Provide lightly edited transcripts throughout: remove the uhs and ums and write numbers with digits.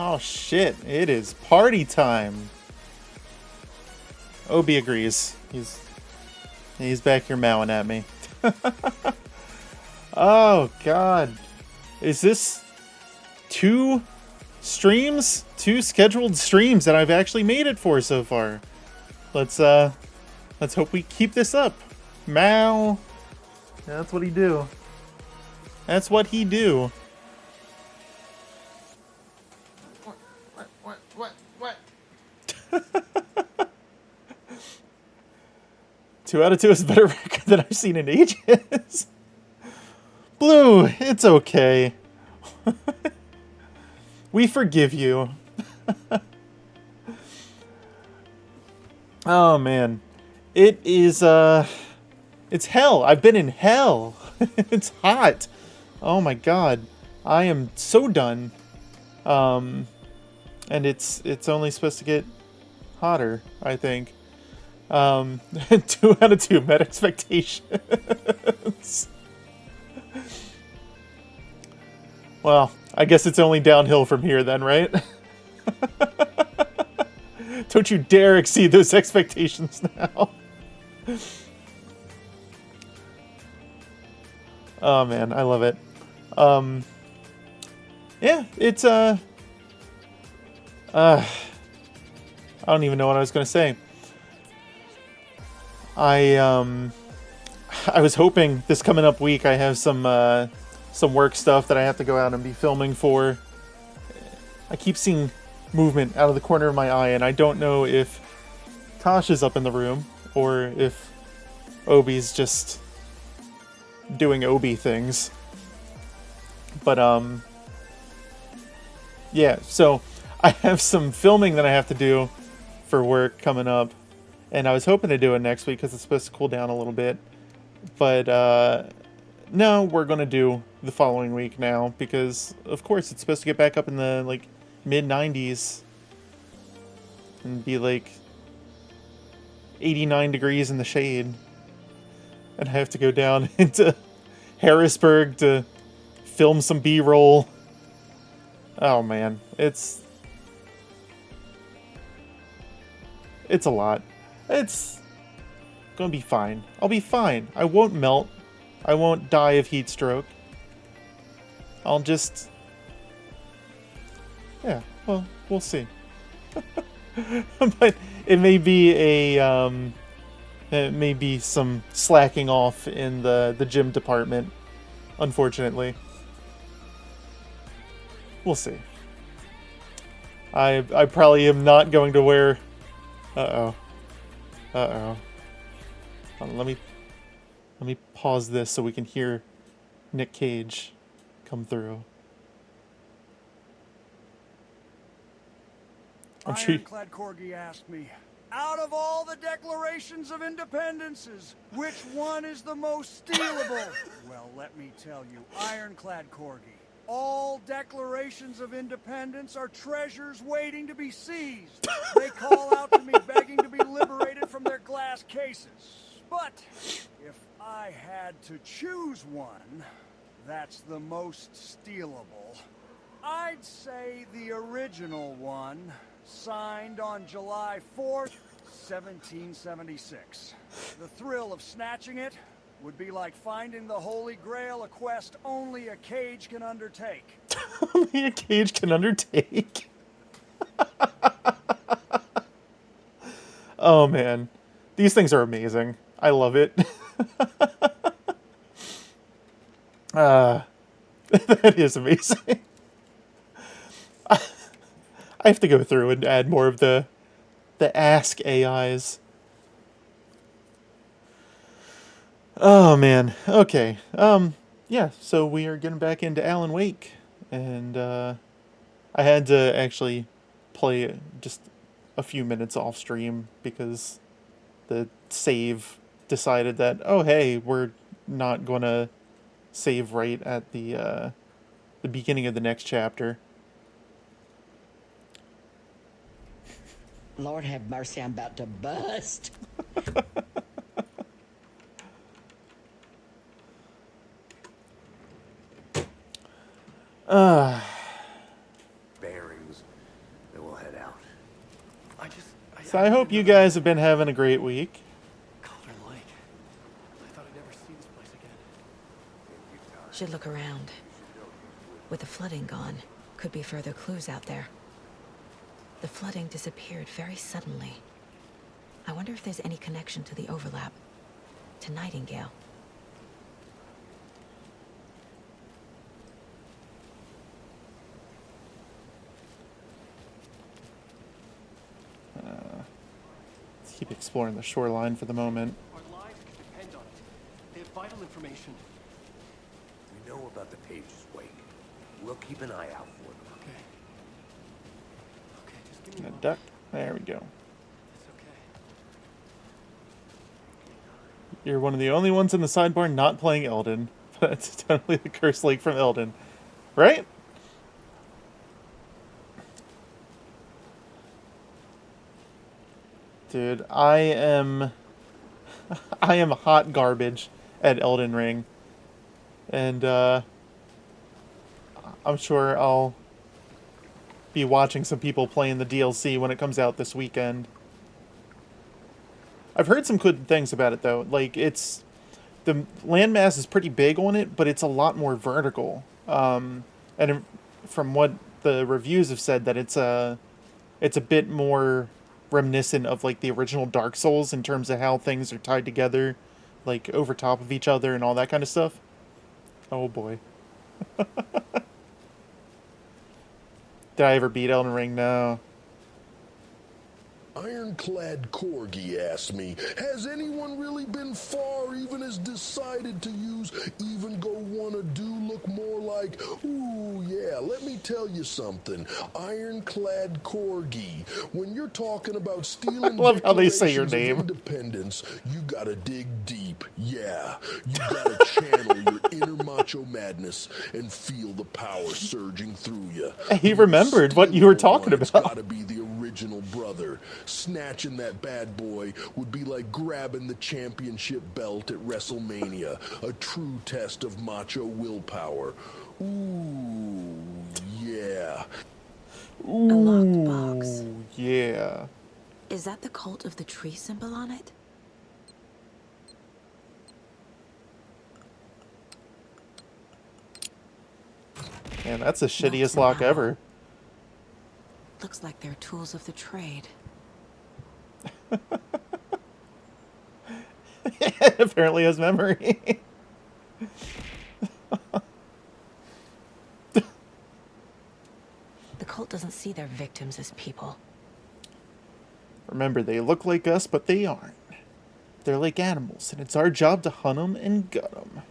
Oh shit, it is party time. Obi agrees. He's back here mowing at me. Oh god. Is this 2 streams? 2 scheduled streams that I've actually made it for so far. Let's hope we keep this up. Mow. That's what he do. That's what he do. What? 2 out of 2 is a better record than I've seen in ages. Blue, it's okay. We forgive you. Oh man. It is it's hell. I've been in hell. It's hot. Oh my god. I am so done. And it's only supposed to get hotter, I think. 2 out of 2 met expectations. Well, I guess it's only downhill from here then, right? Don't you dare exceed those expectations now. Oh man, I love it. Yeah, it's I don't even know what I was going to say. I was hoping this coming up week I have some work stuff that I have to go out and be filming for. I keep seeing movement out of the corner of my eye, and I don't know if Tosh is up in the room or if Obi's just doing Obi things. But Yeah, so I have some filming that I have to do for work coming up, and I was hoping to do it next week because it's supposed to cool down a little bit. But no, we're gonna do the following week now because, of course, it's supposed to get back up in the like mid 90s and be like 89 degrees in the shade, and I have to go down into Harrisburg to film some B-roll. Oh man, it's a lot. It's gonna be fine. I'll be fine. I won't melt. I won't die of heat stroke. I'll just... Yeah, well, we'll see. But it may be it may be some slacking off in the gym department, unfortunately. We'll see. I probably am not going to wear... Uh-oh. Uh-oh. Hold on, let me pause this so we can hear Nick Cage come through. Ironclad Corgi asked me, out of all the declarations of independences, which one is the most stealable? Well, let me tell you, Ironclad Corgi, all declarations of independence are treasures waiting to be seized. They call out to me begging to be liberated from their glass cases. But if I had to choose one that's the most stealable, I'd say the original one, signed on July 4th, 1776. The thrill of snatching it would be like finding the Holy Grail, a quest only a cage can undertake. Only a cage can undertake. Oh man, these things are amazing. I love it. That is amazing. I have to go through and add more of the Ask AIs. Oh man. Okay. Yeah. So we are getting back into Alan Wake, and I had to actually play just a few minutes off stream because the save decided that, oh hey, we're not gonna save right at the beginning of the next chapter. Lord have mercy, I'm about to bust. Bearings, then we'll head out. So I hope you guys have been having a great week. Calder Lake. I thought I'd never see this place again. Should look around. With the flooding gone, could be further clues out there. The flooding disappeared very suddenly. I wonder if there's any connection to the overlap. To Nightingale. Let's keep exploring the shoreline for the moment. Our lives could depend on it. They have vital information. We know about the pages, Wake. We'll keep an eye out for them. Okay. Okay, just give me a A moment. duck. There we go. It's okay. You're one of the only ones in the sidebar not playing Elden. That's totally the Cursed Lake from Elden. Right? Dude, I am hot garbage at Elden Ring. And I'm sure I'll be watching some people playing the DLC when it comes out this weekend. I've heard some good things about it though. Like the landmass is pretty big on it, but it's a lot more vertical. And from what the reviews have said, that it's a bit more reminiscent of like the original Dark Souls in terms of how things are tied together, like over top of each other and all that kind of stuff. Oh boy. Did I ever beat Elden Ring? No. Ironclad Corgi asked me, has anyone really been far, even has decided to use even go wanna do look more like, ooh, yeah, let me tell you something. Ironclad Corgi, when you're talking about stealing I love how they say your declarations of name. independence, you gotta dig deep. Yeah, you gotta channel your inner macho madness and feel the power surging through you. He remembered what you were talking It's about. gotta be the original brother. Snatching that bad boy would be like grabbing the championship belt at WrestleMania. A true test of macho willpower. Ooh, yeah. A locked box. Ooh, yeah. Is that the cult of the tree symbol on it? Man, that's the Nuts shittiest and lock ammo. ever. Looks like they're tools of the trade. Apparently has memory. The cult doesn't see their victims as people. Remember, they look like us, but they aren't. They're like animals, and it's our job to hunt them and gut them.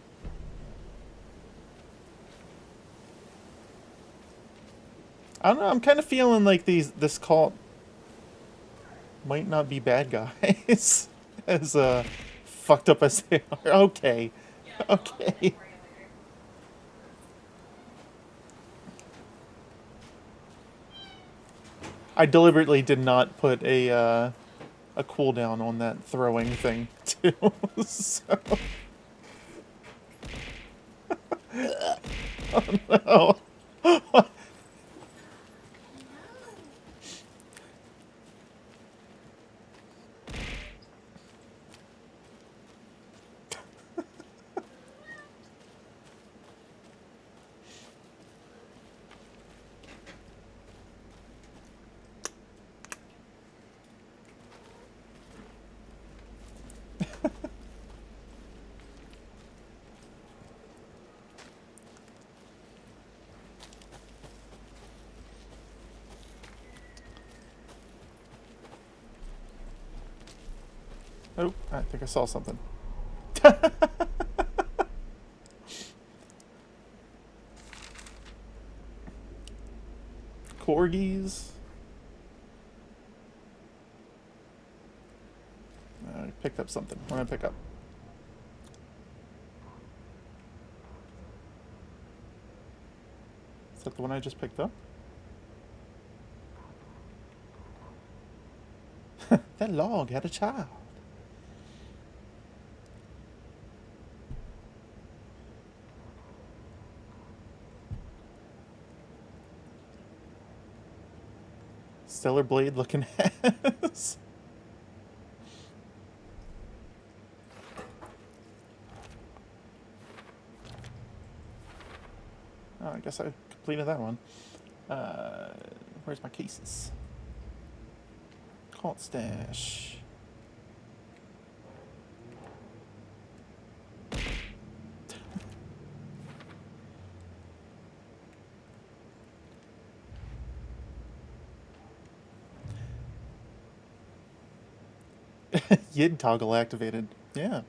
I don't know, I'm kind of feeling like this cult might not be bad guys. As fucked up as they are. Okay. Okay. I deliberately did not put a cooldown on that throwing thing too. So. Oh no. Oh, I think I saw something. Corgis. I picked up something. What did I pick up? Is that the one I just picked up? That log had a child. Stellar Blade looking ass. Oh, I guess I completed that one. Where's my cases? Cult stash. Yid toggle activated. Yeah.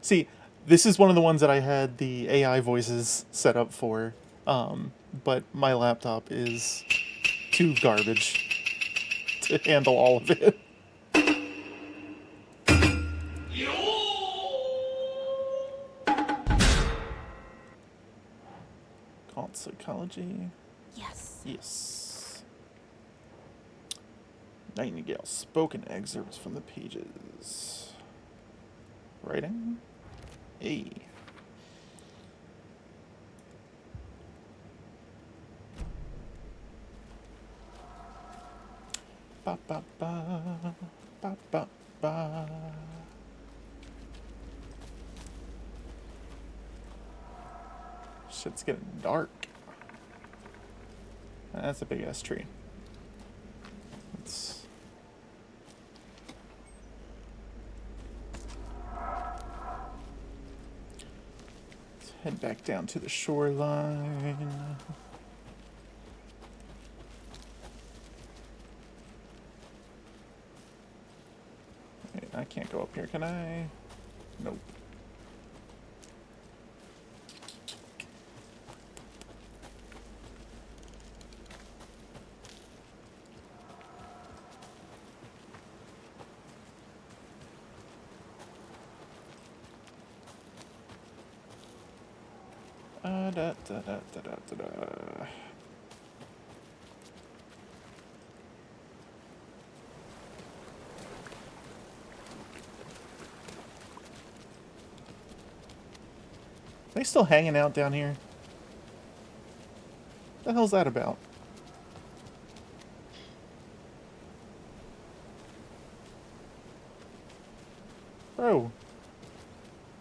See, this is one of the ones that I had the AI voices set up for, but my laptop is too garbage to handle all of it. Cult psychology. Yes. Yes. Nightingale. Spoken excerpts from the pages. Writing. A. Ba ba ba ba ba ba. Shit's getting dark. That's a big ass tree. Let's Head back down to the shoreline. Wait, I can't go up here, can I? Nope. Da, da, da, da, da, da, da. They still hanging out down here? What the hell's that about? Bro.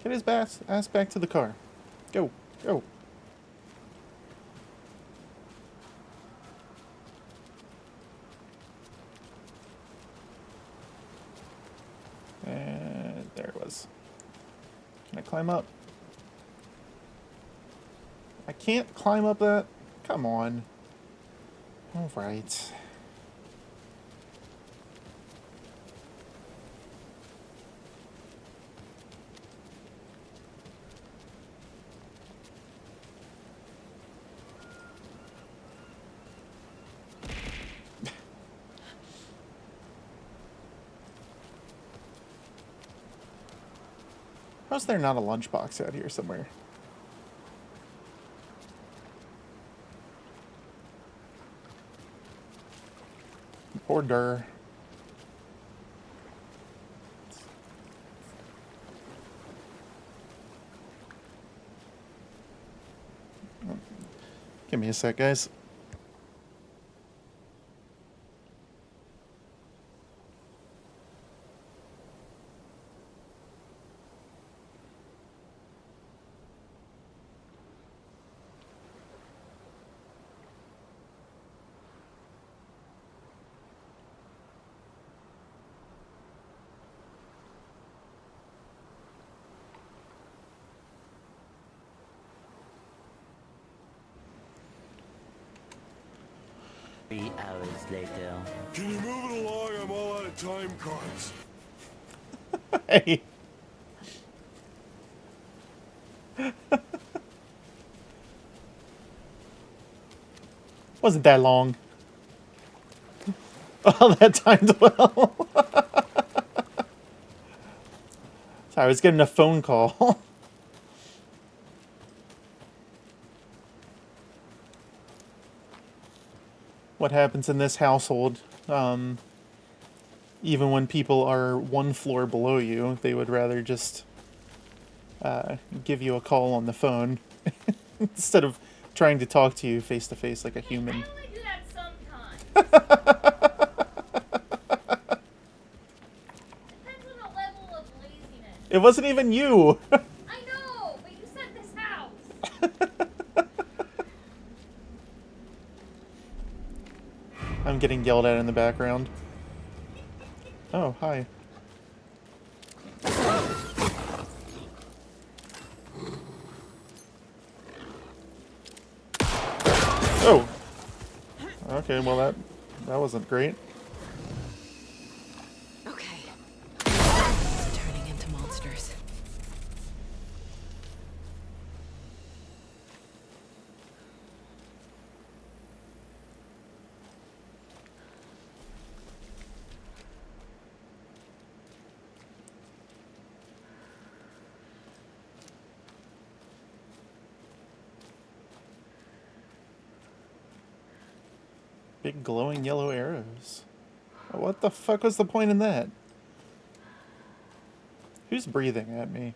Get his ass back to the car. Go. Go. And there it was. Can I climb up? I can't climb up that? Come on. Alright. How's there not a lunchbox out here somewhere? Order. Give me a sec, guys. Hours later. Can you move it along? I'm all out of time cards. Hey. Wasn't that long. Oh, that timed well. Sorry, I was getting a phone call. What happens in this household, even when people are one floor below you, they would rather just give you a call on the phone instead of trying to talk to you face to face like a human. I only do that sometimes. Depends on the level of laziness. It wasn't even you. I know, but you said this house. I'm getting yelled at in the background. Oh, hi. Oh! Okay, well that wasn't great. Okay. Turning into monsters. Big glowing yellow arrows. What the fuck was the point in that? Who's breathing at me?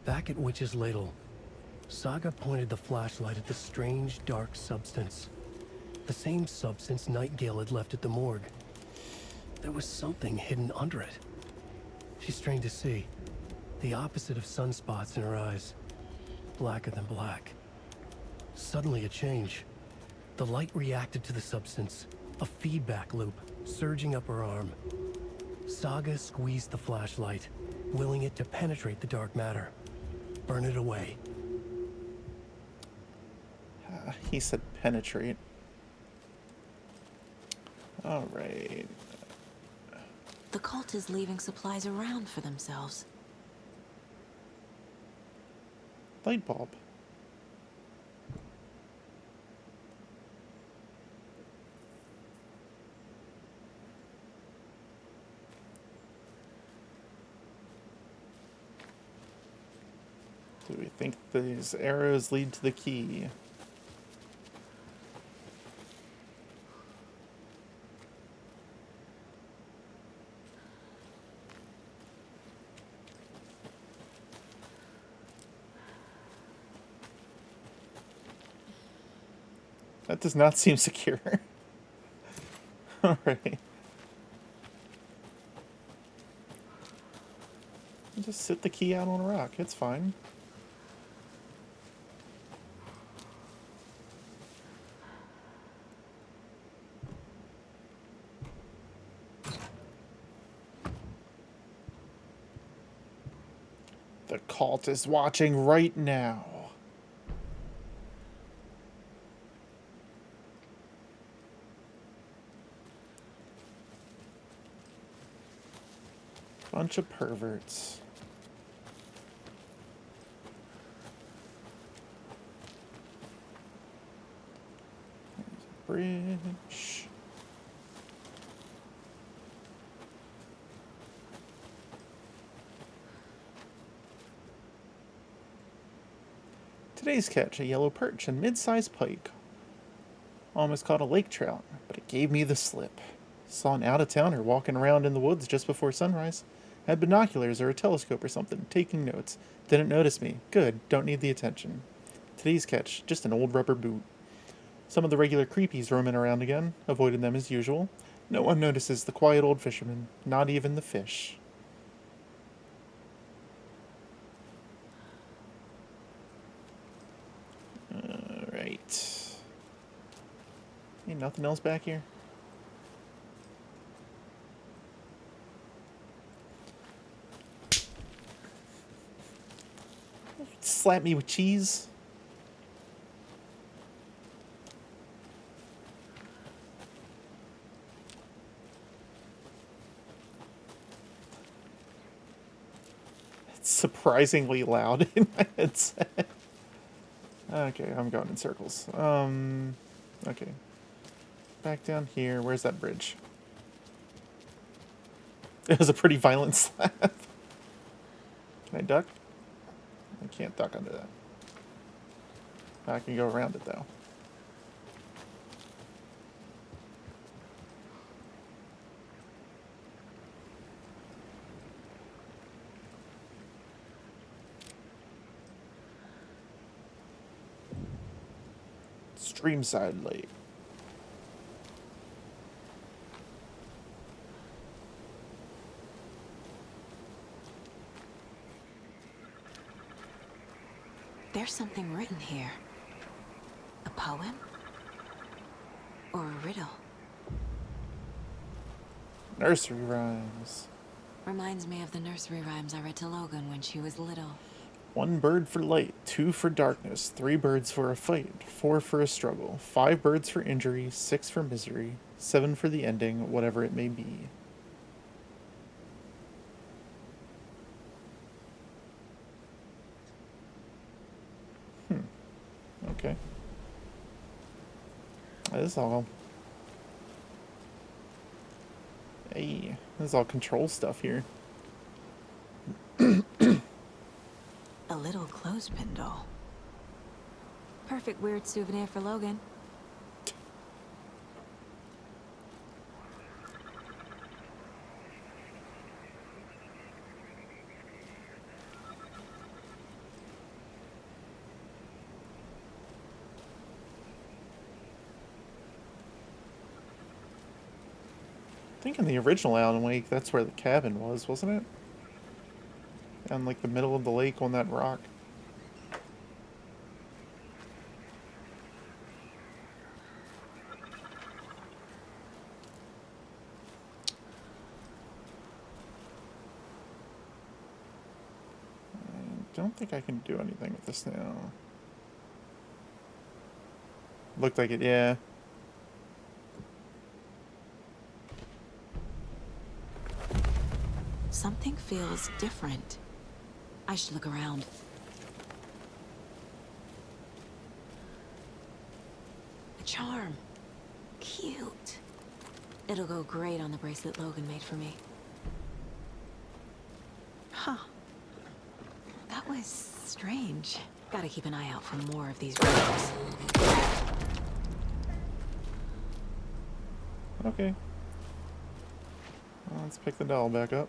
Back at Witch's Ladle, Saga pointed the flashlight at the strange, dark substance. The same substance Nightingale had left at the morgue. There was something hidden under it. She strained to see. The opposite of sunspots in her eyes. Blacker than black. Suddenly a change. The light reacted to the substance. A feedback loop, surging up her arm. Saga squeezed the flashlight, willing it to penetrate the dark matter. Burn it away. He said penetrate. Alright. The cult is leaving supplies around for themselves. Light bulb. Do we think these arrows lead to the key? That does not seem secure. Alright. Just sit the key out on a rock. It's fine. The cult is watching right now. Bunch of perverts. There's a bridge. Today's catch, a yellow perch and mid-sized pike. Almost caught a lake trout, but it gave me the slip. Saw an out-of-towner walking around in the woods just before sunrise. Had binoculars or a telescope or something, taking notes. Didn't notice me. Good, don't need the attention. Today's catch, just an old rubber boot. Some of the regular creepies roaming around again, avoided them as usual. No one notices the quiet old fisherman, not even the fish. Alright. Ain't nothing else back here? Slap me with cheese. It's surprisingly loud in my headset. Okay, I'm going in circles. Okay. Back down here. Where's that bridge? It was a pretty violent slap. Can I duck? I can't duck under that. I can go around it, though. Streamside Lake. There's something written here. A poem? Or a riddle? Nursery rhymes. Reminds me of the nursery rhymes I read to Logan when she was little. 1 bird for light, 2 for darkness, 3 birds for a fight, 4 for a struggle, 5 birds for injury, 6 for misery, 7 for the ending, whatever it may be. Okay. This is all... Hey, this is all control stuff here. A little clothespin doll. Perfect weird souvenir for Logan. think in the original Alan Wake, that's where the cabin was, wasn't it? Down like the middle of the lake on that rock. I don't think I can do anything with this now. Looked like it, yeah. Something feels different. I should look around. A charm. Cute. It'll go great on the bracelet Logan made for me. Huh. That was strange. Gotta keep an eye out for more of these rumors. Okay. Well, let's pick the doll back up.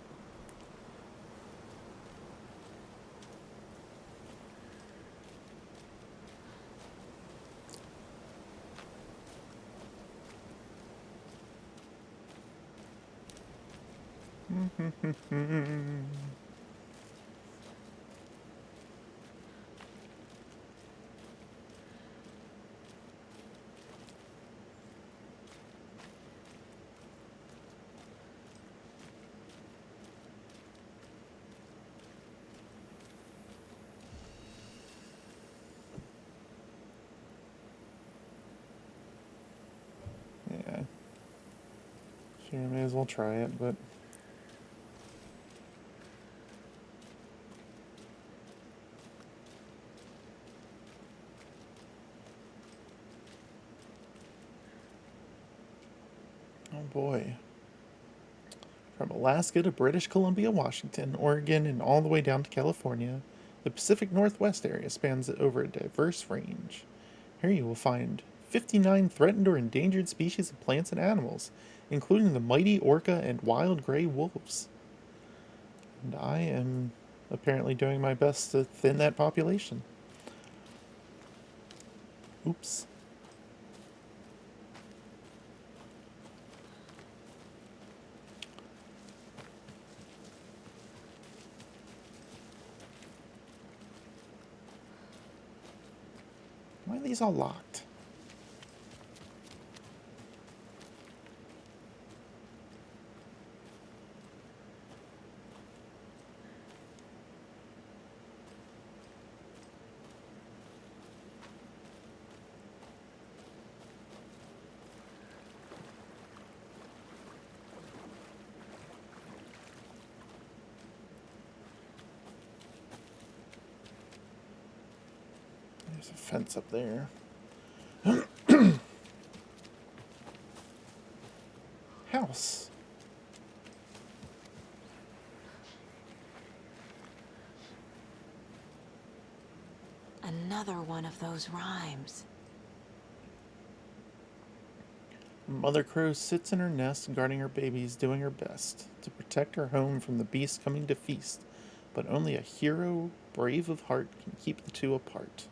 Yeah. Sure, may as well try it, but... Oh boy. From Alaska to British Columbia, Washington, Oregon, and all the way down to California, the Pacific Northwest area spans over a diverse range. Here you will find 59 threatened or endangered species of plants and animals, including the mighty orca and wild gray wolves. And I am apparently doing my best to thin that population. Oops. Why are these all locked? There's a fence up there. House. Another one of those rhymes. Mother Crow sits in her nest, guarding her babies, doing her best to protect her home from the beast coming to feast. But only a hero, brave of heart, can keep the two apart.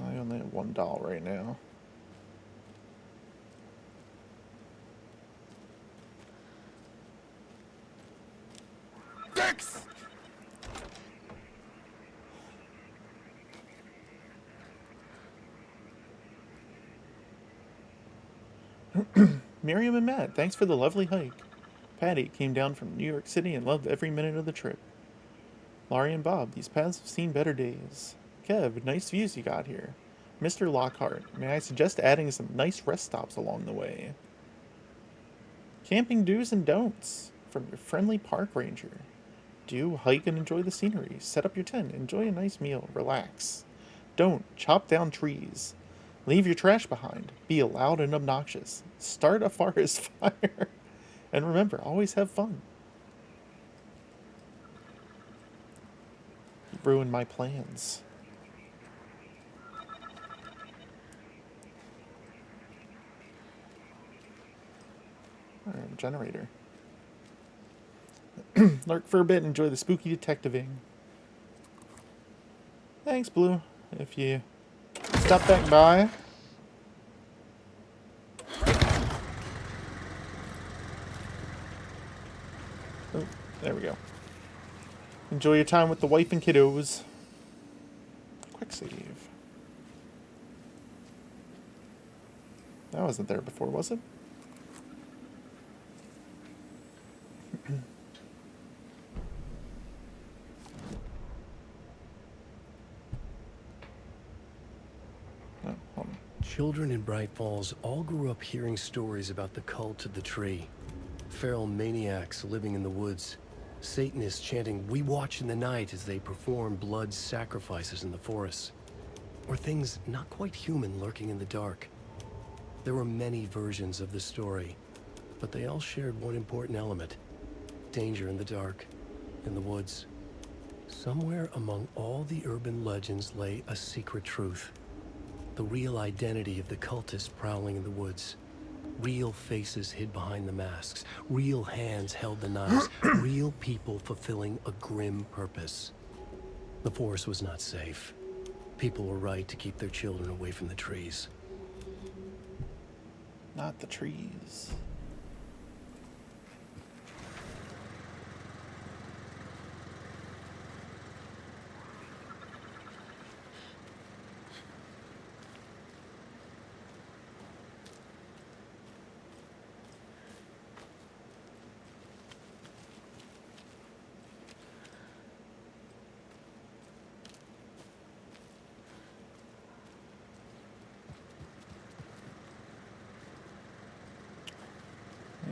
I only have one doll right now. Dex! Miriam and Matt, thanks for the lovely hike. Patty came down from New York City and loved every minute of the trip. Laurie and Bob, these paths have seen better days. Kev, nice views you got here. Mr. Lockhart, may I suggest adding some nice rest stops along the way? Camping do's and don'ts from your friendly park ranger. Do hike and enjoy the scenery. Set up your tent, enjoy a nice meal, relax. Don't chop down trees. Leave your trash behind. Be loud and obnoxious. Start a forest fire. And remember, always have fun. You ruined my plans. Alright, generator. Lurk for a bit and enjoy the spooky detectiving. Thanks, Blue. If you stop back by, Enjoy your time with the wife and kiddos. Quick save. That wasn't there before, was it? Oh, hold on. Children in Bright Falls all grew up hearing stories about the cult of the tree. Feral maniacs living in the woods. Satanists chanting, "We watch in the night," as they perform blood sacrifices in the forests. Or things not quite human lurking in the dark. There were many versions of the story, but they all shared one important element. Danger in the dark, in the woods. Somewhere among all the urban legends lay a secret truth. The real identity of the cultists prowling in the woods. Real faces hid behind the masks. Real hands held the knives. Real people fulfilling a grim purpose. The forest was not safe. People were right to keep their children away from the trees. Not the trees.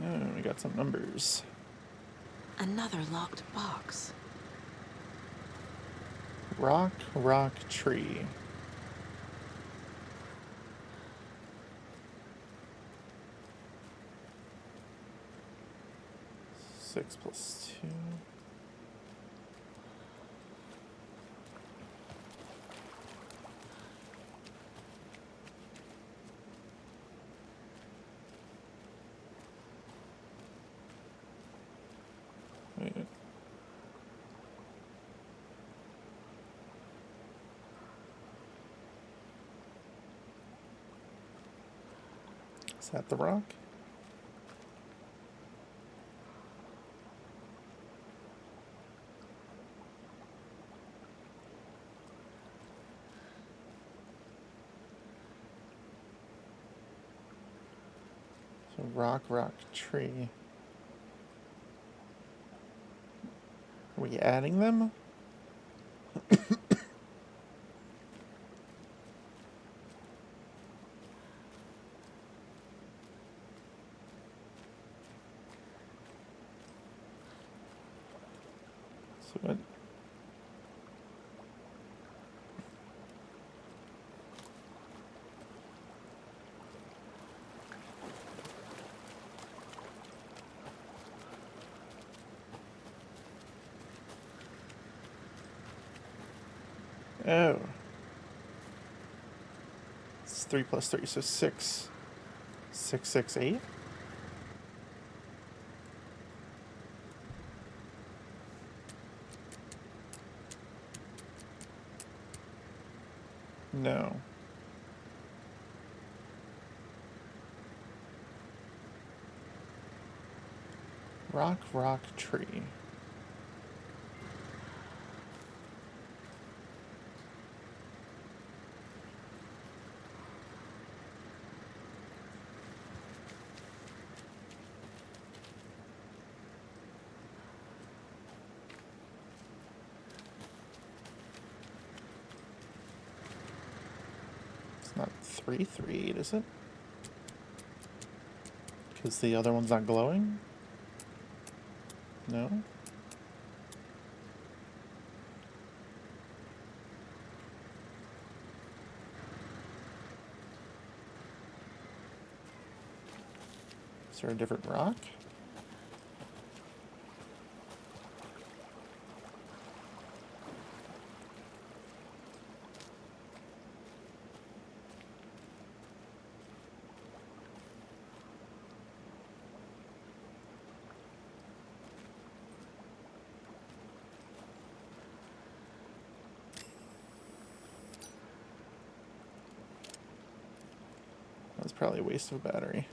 Oh, we got some numbers. Another locked box. Rock, rock, tree. Six plus 2. Wait. Is that the rock? So rock, rock, tree. Are we adding them? So what? Oh. It's 3 plus 3, so 6. 6, 6, 8? No. Rock, rock, tree. It's not 3, 3, 8, is it? Because the other one's not glowing? No? Is there a different rock? That's probably a waste of a battery.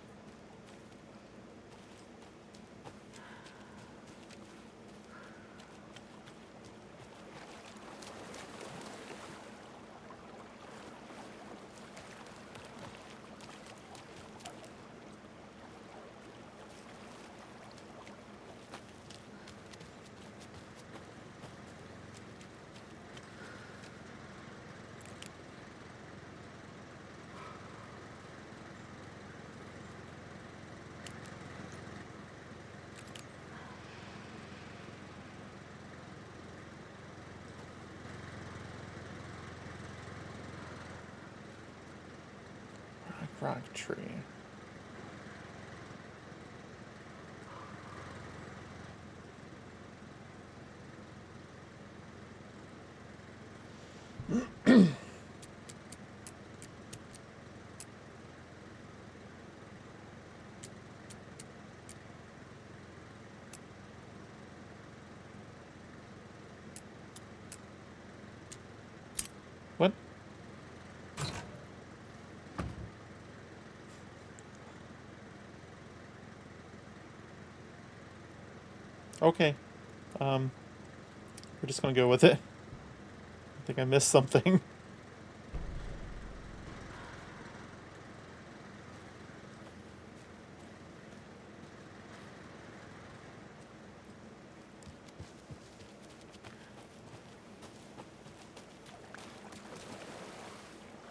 Rock tree. What? Okay. We're just gonna go with it. I think I missed something.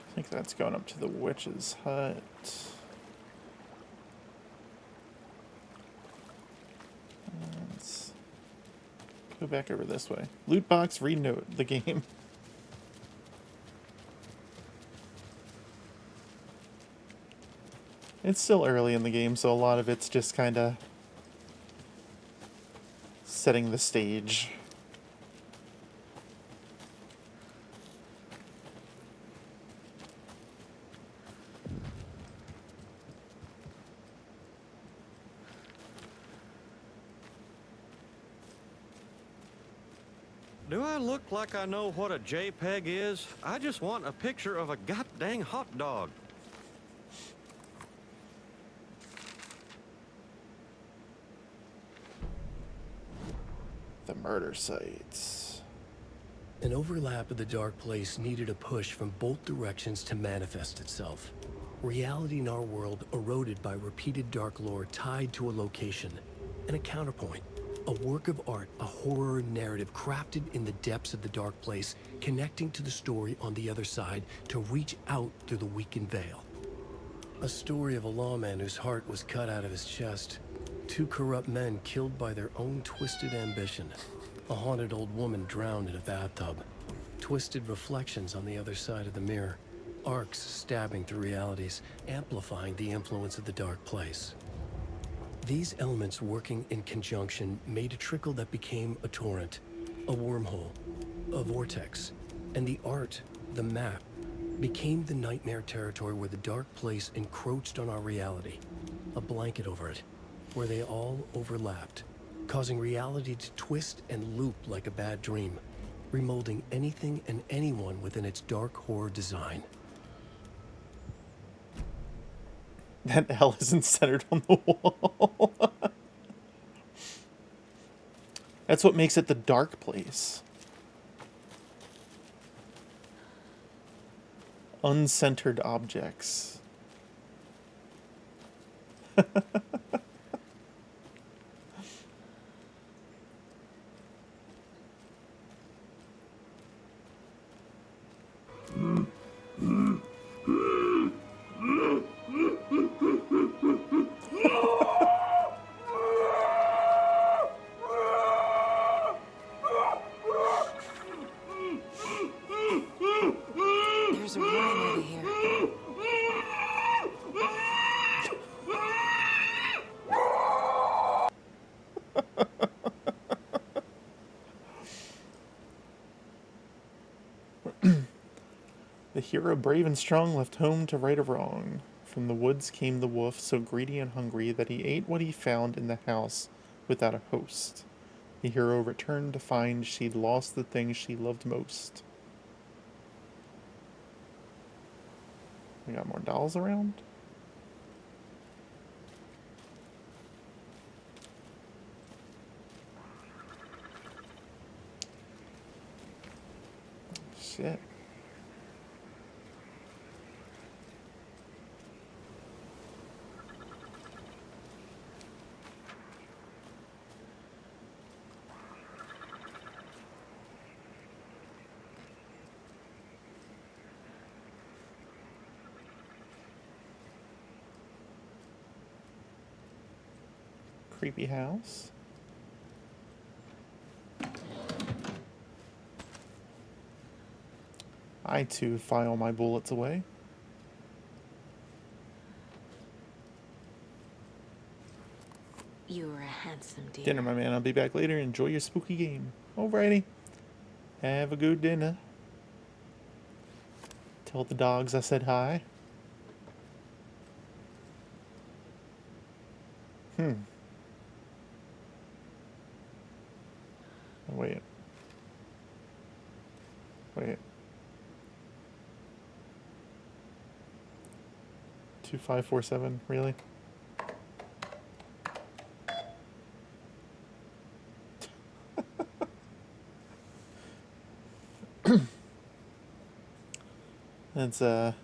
I think that's going up to the witch's hut. Let's go back over this way. Loot box, read note, the game. It's still early in the game, so a lot of it's just kind of setting the stage. Do I look like I know what a JPEG is? I just want a picture of a goddamn hot dog. The murder sites. An overlap of the dark place needed a push from both directions to manifest itself. Reality in our world eroded by repeated dark lore tied to a location, and a counterpoint. A work of art, a horror narrative crafted in the depths of the dark place, connecting to the story on the other side to reach out through the weakened veil. A story of a lawman whose heart was cut out of his chest. Two corrupt men killed by their own twisted ambition. A haunted old woman drowned in a bathtub. Twisted reflections on the other side of the mirror. Arcs stabbing through realities, amplifying the influence of the dark place. These elements working in conjunction made a trickle that became a torrent, a wormhole, a vortex, and the art, the map, became the nightmare territory where the dark place encroached on our reality, a blanket over it, where they all overlapped, causing reality to twist and loop like a bad dream, remolding anything and anyone within its dark horror design. That L isn't centered on the wall. That's what makes it the dark place. Uncentered objects. There's a roaring over here. The hero, brave and strong, left home to right a wrong. From the woods came the wolf, so greedy and hungry that he ate what he found in the house without a host. The hero returned to find she'd lost the thing she loved most. We got more dolls around? Shit. Creepy house. I too file my bullets away. You were a handsome dear. Dinner, my man. I'll be back later. Enjoy your spooky game. Alrighty. Have a good dinner. Tell the dogs I said hi. Oh, wait. Wait. 2547, really? That's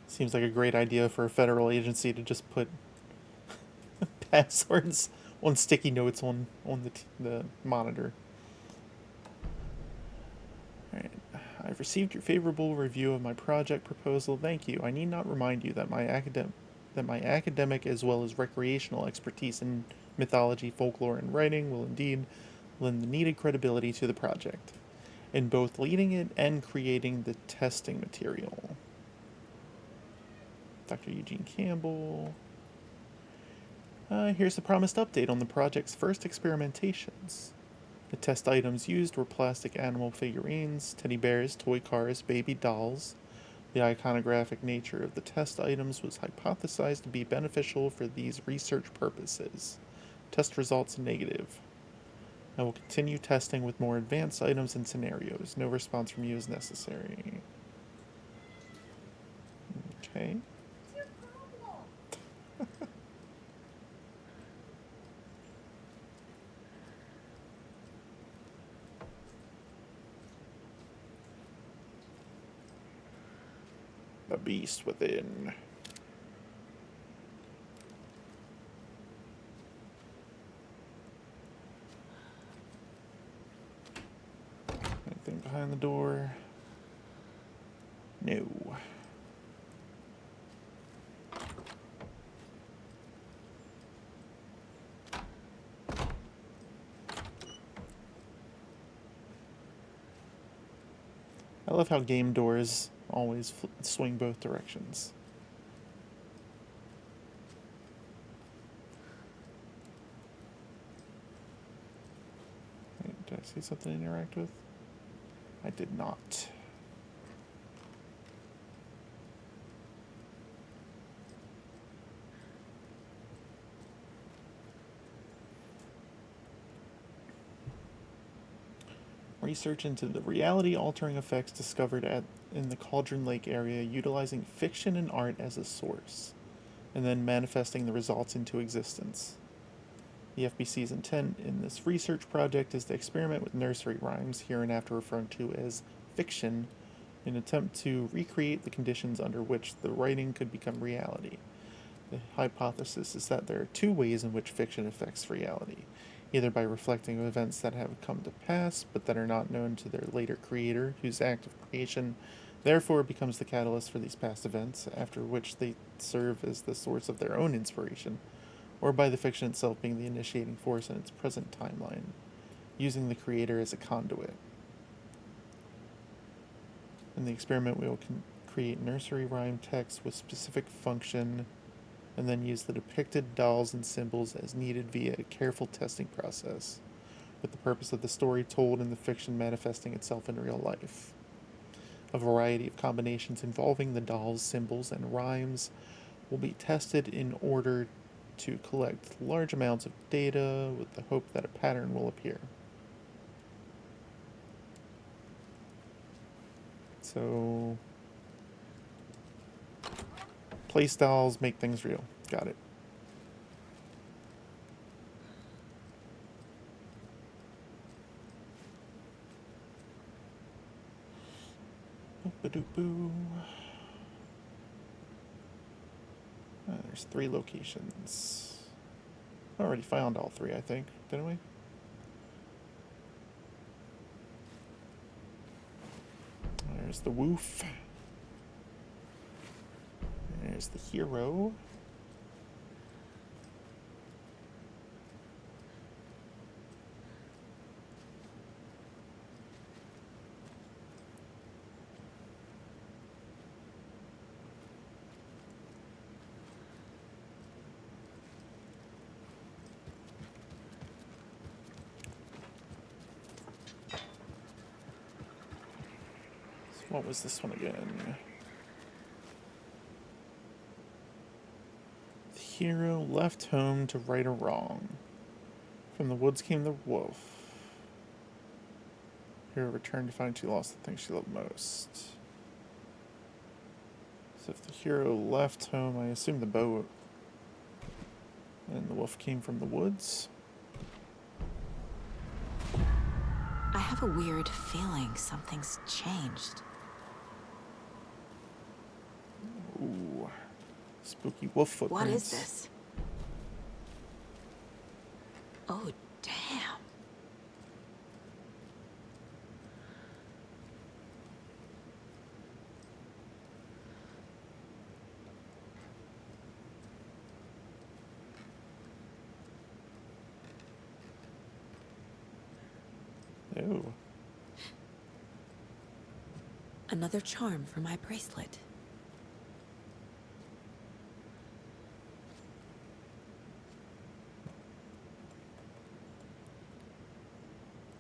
seems like a great idea for a federal agency to just put passwords on sticky notes on the monitor. Alright. I've received your favorable review of my project proposal. Thank you. I need not remind you that my academic as well as recreational expertise in mythology, folklore, and writing will indeed lend the needed credibility to the project, in both leading it and creating the testing material. Dr. Eugene Campbell. Here's the promised update on the project's first experimentations. The test items used were plastic animal figurines, teddy bears, toy cars, baby dolls. The iconographic nature of the test items was hypothesized to be beneficial for these research purposes. Test results negative. I will continue testing with more advanced items and scenarios. No response from you is necessary. Okay. What's your problem? The beast within. Anything behind the door? No. I love how game doors always swing both directions. Wait, did I see something to interact with? I did not. Research into the reality-altering effects discovered in the Cauldron Lake area, utilizing fiction and art as a source, and then manifesting the results into existence. The FBC's intent in this research project is to experiment with nursery rhymes, hereinafter referred to as fiction, in an attempt to recreate the conditions under which the writing could become reality. The hypothesis is that there are two ways in which fiction affects reality, either by reflecting events that have come to pass but that are not known to their later creator, whose act of creation therefore becomes the catalyst for these past events, after which they serve as the source of their own inspiration, or by the fiction itself being the initiating force in its present timeline, using the creator as a conduit. In the experiment, we will create nursery rhyme text with specific function, and then use the depicted dolls and symbols as needed via a careful testing process, with the purpose of the story told in the fiction manifesting itself in real life. A variety of combinations involving the dolls, symbols, and rhymes will be tested in order to collect large amounts of data with the hope that a pattern will appear. So, playstyles make things real. Got it. Boop-a-doop-boo. There's 3 locations. Already found all 3, I think, didn't we? There's the woof. There's the hero. What was this one again? The hero left home to right a wrong. From the woods came the wolf. Hero returned to find she lost the thing she loved most. So if the hero left home, I assume the boat. And the wolf came from the woods. I have a weird feeling something's changed. Ooh. Spooky wolf footprints. What is this? Oh, damn. Ooh. Another charm for my bracelet.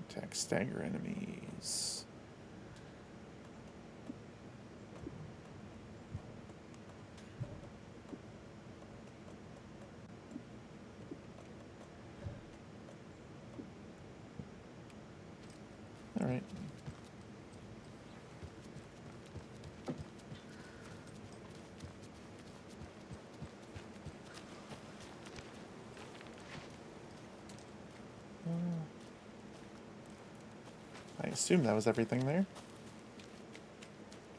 Attack stagger enemies. All right. I assume that was everything there.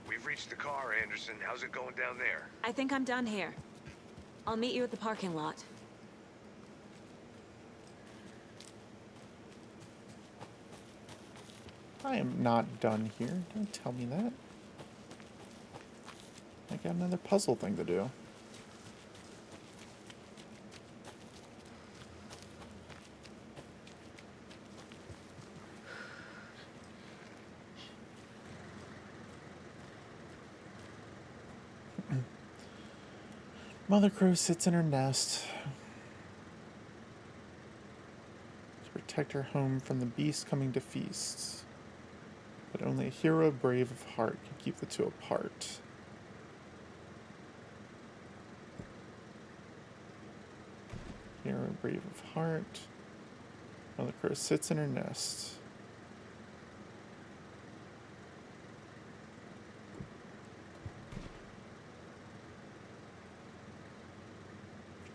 We've reached the car, Anderson. How's it going down there? I think I'm done here. I'll meet you at the parking lot. I am not done here. Don't tell me that. I got another puzzle thing to do. Mother Crow sits in her nest to protect her home from the beast coming to feast. But only a hero brave of heart can keep the two apart. Hero brave of heart. Mother Crow sits in her nest.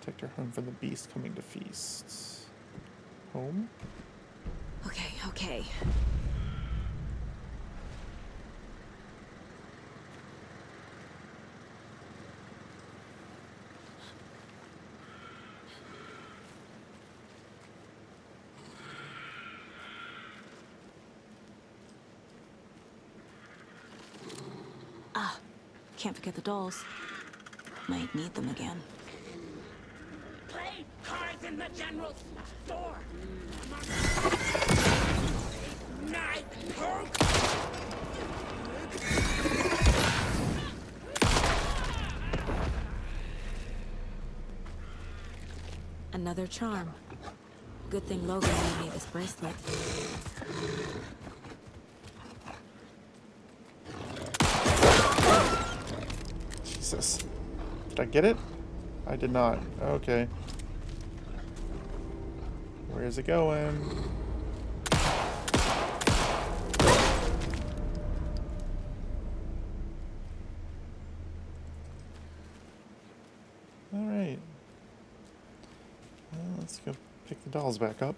Protect her home from the beast coming to feast. Home? Okay, okay. Ah, can't forget the dolls. Might need them again. Play cards in the general store. Night. Another charm. Good thing Logan made me this bracelet. Jesus. Did I get it? I did not. Okay. Where's it going? Alright. Well, let's go pick the dolls back up.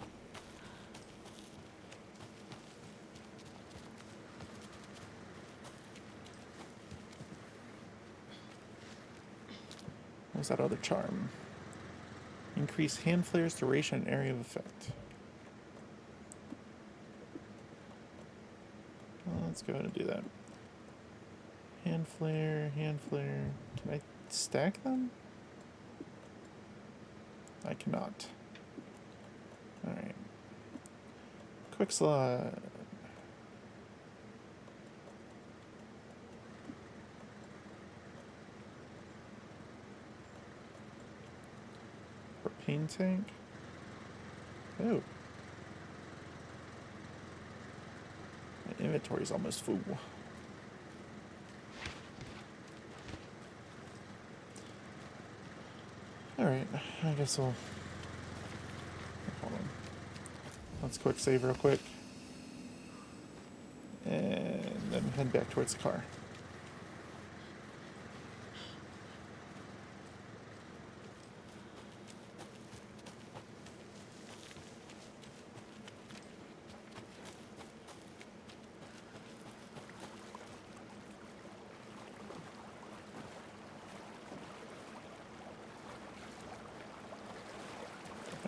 What's that other charm? Increase hand flare's duration and area of effect. Well, let's go ahead and do that. Hand flare, hand flare. Can I stack them? I cannot. Alright. Quick slide. Propane tank. Oh. My inventory's almost full. Alright, I guess we'll... Hold on. Let's quick save real quick. And then head back towards the car.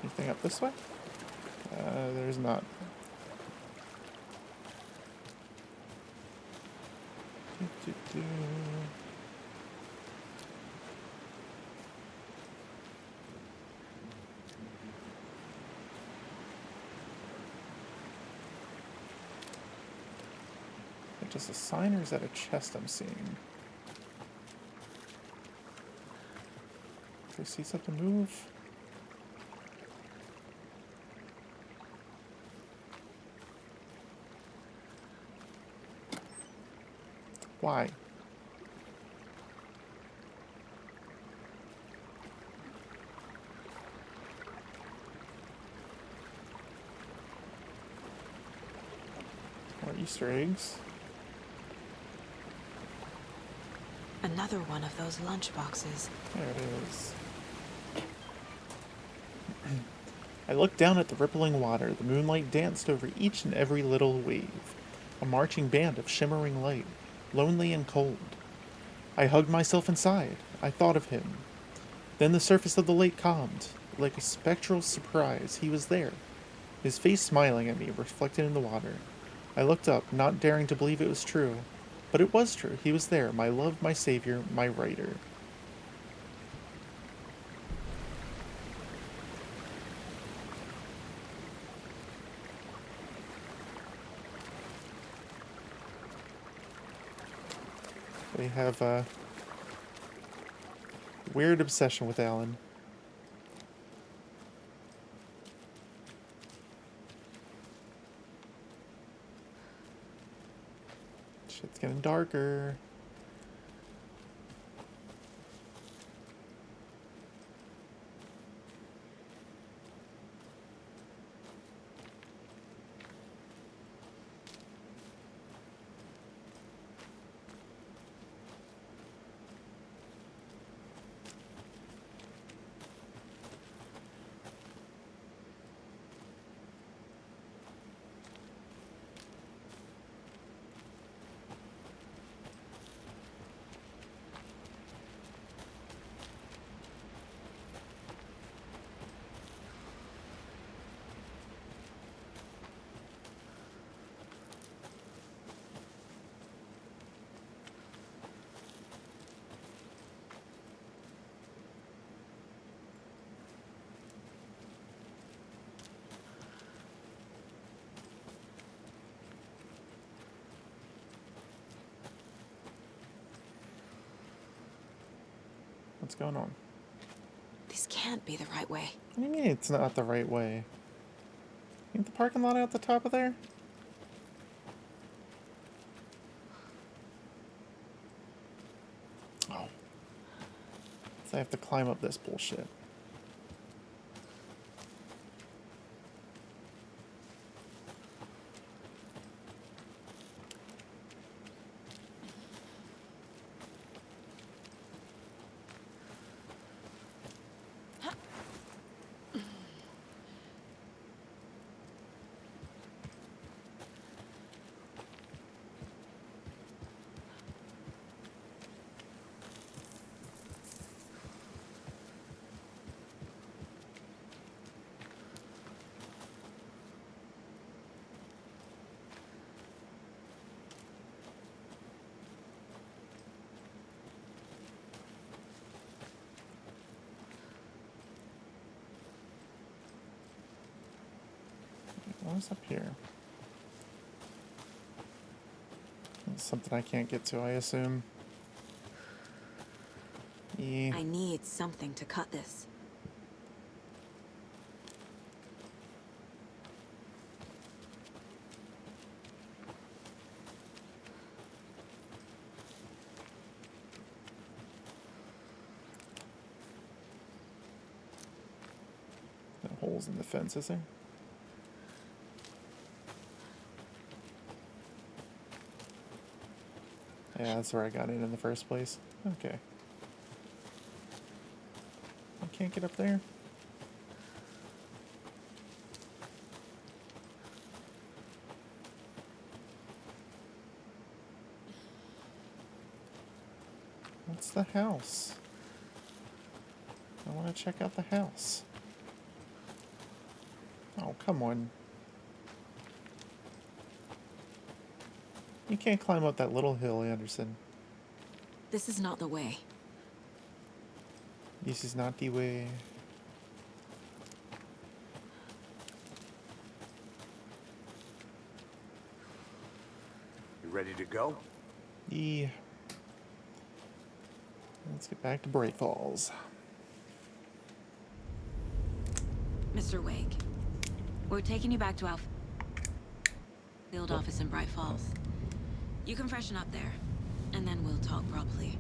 Anything up this way? There's not. Do. Is it just a sign or is that a chest I'm seeing? Do I see something move? Why? More Easter eggs. Another one of those lunch boxes. There it is. I looked down at the rippling water. The moonlight danced over each and every little wave. A marching band of shimmering light, lonely and cold. I hugged myself inside. I thought of him. Then the surface of the lake calmed. Like a spectral surprise, he was there. His face smiling at me, reflected in the water. I looked up, not daring to believe it was true. But it was true. He was there, my love, my savior, my writer. They have a weird obsession with Alan. Shit's getting darker. What's going on? This can't be the right way. What do you mean it's not the right way? Ain't the parking lot at the top of there? Oh. So I have to climb up this bullshit. What's up here? It's something I can't get to, I assume. Yeah. I need something to cut this. holes in the fence, is there? Yeah, that's where I got in the first place. Okay. I can't get up there. What's the house? I want to check out the house. Oh, come on. You can't climb up that little hill, Anderson. This is not the way. This is not the way. You ready to go? Yeah. Let's get back to Bright Falls. Mr. Wake, we're taking you back to our field office in Bright Falls. You can freshen up there, and then we'll talk properly.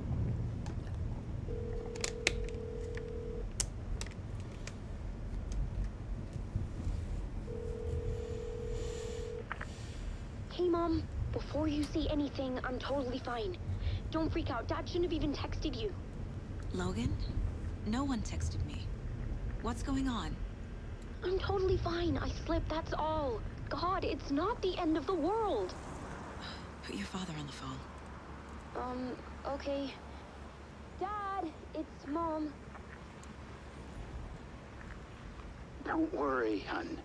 Hey, Mom. Before you say anything, I'm totally fine. Don't freak out. Dad shouldn't have even texted you. Logan? No one texted me. What's going on? I'm totally fine. I slipped, that's all. God, it's not the end of the world. Put your father on the phone. Okay. Dad, it's Mom. Don't worry, hon.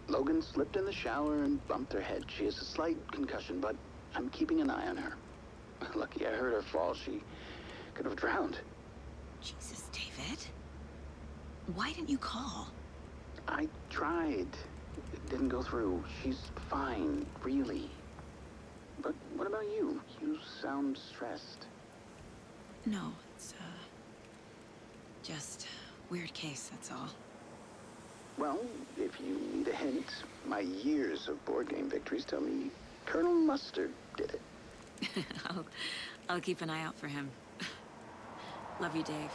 Logan slipped in the shower and bumped her head. She has a slight concussion, but I'm keeping an eye on her. Lucky I heard her fall. She could have drowned. Jesus, David. Why didn't you call? I tried. It didn't go through. She's fine, really. But what about you? You sound stressed. No, it's, just weird case, that's all. Well, if you need a hint, my years of board game victories tell me Colonel Mustard did it. I'll keep an eye out for him. Love you, Dave.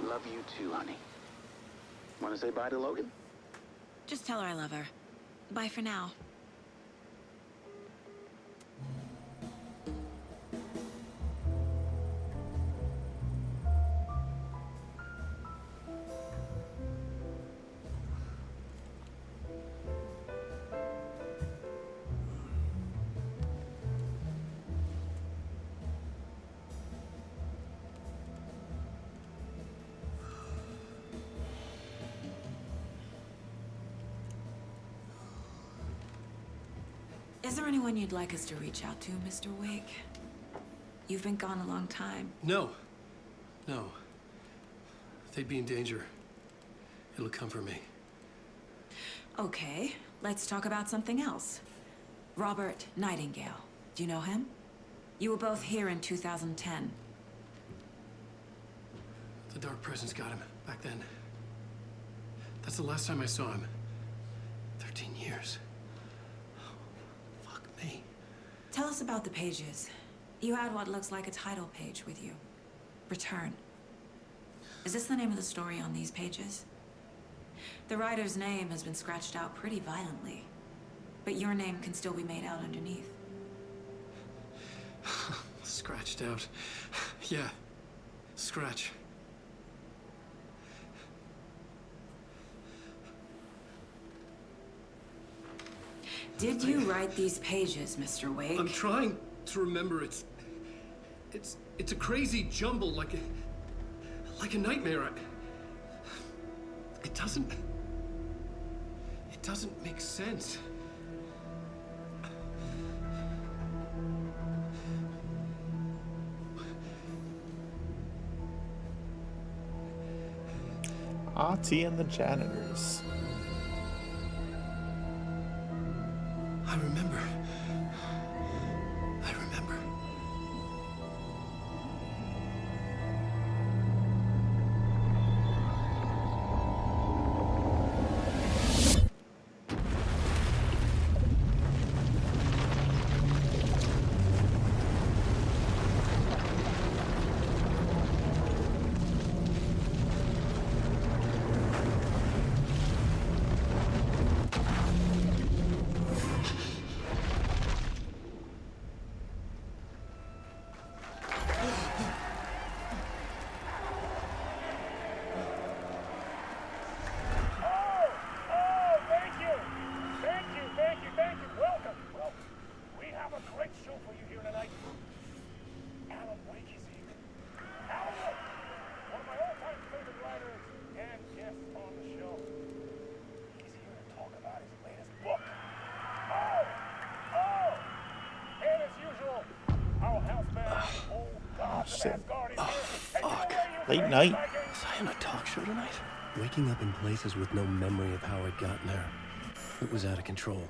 Love you too, honey. Want to say bye to Logan? Just tell her I love her. Bye for now. Is there anyone you'd like us to reach out to, Mr. Wake? You've been gone a long time. No. No. If they'd be in danger, it'll come for me. Okay, let's talk about something else. Robert Nightingale. Do you know him? You were both here in 2010. The Dark Presence got him back then. That's the last time I saw him. 13 years. Fuck me. Tell us about the pages. You had what looks like a title page with you. Return. Is this the name of the story on these pages? The writer's name has been scratched out pretty violently, but your name can still be made out underneath. Scratched out. Yeah. Scratch. Did you write these pages, Mr. Wake? I'm trying to remember. It's a crazy jumble, like a nightmare. It doesn't make sense. Artie and the Janitors. I remember. I remember. shit. Oh, fuck. Late night. Was I on a talk show tonight? Waking up in places with no memory of how I'd gotten there. It was out of control.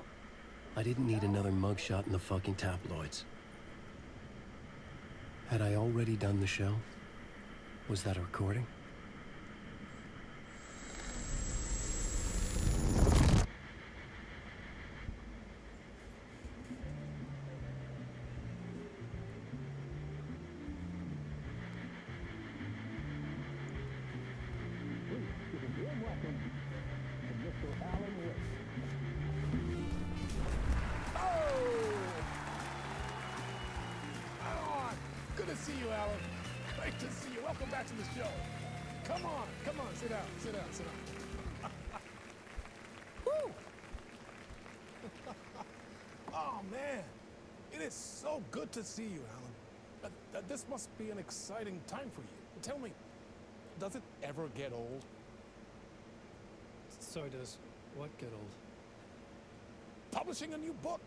I didn't need another mugshot in the fucking tabloids. Had I already done the show? Was that a recording? Good to see you, Alan. Great to see you. Welcome back to the show. Come on, sit down, sit down, sit down. Woo! Oh, man. It is so good to see you, Alan. This must be an exciting time for you. Tell me, does it ever get old? So does what get old? Publishing a new book.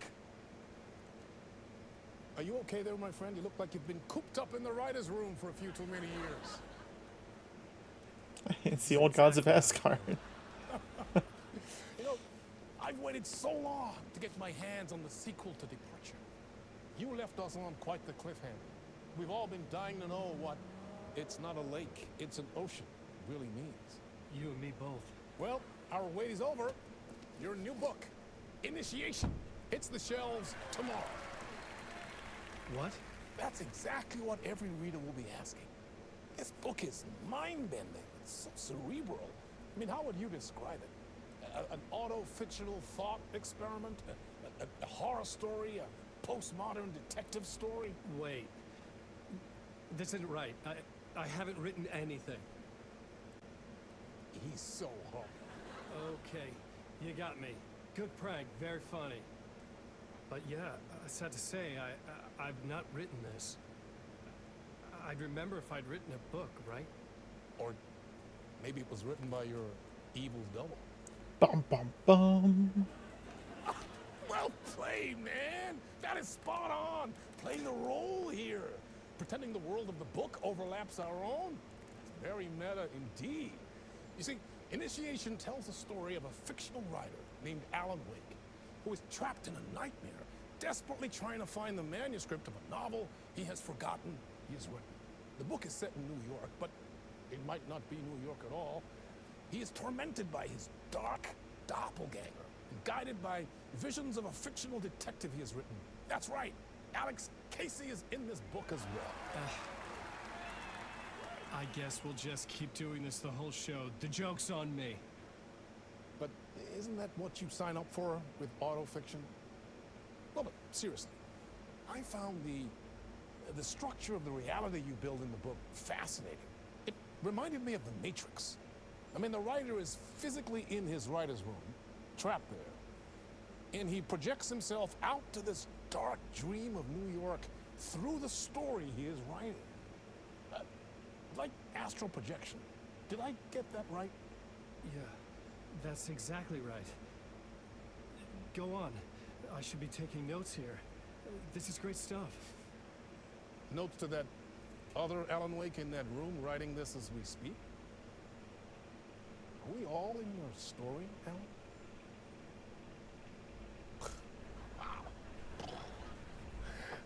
Are you okay there, my friend? You look like you've been cooped up in the writer's room for a few too many years. It's the old gods of Asgard. You know, I've waited so long to get my hands on the sequel to Departure. You left us on quite the cliffhanger. We've all been dying to know what "it's not a lake, it's an ocean" really means. You and me both. Well, our wait is over. Your new book, Initiation, hits the shelves tomorrow. What? That's exactly what every reader will be asking. This book is mind-bending. It's so cerebral. I mean, how would you describe it? An auto-fictional thought experiment? A horror story? A postmodern detective story? Wait. This isn't right. I haven't written anything. He's so humble. Okay, you got me. Good prank, very funny. But yeah, sad to say, I've not written this. I'd remember if I'd written a book, right? Or maybe it was written by your evil double. Bum bum bum. Well played, man! That is spot on! Playing the role here. Pretending the world of the book overlaps our own. It's very meta indeed. You see, Initiation tells the story of a fictional writer named Alan Wake, who is trapped in a nightmare, desperately trying to find the manuscript of a novel he has forgotten he has written. The book is set in New York, but it might not be New York at all. He is tormented by his dark doppelganger, and guided by visions of a fictional detective he has written. That's right, Alex Casey is in this book as well. I guess we'll just keep doing this the whole show. The joke's on me. But isn't that what you sign up for with autofiction? Well, but seriously, I found the structure of the reality you build in the book fascinating. It reminded me of The Matrix. I mean, the writer is physically in his writer's room, trapped there, and he projects himself out to this dark dream of New York through the story he is writing. Like astral projection. Did I get that right? Yeah, that's exactly right. Go on. I should be taking notes here. This is great stuff. Notes to that other Alan Wake in that room writing this as we speak? Are we all in your story, Alan? Wow.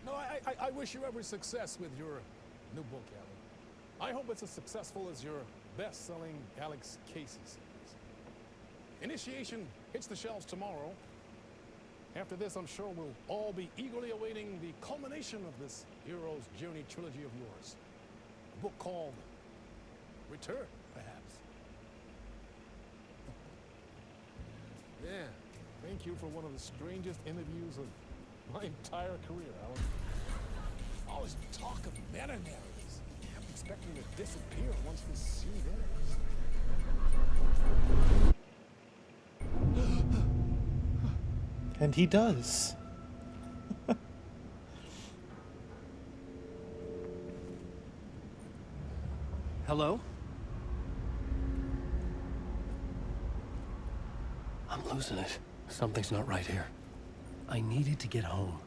No, I wish you every success with your new book, Alan. I hope it's as successful as your best-selling Alex Casey series. Initiation hits the shelves tomorrow. After this, I'm sure we'll all be eagerly awaiting the culmination of this hero's journey trilogy of yours. A book called Return, perhaps. Yeah, thank you for one of the strangest interviews of my entire career, Alan. All this talk of meta-narratives. Expect me to disappear once this scene ends. And he does. Hello? I'm losing it. Something's not right here. I needed to get home.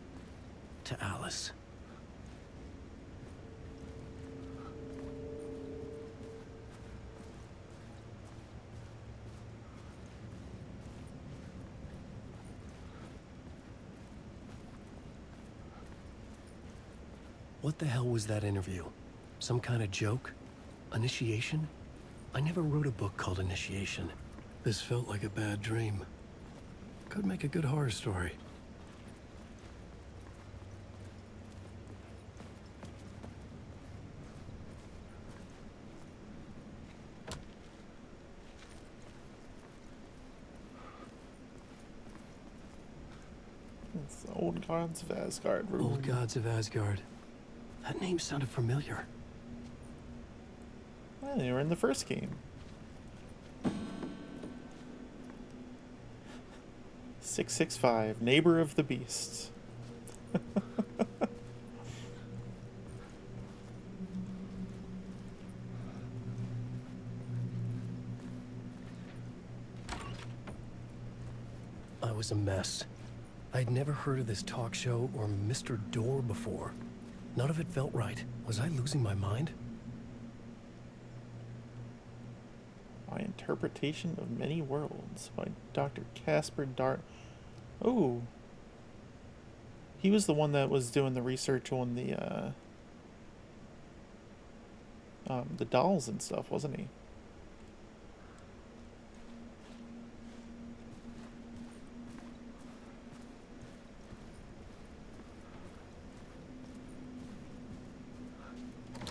To Alice. What the hell was that interview? Some kind of joke? Initiation? I never wrote a book called Initiation. This felt like a bad dream. Could make a good horror story. It's the Old Gods of Asgard room. Old Gods of Asgard. That name sounded familiar. Well, they were in the first game. 665, Neighbor of the Beast. I was a mess. I'd never heard of this talk show or Mr. Door before. None of it felt right. Was I losing my mind? My Interpretation of Many Worlds by Dr. Casper Dart. Oh. He was the one that was doing the research on the dolls and stuff, wasn't he?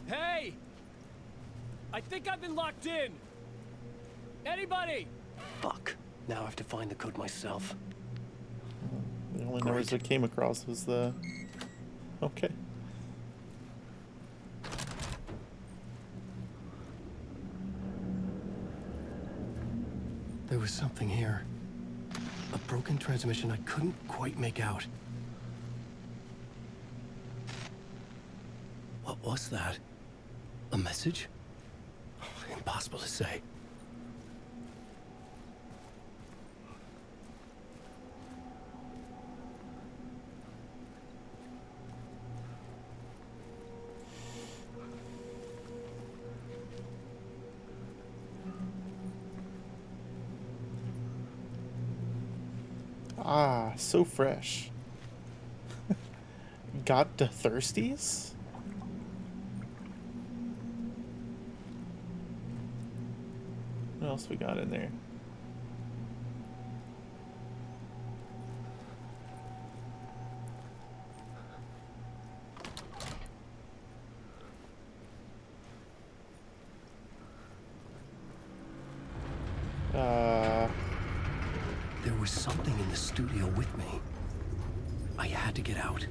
Hey! I think I've been locked in. Anybody? Fuck. Now I have to find the code myself. The only numbers I came across was the... Okay. There was something here. A broken transmission I couldn't quite make out. What was that? A message? Impossible to say. Ah, so fresh. Got the thirsties? What else we got in there? There was something in the studio with me. I had to get out.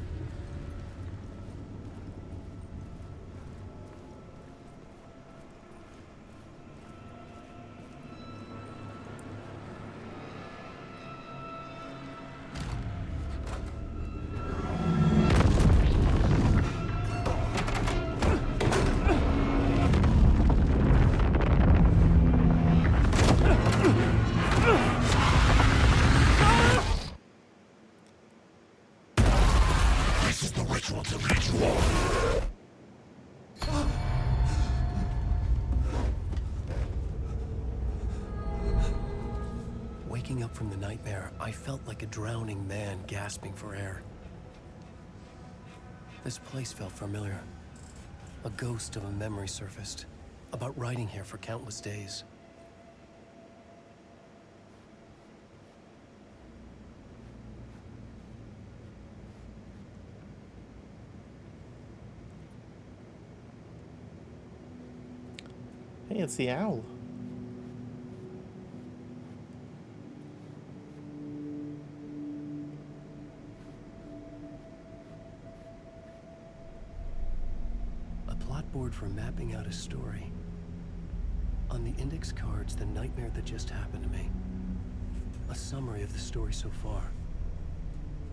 Waking up from the nightmare, I felt like a drowning man gasping for air. This place felt familiar. A ghost of a memory surfaced, about riding here for countless days. Hey, it's the owl. Board for mapping out a story. On the index cards, the nightmare that just happened to me. A summary of the story so far.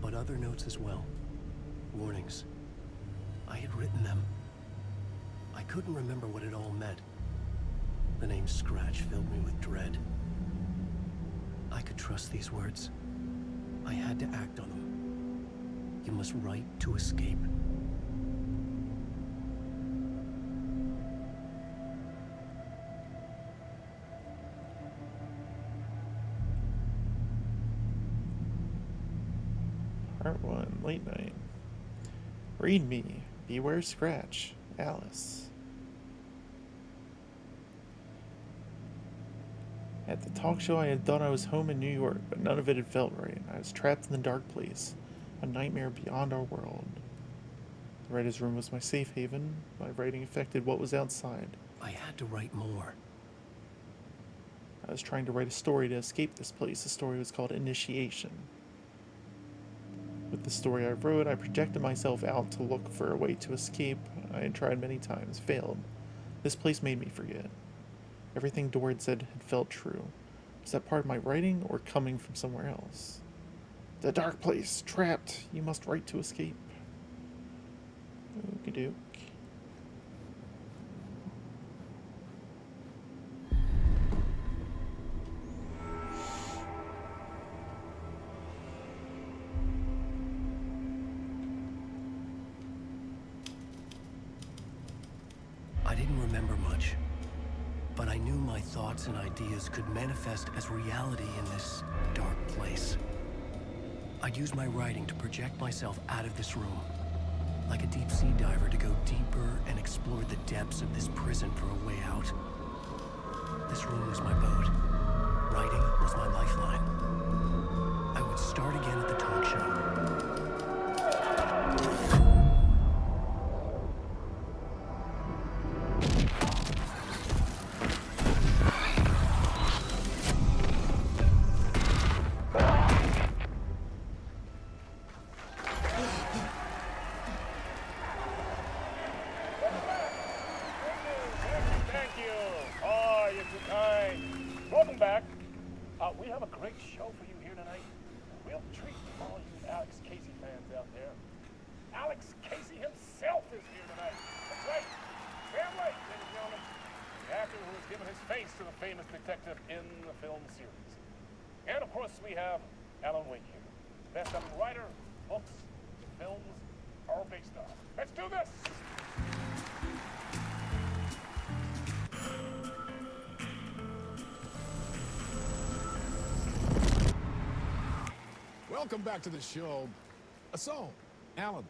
But other notes as well. Warnings. I had written them. I couldn't remember what it all meant. The name Scratch filled me with dread. I could trust these words. I had to act on them. You must write to escape. Part 1, late night. Read me. Beware Scratch, Alice. At the talk show, I had thought I was home in New York, but none of it had felt right. I was trapped in the dark place, a nightmare beyond our world. The writer's room was my safe haven. My writing affected what was outside. I had to write more. I was trying to write a story to escape this place. The story was called Initiation. With the story I wrote, I projected myself out to look for a way to escape. I had tried many times, failed. This place made me forget. Everything Dora had said had felt true. Was that part of my writing or coming from somewhere else? The dark place, trapped. You must write to escape. Okie doke. I didn't remember much, but I knew my thoughts and ideas could manifest as reality in this dark place. I'd use my writing to project myself out of this room, like a deep sea diver to go deeper and explore the depths of this prison for a way out. This room was my boat. Writing was my lifeline. I would start again at the talk show. We have a great show for you here tonight. A real treat for all you Alex Casey fans out there. Alex Casey himself is here tonight. That's right. Venwyk, ladies and gentlemen. The actor who has given his face to the famous detective in the film series. And of course we have Alan Wake here. Best-selling writer, books, films are based on. Let's do this! Welcome back to the show. So, Alan,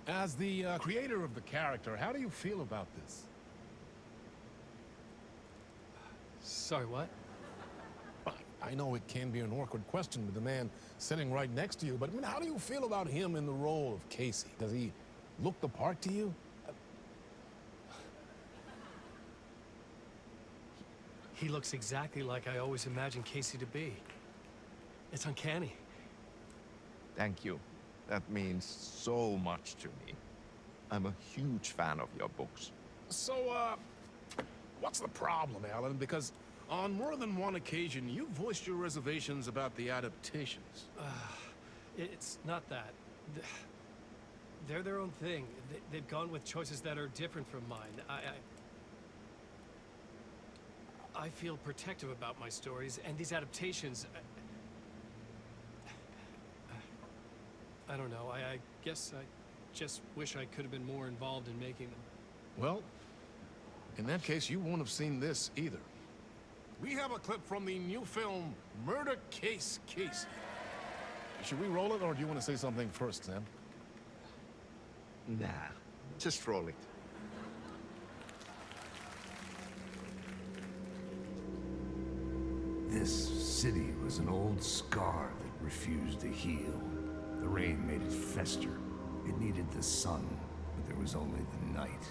as the creator of the character, how do you feel about this? Sorry, what? I know it can be an awkward question with the man sitting right next to you, but I mean, how do you feel about him in the role of Casey? Does he look the part to you? He looks exactly like I always imagined Casey to be. It's uncanny. Thank you. That means so much to me. I'm a huge fan of your books. So, what's the problem, Alan? Because on more than one occasion, you voiced your reservations about the adaptations. It's not that. They're their own thing. They've gone with choices that are different from mine. I feel protective about my stories, and these adaptations... I don't know. I guess I just wish I could have been more involved in making them. Well, in that case, you won't have seen this either. We have a clip from the new film, Murder Case Casey. Should we roll it, or do you want to say something first, Sam? Nah, just roll it. This city was an old scar that refused to heal. The rain made it fester. It needed the sun, but there was only the night.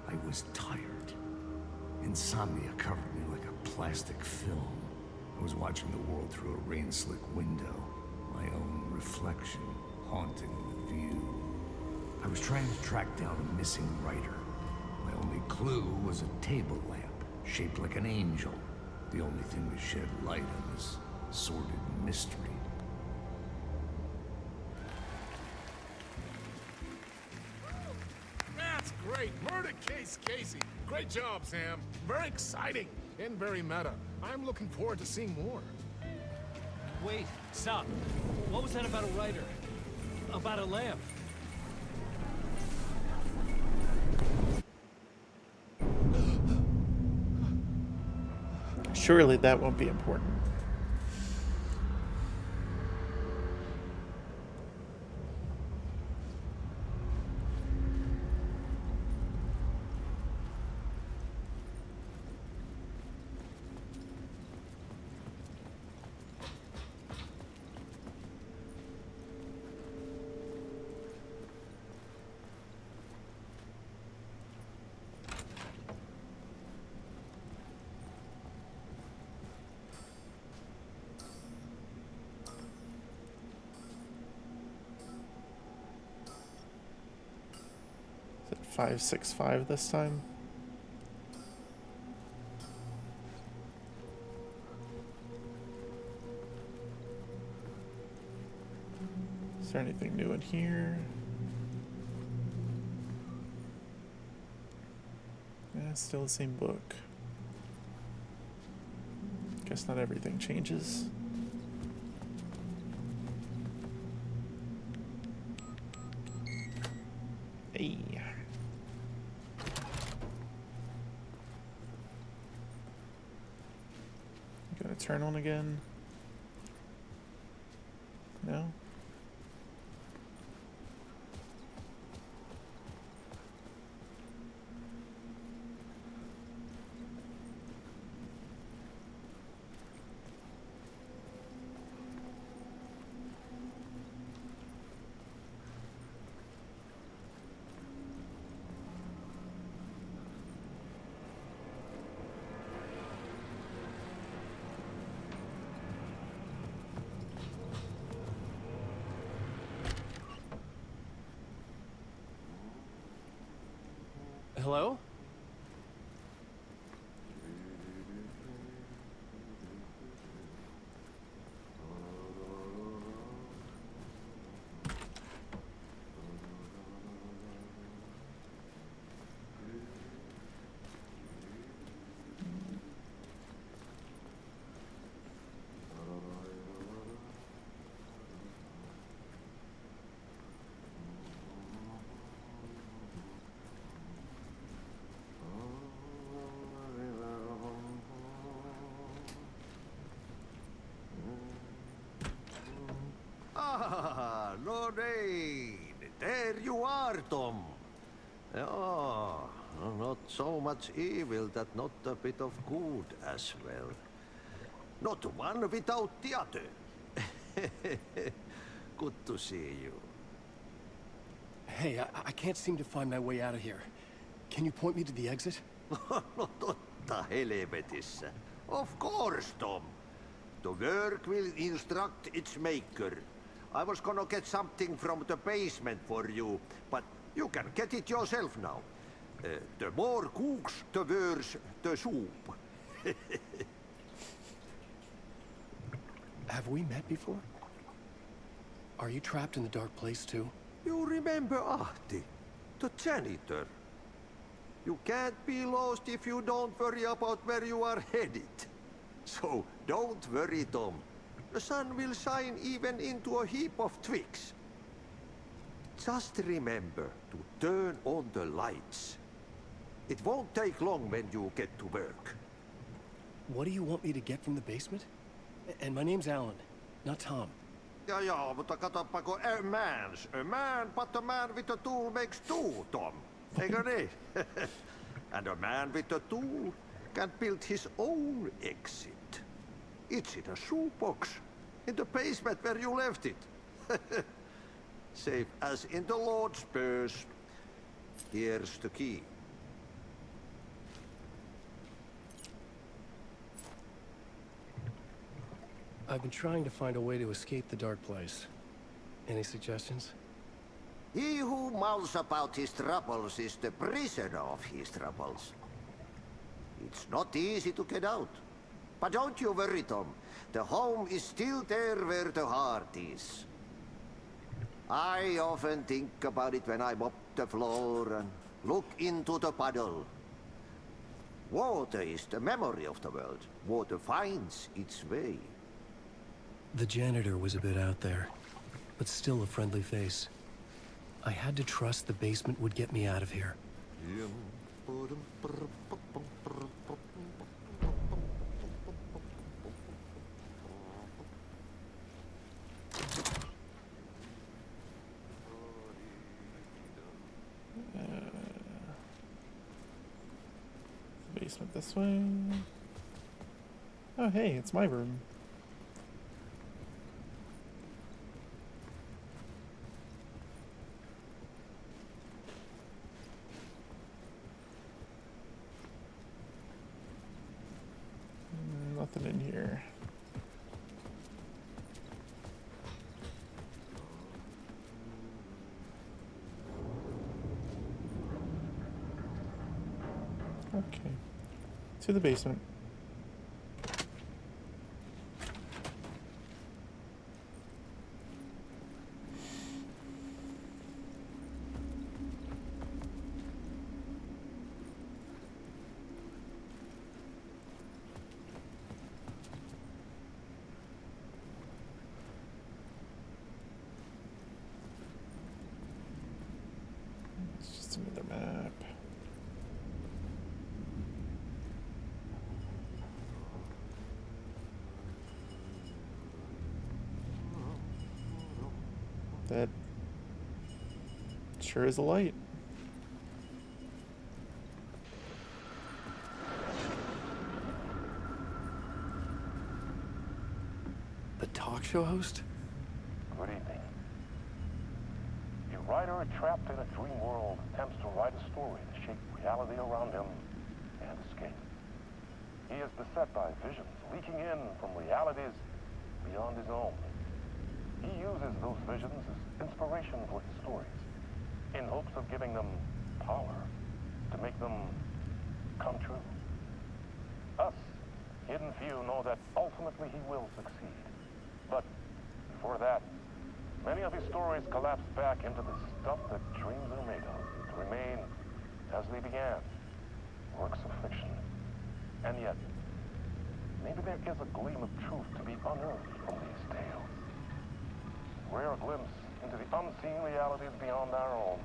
I was tired. Insomnia covered me like a plastic film. I was watching the world through a rain-slick window, my own reflection haunting the view. I was trying to track down a missing writer. My only clue was a table lamp, shaped like an angel. The only thing to shed light on this sordid mystery. That's great! Murder Case Casey! Great job, Sam. Very exciting and very meta. I'm looking forward to seeing more. Wait, stop. What was that about a writer? About a lamp? Surely that won't be important. 565 this time. Is there anything new in here? Yeah, still the same book. Guess not everything changes. Hey. Gonna turn on again? No? Hello? Ah, Lorraine! There you are, Tom. Oh, not so much evil that not a bit of good as well. Not one without the other. Good to see you. Hey, I can't seem to find my way out of here. Can you point me to the exit? No totta helvetissä. Of course, Tom. The work will instruct its maker. I was gonna get something from the basement for you, but you can get it yourself now. The more cooks, the worse the soup. Have we met before? Are you trapped in the dark place too? You remember Ahti, the janitor. You can't be lost if you don't worry about where you are headed. So don't worry, Tom. The sun will shine even into a heap of twigs. Just remember to turn on the lights. It won't take long when you get to work. What do you want me to get from the basement? And my name's Alan, not Tom. Ja, mutta katsopako a man, but a man with a tool makes two, Tom. Eikö niin? And a man with a tool can build his own exit. It's in a shoebox, in the basement where you left it. Safe as in the Lord's purse. Here's the key. I've been trying to find a way to escape the dark place. Any suggestions? He who mouths about his troubles is the prisoner of his troubles. It's not easy to get out. But don't you worry, Tom. The home is still there where the heart is. I often think about it when I mop the floor and look into the puddle. Water is the memory of the world. Water finds its way. The janitor was a bit out there, but still a friendly face. I had to trust the basement would get me out of here. Basement this way. Oh, hey, it's my room. Nothing in here. Okay. To the basement. It's just another map. That sure is a light. The talk show host? Good evening. A writer trapped in a dream world attempts to write a story to shape reality around him and escape. He is beset by visions leaking in from realities beyond his own. He uses those visions as inspiration for his stories, in hopes of giving them power, to make them come true. Us, hidden few, know that ultimately he will succeed. But before that, many of his stories collapse back into the stuff that dreams are made of, to remain as they began, works of fiction. And yet, maybe there is a gleam of truth to be unearthed from these tales. Rare glimpse into the unseen realities beyond our own,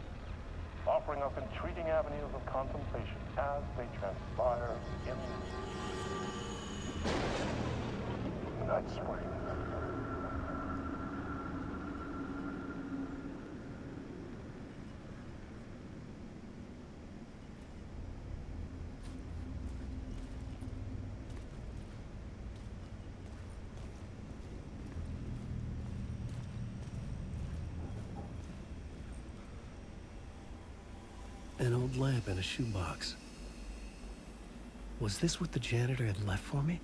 offering us intriguing avenues of contemplation as they transpire in the night spring. An old lamp in a shoebox. Was this what the janitor had left for me?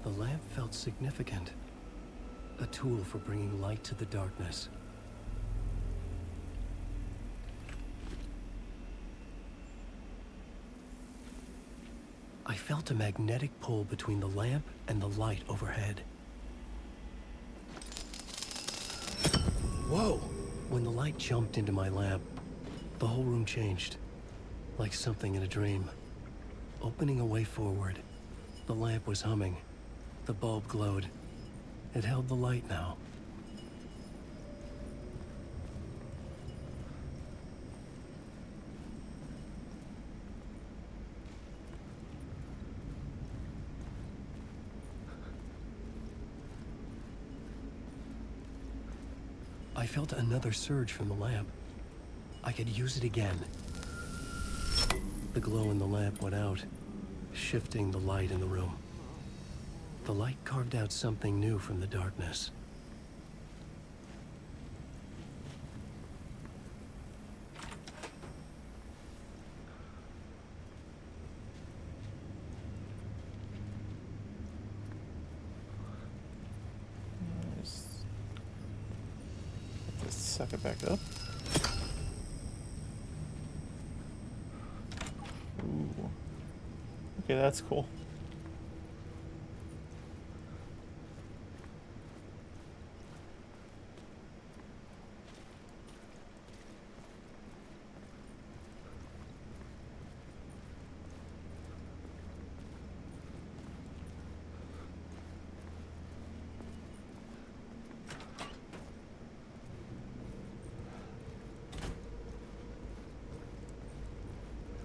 The lamp felt significant. A tool for bringing light to the darkness. I felt a magnetic pull between the lamp and the light overhead. Whoa! When the light jumped into my lamp, the whole room changed, like something in a dream. Opening a way forward, the lamp was humming. The bulb glowed. It held the light now. I felt another surge from the lamp. I could use it again. The glow in the lamp went out, shifting the light in the room. The light carved out something new from the darkness. Suck it back up. Ooh. Okay, that's cool.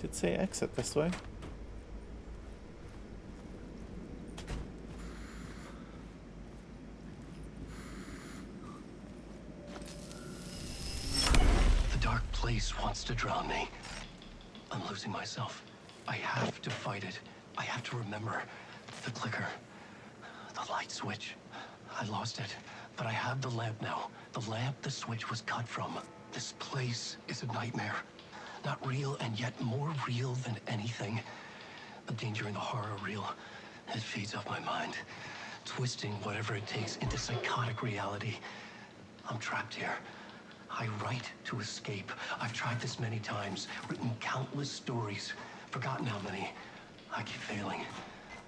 Did say exit this way. The dark place wants to drown me. I'm losing myself. I have to fight it. I have to remember. The clicker. The light switch. I lost it. But I have the lamp now. The lamp the switch was cut from. This place is a nightmare. Not real, and yet more real than anything. The danger and the horror real. It feeds off my mind, twisting whatever it takes into psychotic reality. I'm trapped here. I write to escape. I've tried this many times, written countless stories, forgotten how many. I keep failing,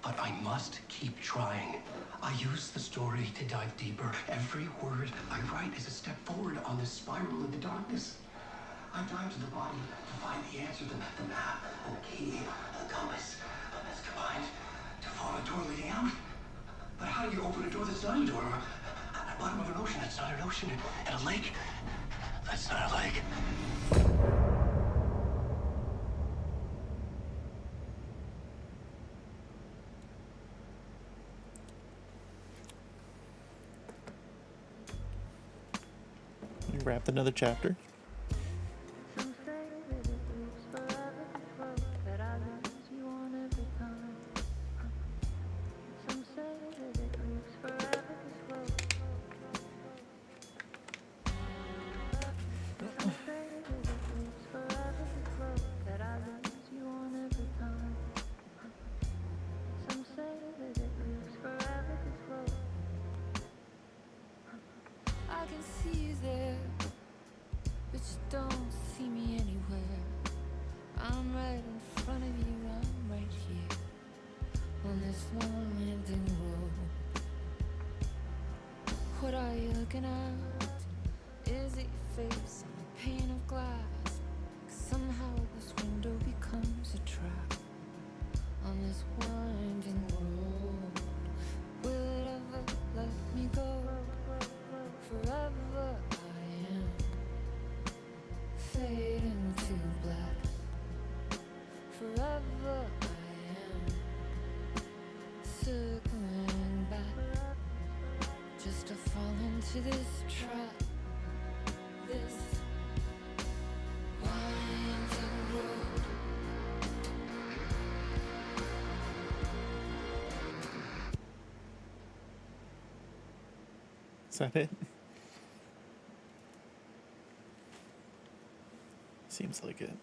but I must keep trying. I use the story to dive deeper. Every word I write is a step forward on this spiral into darkness. I dive to the body to find the answer, the map, and the key, and the compass. That's combined to form a door leading out. But how do you open a door that's not a door? At the bottom of an ocean that's not an ocean, and a lake that's not a lake. We wrapped another chapter. I can see you there, but you don't see me anywhere. I'm right in front of you, I'm right here, on this long winding road. What are you looking at? Is it your face on a pane of glass? 'Cause somehow this window becomes a trap, on this winding road. Will it ever let me go? Forever I am fading to black. Forever I am circling back, just to fall into this trap. This winding road. Is that it? Seems like it.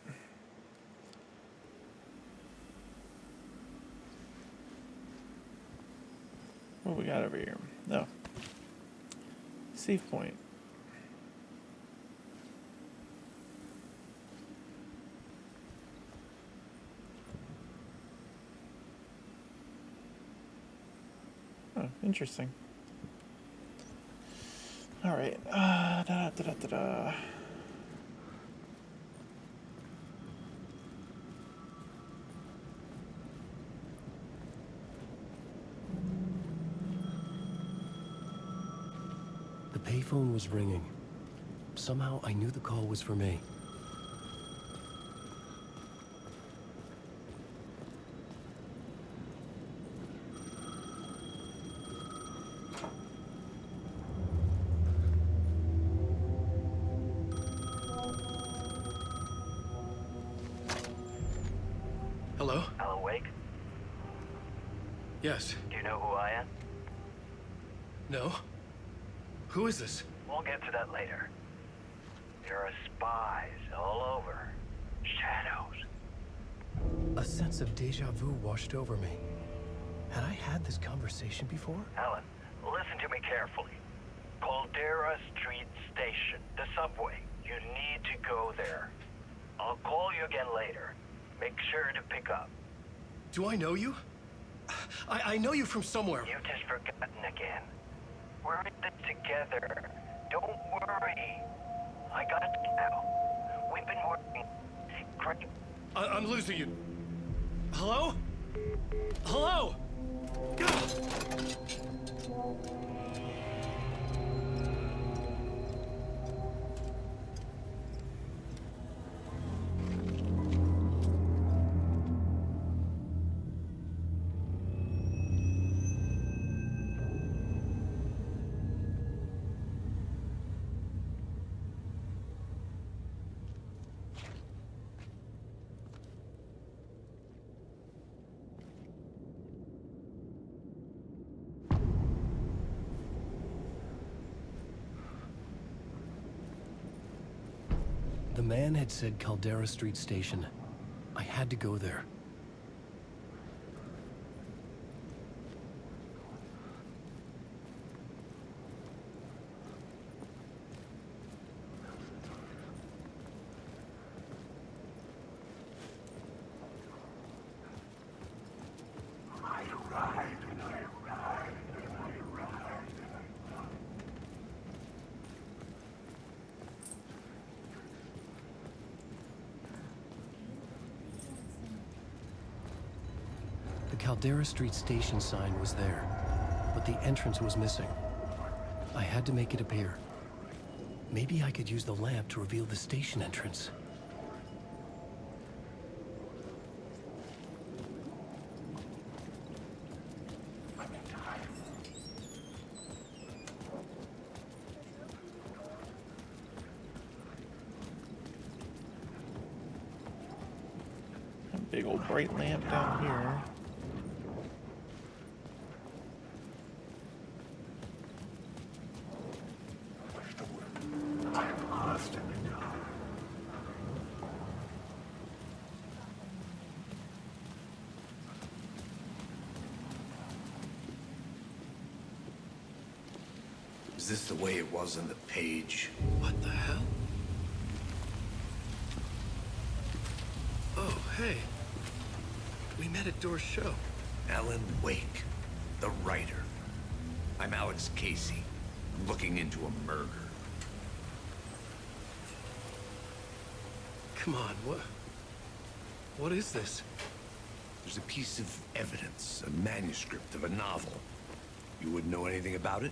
What we got over here? No. Save point. Oh, interesting. All right. The payphone was ringing. Somehow I knew the call was for me. Hello? Alan Wake? Yes. Do you know who I am? No? Who is this? We'll get to that later. There are spies all over. Shadows. A sense of deja vu washed over me. Had I had this conversation before? Alan, listen to me carefully. Caldera Street Station, the subway. You need to go there. I'll call you again later. Make sure to pick up. Do I know you? I know you from somewhere. You've just forgotten again. We're in this together. Don't worry. I got you now. We've been working. Great. I'm losing you. Hello? Hello? The man had said Caldera Street Station. I had to go there. Caldera Street station sign was there, but the entrance was missing. I had to make it appear. Maybe I could use the lamp to reveal the station entrance. Big old bright lamp down here. Is this the way it was on the page? What the hell? Oh, hey. We met at Door's show. Alan Wake, the writer. I'm Alex Casey, looking into a murder. Come on, what is this? There's a piece of evidence, a manuscript of a novel. You wouldn't know anything about it?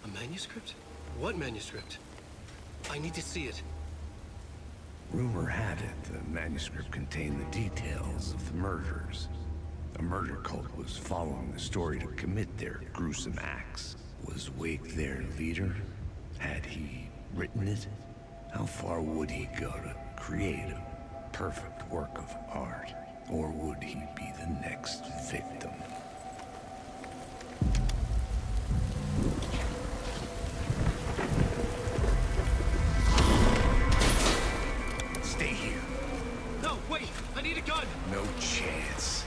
A manuscript? What manuscript? I need to see it. Rumor had it the manuscript contained the details of the murders. A murder cult was following the story to commit their gruesome acts. Was Wake their leader? Had he written it? How far would he go to create a perfect work of art? Or would he be the next victim? Stay here. No, wait! I need a gun! No chance.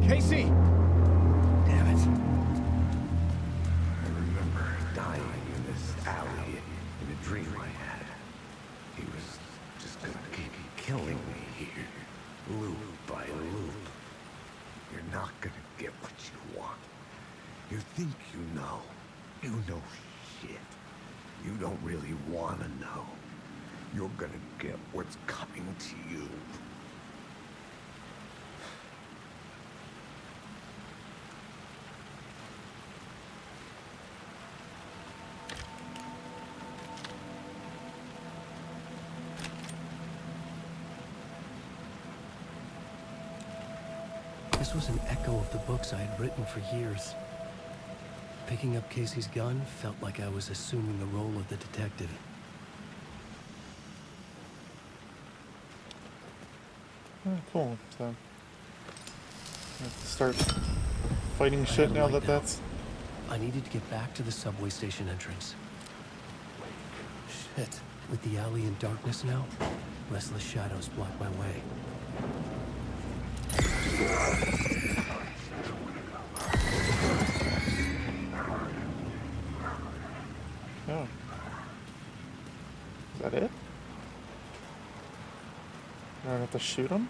Casey! Damn it. I remember dying in this alley in a dream I had. He was just gonna keep killing me here, loop by loop. You're not gonna get what you want. You think you know. You know shit. You don't really wanna know. You're gonna get what's coming to you. This was an echo of the books I had written for years. Picking up Casey's gun felt like I was assuming the role of the detective. Oh, cool. So, I have to start fighting shit now that that's... I needed to get back to the subway station entrance. Shit. With the alley in darkness now, restless shadows block my way. Oh. Is that it? I don't have to shoot him?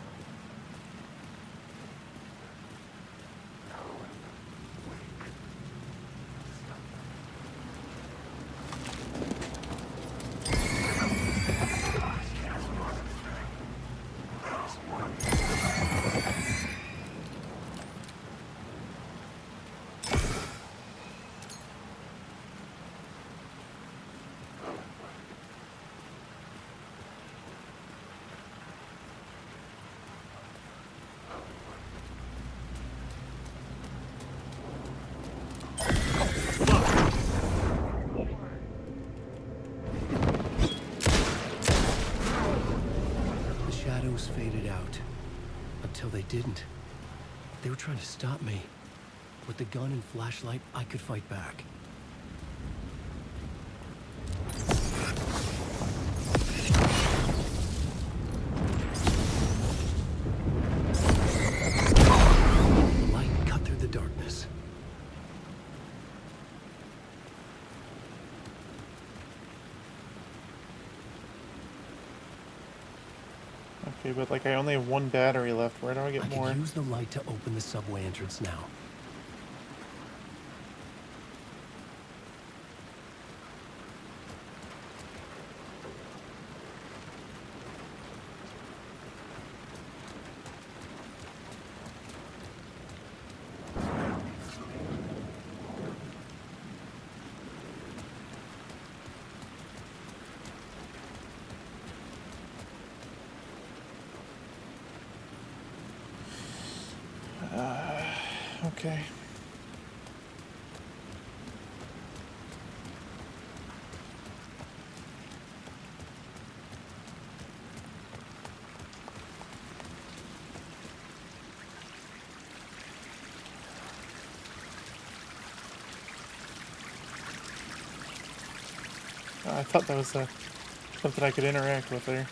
Faded out. Until they didn't. They were trying to stop me. With the gun and flashlight, I could fight back. The light cut through the darkness. Okay, but like I only have one battery left. Where do I get more? I could use the light to open the subway entrance now. Okay. I thought that was something I could interact with there.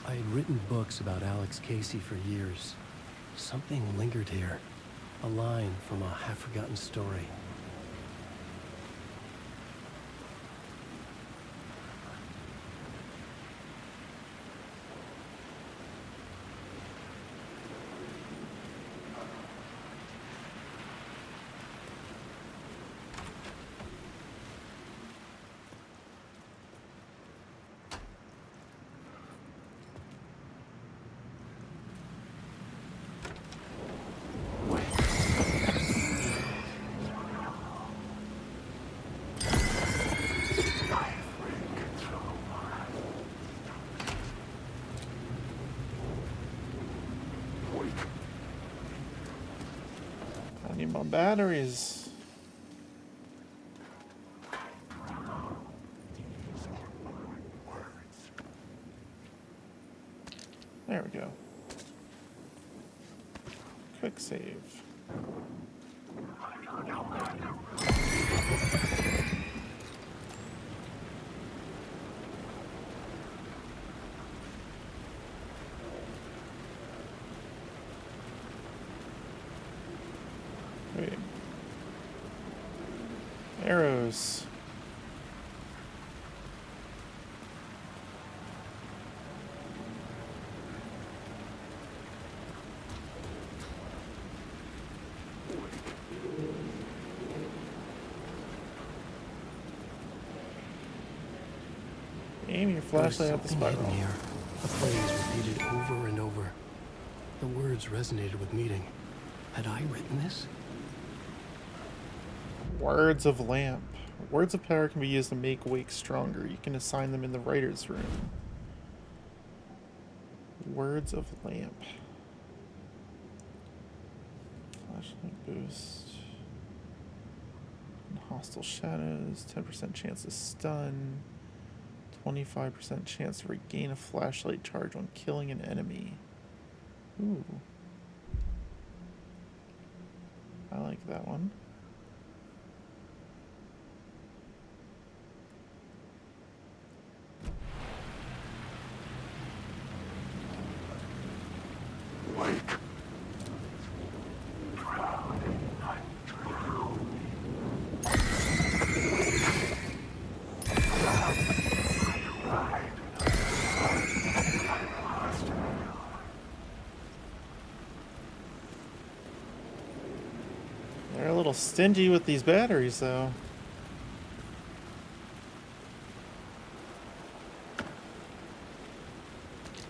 I had written books about Alex Casey for years. Something lingered here. A line from a half-forgotten story. I need more batteries. There we go. Quick save. Wait. Arrows. Aim your flashlight at the spiral. Here. A phrase repeated over and over. The words resonated with meaning. Had I written this? Words of lamp. Words of power can be used to make Wake stronger. You can assign them in the writer's room. Words of lamp. Flashlight boost. Hostile shadows, 10% chance to stun, 25% chance to regain a flashlight charge when killing an enemy. Ooh. I like that one. They're a little stingy with these batteries, though.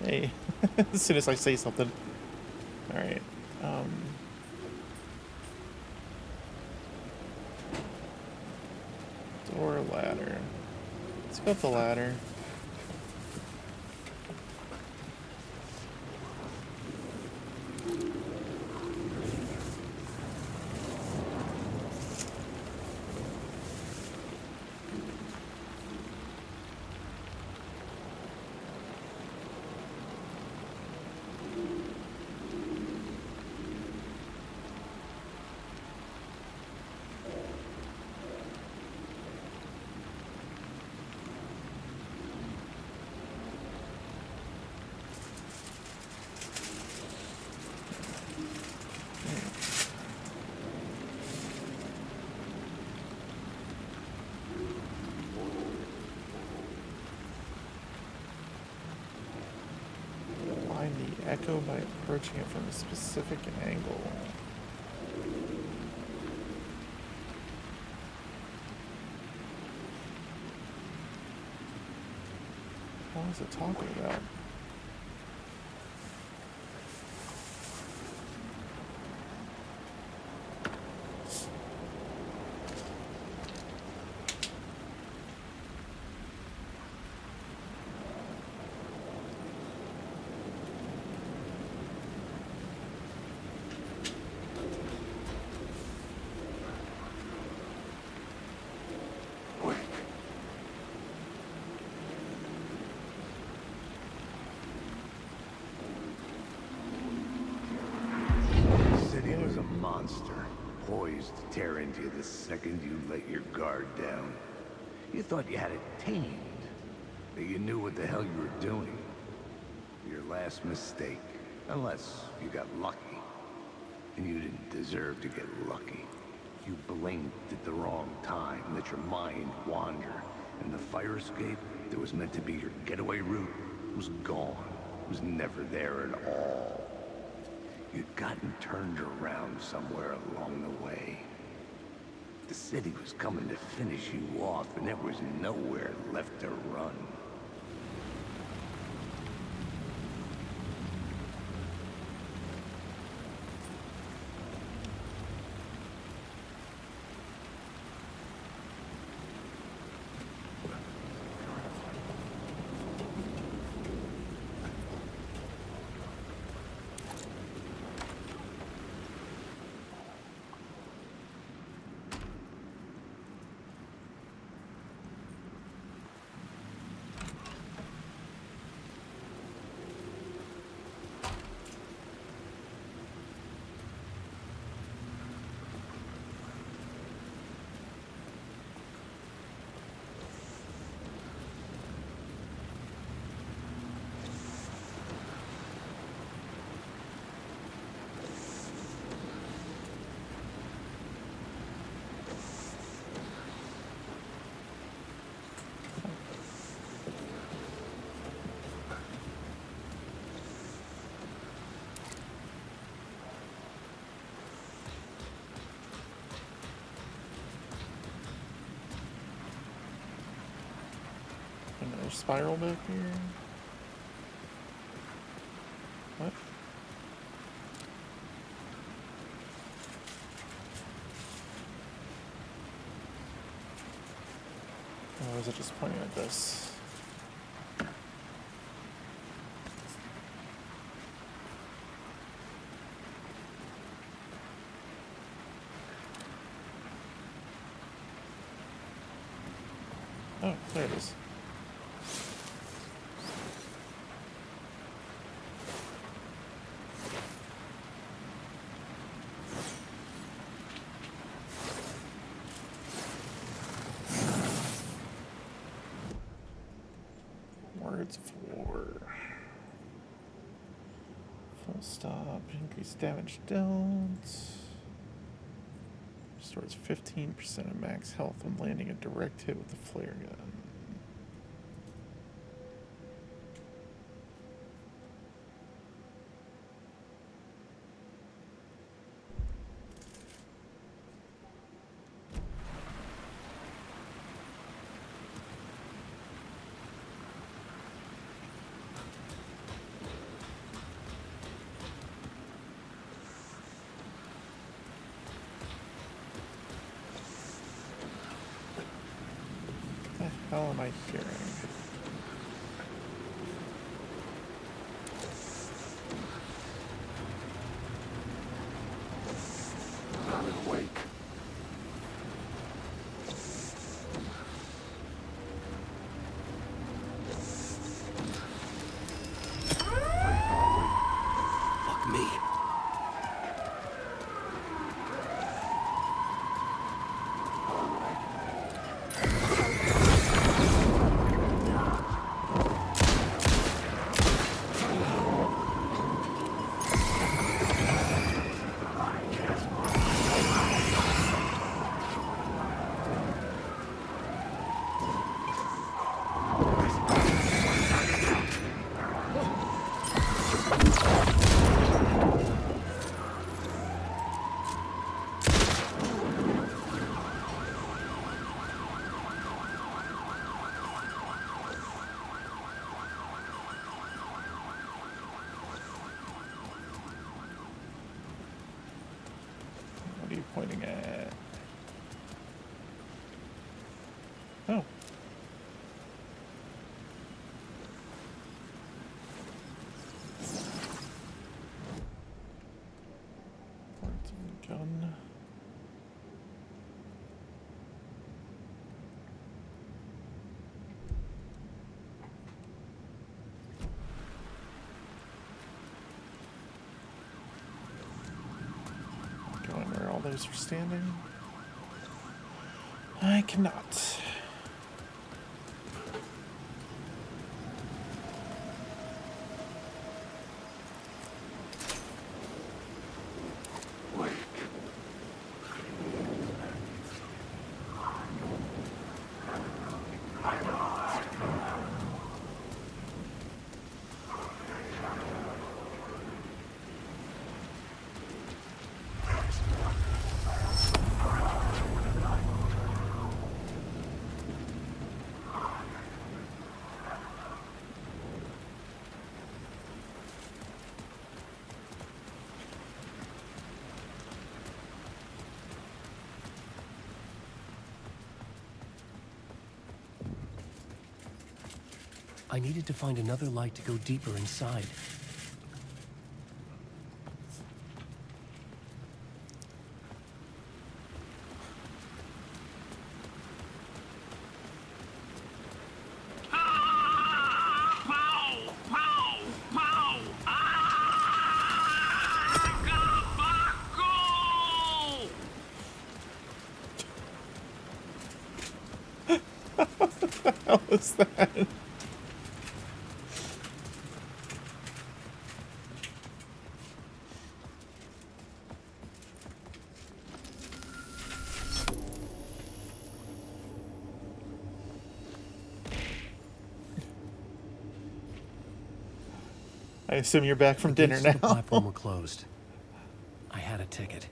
Hey, as soon as I say something. Alright. Door ladder. Let's go up the ladder. Echo by approaching it from a specific angle. What is it talking about? Poised to tear into you the second you let your guard down. You thought you had it tamed, that you knew what the hell you were doing. Your last mistake, unless you got lucky. And you didn't deserve to get lucky. You blinked at the wrong time, let your mind wander, and the fire escape that was meant to be your getaway route was gone. It was never there at all. You'd gotten turned around somewhere along the way. The city was coming to finish you off, and there was nowhere left to run. Another spiral back here. What? Or is it just pointing at this? Oh, there it is. Words of war. Full stop. Increase damage dealt. Restores 15% of max health when landing a direct hit with the flare gun. What the hell am I hearing? I'm awake. Fuck me. What are you pointing at? Oh. Words of gun. Going where all those are standing. I cannot. I needed to find another light to go deeper inside. What the hell is that? I assume you're back from dinner The now. platform were closed. I had a ticket.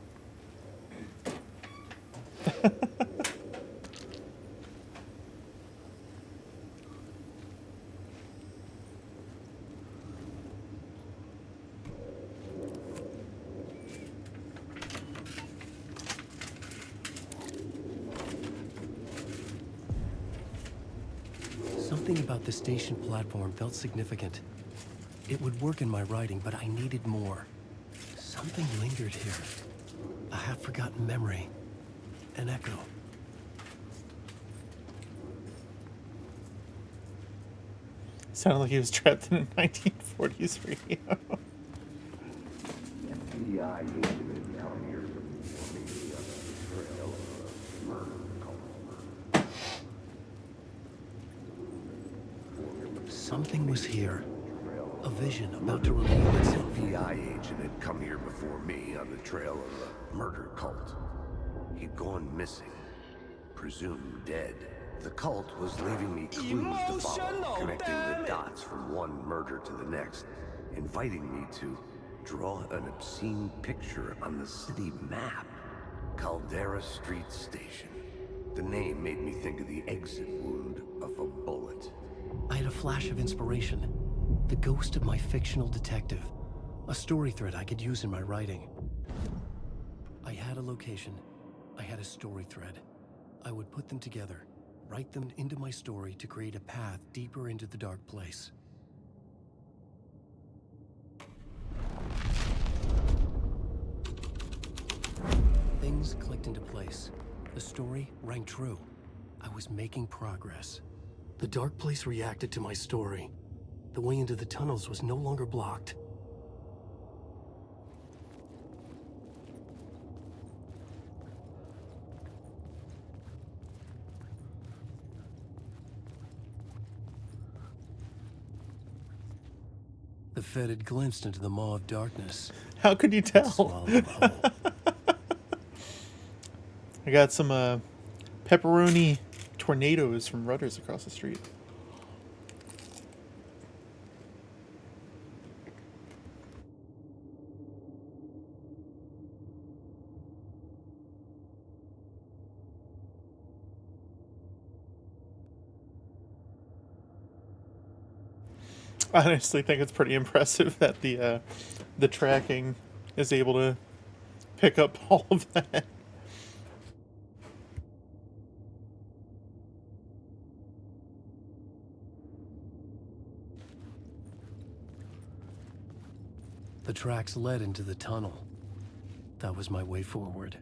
Something about the station platform felt significant. It would work in my writing, but I needed more. Something lingered here. A half-forgotten memory. An echo. Sounded like he was trapped in a 1940s radio. FBI agent down here for me on the trail of a murder cult. Something was here. A vision about to reveal itself. FBI agent had come here before me on the trail of a murder cult. He'd gone missing, presumed dead. The cult was leaving me clues to follow, connecting the dots from one murder to the next, inviting me to draw an obscene picture on the city map. Caldera Street Station. The name made me think of the exit wound of a bullet. I had a flash of inspiration. The ghost of my fictional detective. A story thread I could use in my writing. I had a location. I had a story thread. I would put them together, write them into my story to create a path deeper into the dark place. Things clicked into place. The story rang true. I was making progress. The dark place reacted to my story. The way into the tunnels was no longer blocked. The Fed had glimpsed into the maw of darkness. How could you tell? I got some pepperoni tornadoes from Rudders across the street. I honestly think it's pretty impressive that the tracking is able to pick up all of that. The tracks led into the tunnel. That was my way forward.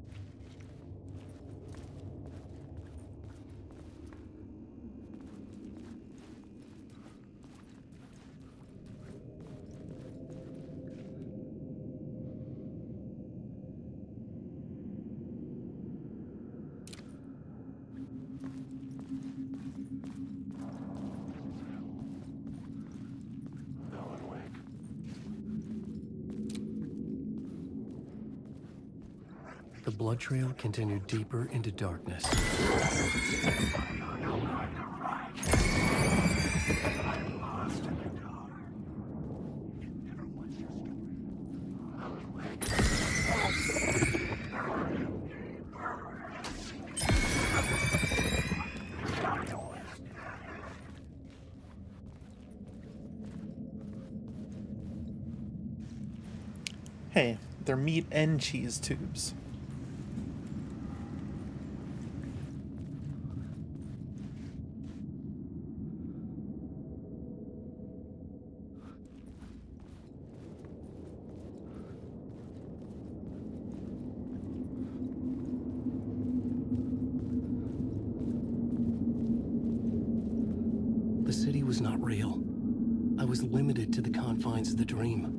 The blood trail continued deeper into darkness. Hey, they're meat and cheese tubes. The city was not real. I was limited to the confines of the dream.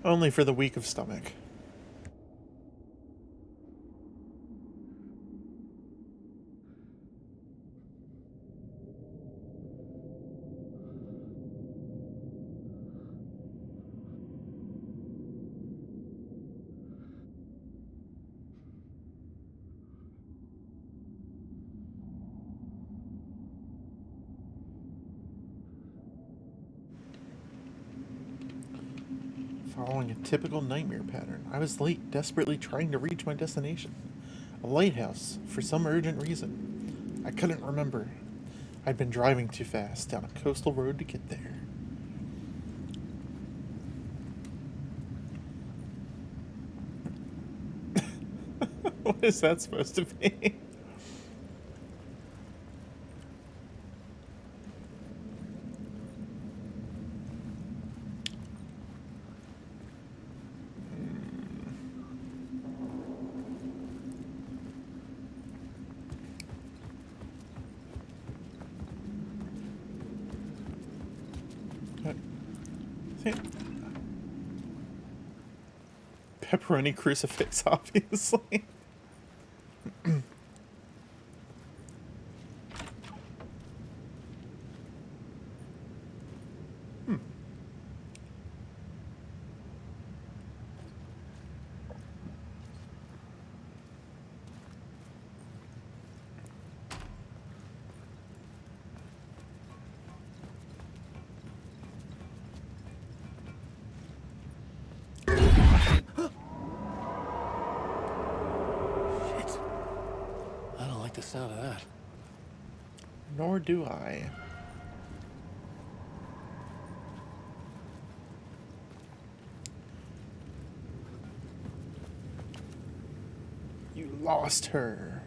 Only for the weak of stomach. Following a typical nightmare pattern, I was late, desperately trying to reach my destination. A lighthouse, for some urgent reason. I couldn't remember. I'd been driving too fast down a coastal road to get there. What is that supposed to be? Pepperoni crucifix, obviously. I don't like the sound of that. Nor do I. You lost her.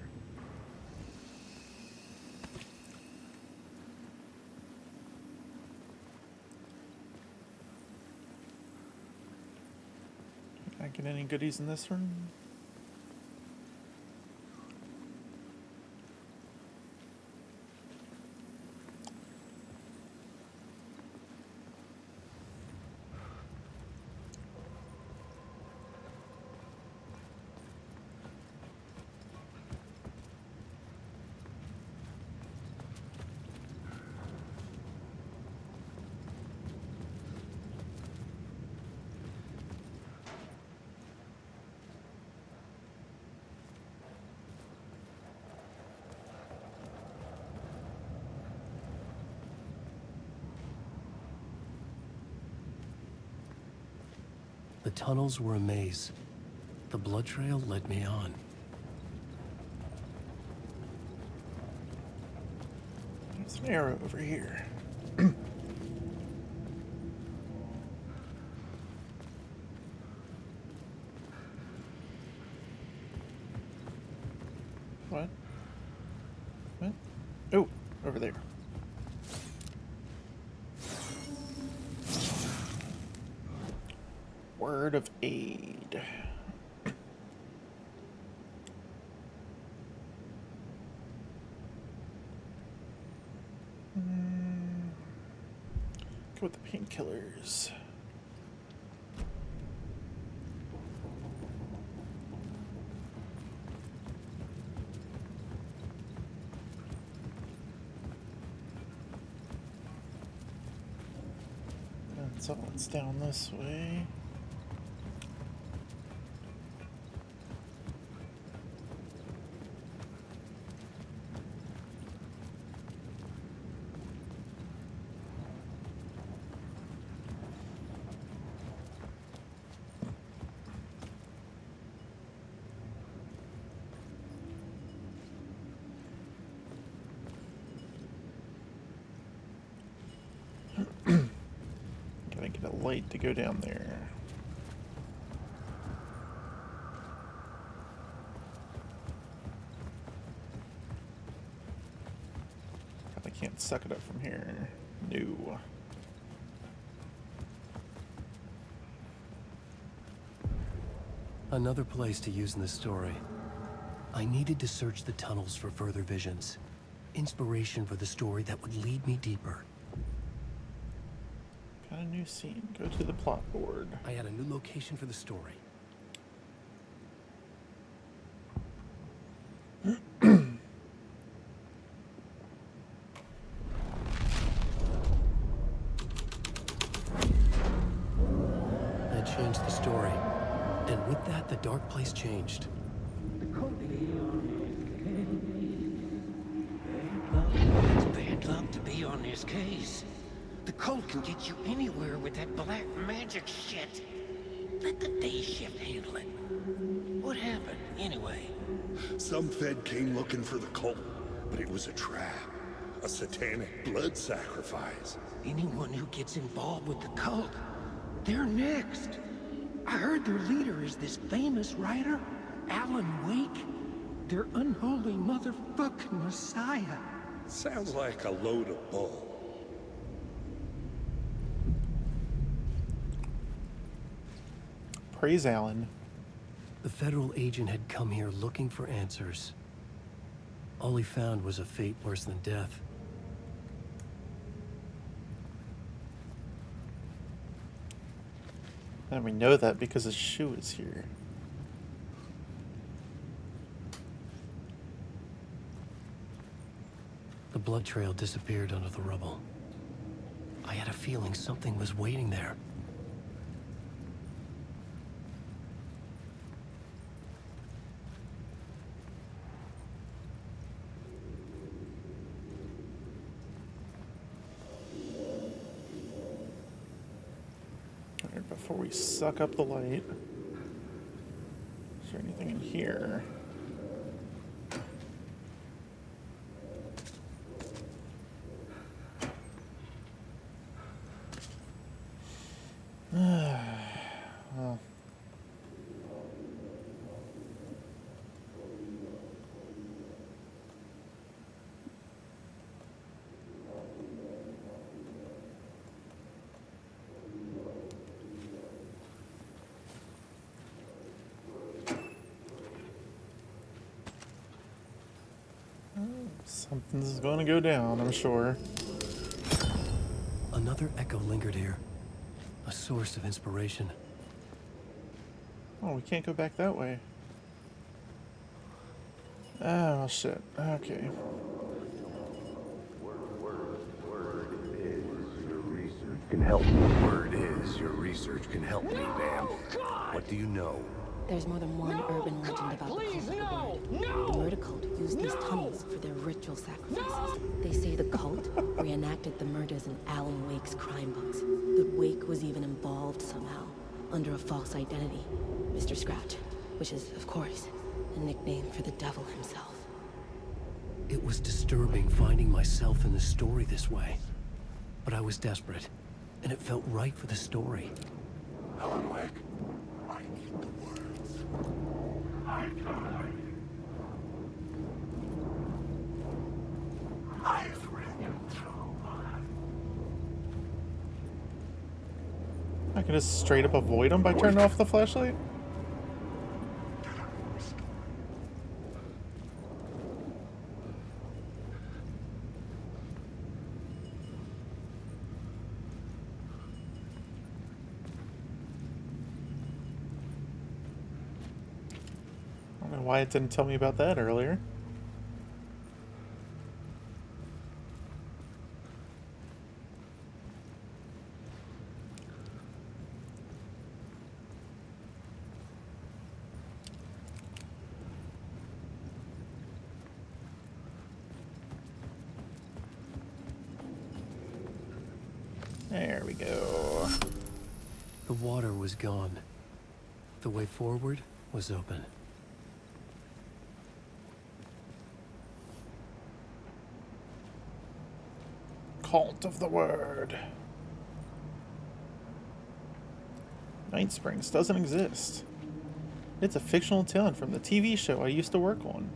Can I get any goodies in this room? The tunnels were a maze. The blood trail led me on. There's an arrow over here. What? What? Oh, over there. Word of aid. Go with the painkillers. So it's down this way. Gotta get a light to go down there. I can't suck it up from here. No. Another place to use in the story. I needed to search the tunnels for further visions. Inspiration for the story that would lead me deeper. Got a new scene. Go to the plot board. I had a new location for the story. I changed the story. And with that, the dark place changed. It's bad luck to be on this case. The cult can get you anywhere with that black magic shit. Let the day shift handle it. What happened, anyway? Some Fed came looking for the cult, but it was a trap. A satanic blood sacrifice. Anyone who gets involved with the cult, they're next. I heard their leader is this famous writer, Alan Wake. Their unholy motherfucking messiah. Sounds like a load of bull. Praise Alan. The federal agent had come here looking for answers. All he found was a fate worse than death. And we know that because his shoe is here. The blood trail disappeared under the rubble. I had a feeling something was waiting there. Alright, before we suck up the light, is there anything in here? Well. Something's going to go down, I'm sure. Another echo lingered here. A source of inspiration. Oh, we can't go back that way. Oh, shit. Okay. Can help me. Word is your research can help me, ma'am. What do you know? There's more than one urban legend about the cult of the Word. The murder cult used these tunnels for their ritual sacrifices. They say the cult reenacted the murders in Alan Wake's crime books. That Wake was even involved somehow, under a false identity, Mr. Scratch, which is, of course, a nickname for the devil himself. It was disturbing finding myself in the story this way. But I was desperate, and it felt right for the story. Alan Wake, I need the words. I've read them through. I can just straight up avoid him by turning off the flashlight? I don't know why it didn't tell me about that earlier. There we go. The water was gone. The way forward was open. Cult of the Word. Night Springs doesn't exist. It's a fictional town from the TV show I used to work on.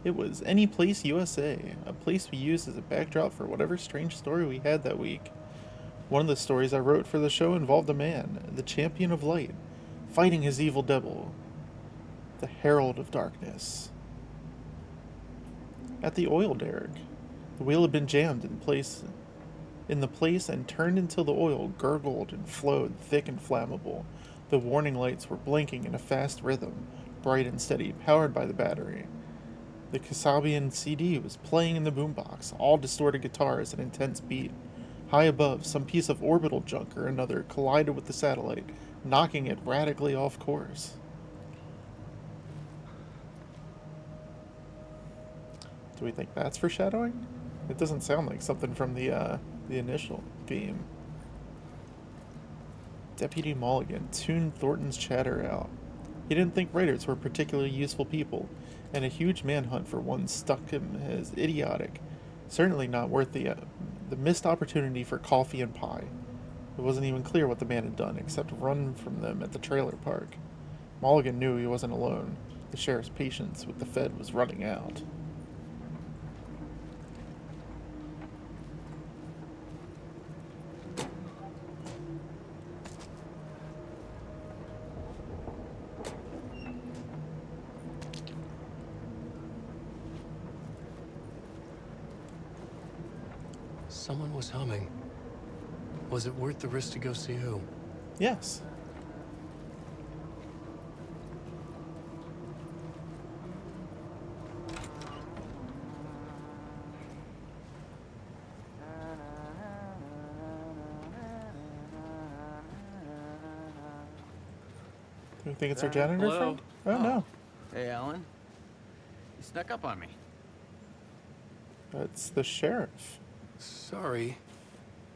It was Any Place USA, a place we used as a backdrop for whatever strange story we had that week. One of the stories I wrote for the show involved a man, the champion of light, fighting his evil devil, the Herald of Darkness. At the oil derrick, the wheel had been jammed in the place and turned until the oil gurgled and flowed thick and flammable. The warning lights were blinking in a fast rhythm, bright and steady, powered by the battery. The Kasabian CD was playing in the boombox, all distorted guitars and intense beat. High above, some piece of orbital junk or another collided with the satellite, knocking it radically off course. Do we think that's foreshadowing? It doesn't sound like something from the initial theme. Deputy Mulligan tuned Thornton's chatter out. He didn't think writers were particularly useful people, and a huge manhunt for one struck him as idiotic. Certainly not worth the missed opportunity for coffee and pie. It wasn't even clear what the man had done, except run from them at the trailer park. Mulligan knew he wasn't alone. The sheriff's patience with the Fed was running out. Someone was humming. Was it worth the risk to go see who? Yes. Do you think it's our janitor Hello? friend? Oh, no. Hey, Alan. You snuck up on me. That's the sheriff. Sorry.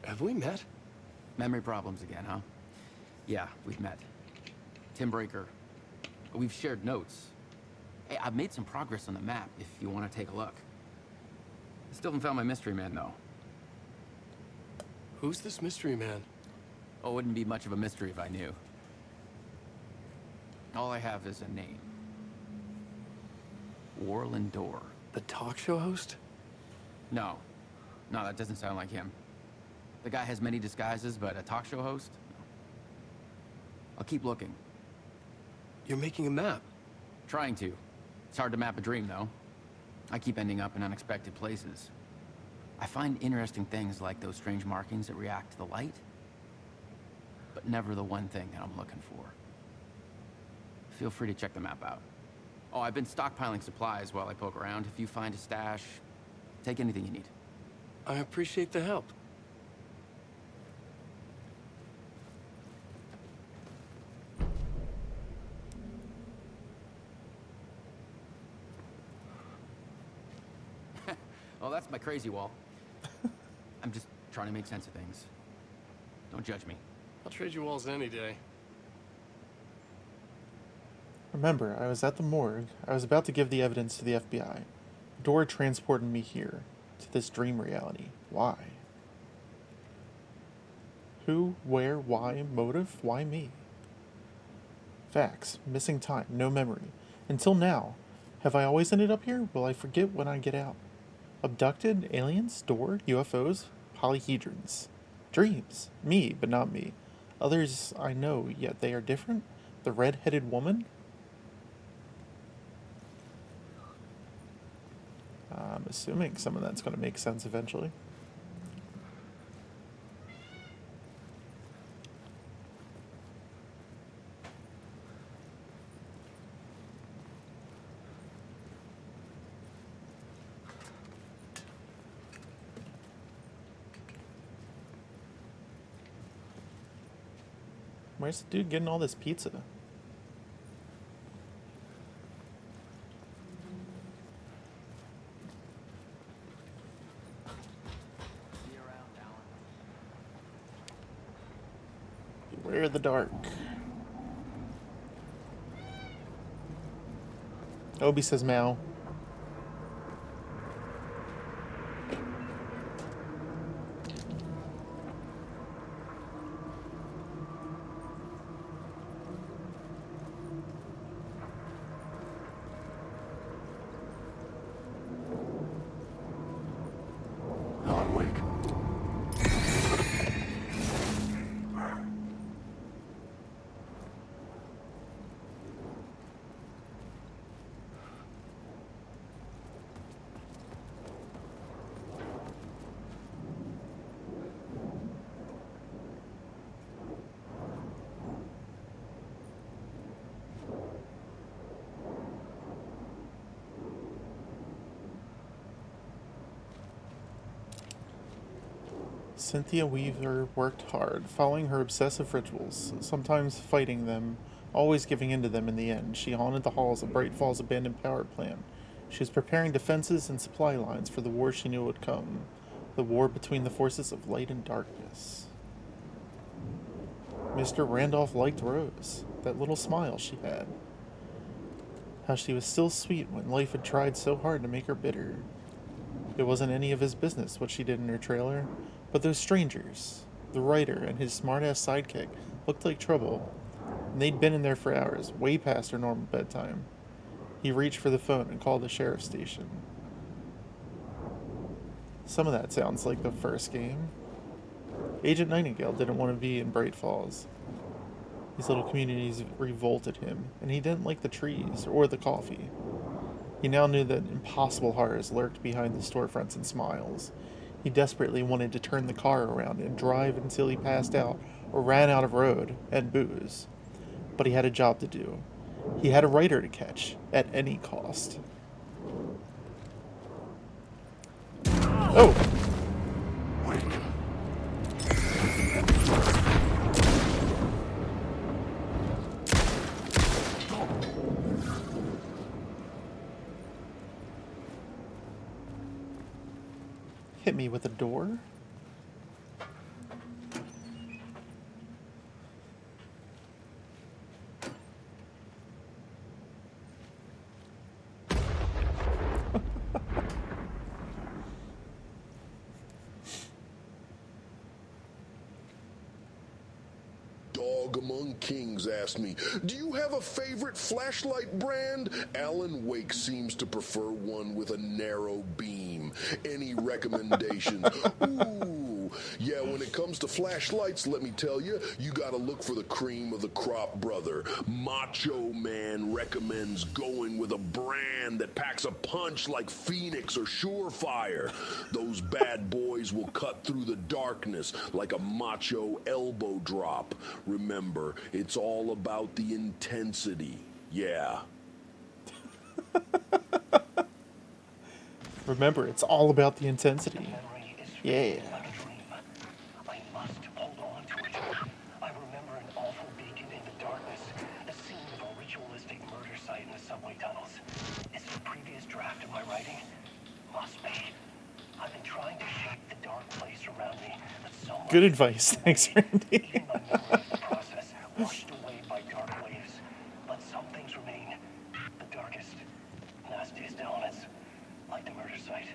Have we met? Memory problems again, huh? Yeah, we've met. Tim Breaker. We've shared notes. Hey, I've made some progress on the map if you want to take a look. I still haven't found my mystery man, though. Who's this mystery man? Oh, it wouldn't be much of a mystery if I knew. All I have is a name. Warland Dorr. The talk show host? No. No, that doesn't sound like him. The guy has many disguises, but a talk show host? No. I'll keep looking. You're making a map? Trying to. It's hard to map a dream, though. I keep ending up in unexpected places. I find interesting things like those strange markings that react to the light, but never the one thing that I'm looking for. Feel free to check the map out. Oh, I've been stockpiling supplies while I poke around. If you find a stash, take anything you need. I appreciate the help. Oh, that's my crazy wall. I'm just trying to make sense of things. Don't judge me. I'll trade you walls any day. Remember, I was at the morgue. I was about to give the evidence to the FBI. Dorr transported me here, to this dream reality. Why? Who, where, why, motive? Why me? Facts. Missing time. No memory. Until now. Have I always ended up here? Will I forget when I get out? Abducted? Aliens? Dorr? UFOs? Polyhedrons. Dreams. Me, but not me. Others I know, yet they are different? The red-headed woman? I'm assuming some of that's going to make sense eventually. Where's the dude getting all this pizza? Beware of the dark. Obi says Mao. Cynthia Weaver worked hard, following her obsessive rituals, sometimes fighting them, always giving in to them in the end. She haunted the halls of Bright Falls' abandoned power plant. She was preparing defenses and supply lines for the war she knew would come. The war between the forces of light and darkness. Mr. Randolph liked Rose, that little smile she had. How she was still sweet when life had tried so hard to make her bitter. It wasn't any of his business what she did in her trailer, but those strangers, the writer and his smart-ass sidekick, looked like trouble, and they'd been in there for hours, way past her normal bedtime. He reached for the phone and called the sheriff's station. Some of that sounds like the first game. Agent Nightingale didn't want to be in Bright Falls. These little communities revolted him, and he didn't like the trees or the coffee. He now knew that impossible horrors lurked behind the storefronts and smiles. He desperately wanted to turn the car around and drive until he passed out or ran out of road and booze. But he had a job to do. He had a writer to catch at any cost. Oh! Hit me with a door? Dog among kings asked me, do you have a favorite flashlight brand? Alan Wake seems to prefer one with a narrow beam. Any recommendation? Ooh, yeah, when it comes to flashlights, let me tell you, you gotta look for the cream of the crop, brother. Macho Man recommends going with a brand that packs a punch like Phoenix or Surefire. Those bad boys will cut through the darkness like a macho elbow drop. Remember, it's all about the intensity. Yeah. Remember, it's all about the intensity. Yeah. I must hold on to it. I remember an awful beacon in the darkness, the scene of a ritualistic murder site in the subway tunnels. Is it a previous draft of my writing? Must be. I've been trying to shape the dark place around me, but so much. Good advice. Thanks, Randy. Even my memory of the process washed away by dark waves. But some things remain. The darkest, nastiest elements, like the murder site.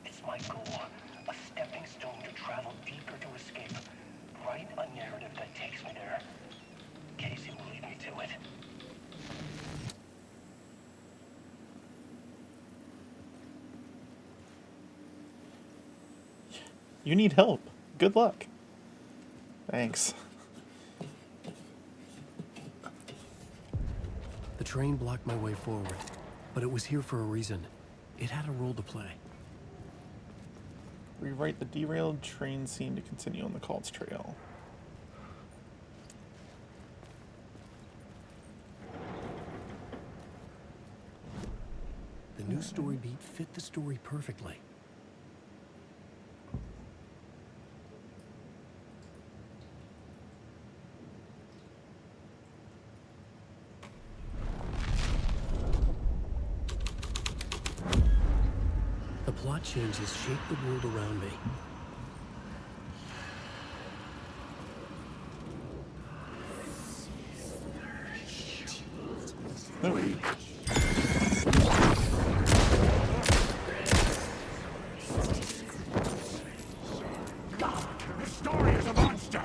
It's my goal, a stepping stone to travel deeper to escape. Write a narrative that takes me there. Casey will lead me to it. You need help. Good luck. Thanks. The train blocked my way forward, but it was here for a reason. It had a role to play. Rewrite the derailed train scene to continue on the Cult's trail. The new story beat fit the story perfectly. The plot changes shape the world around me. The story is a monster!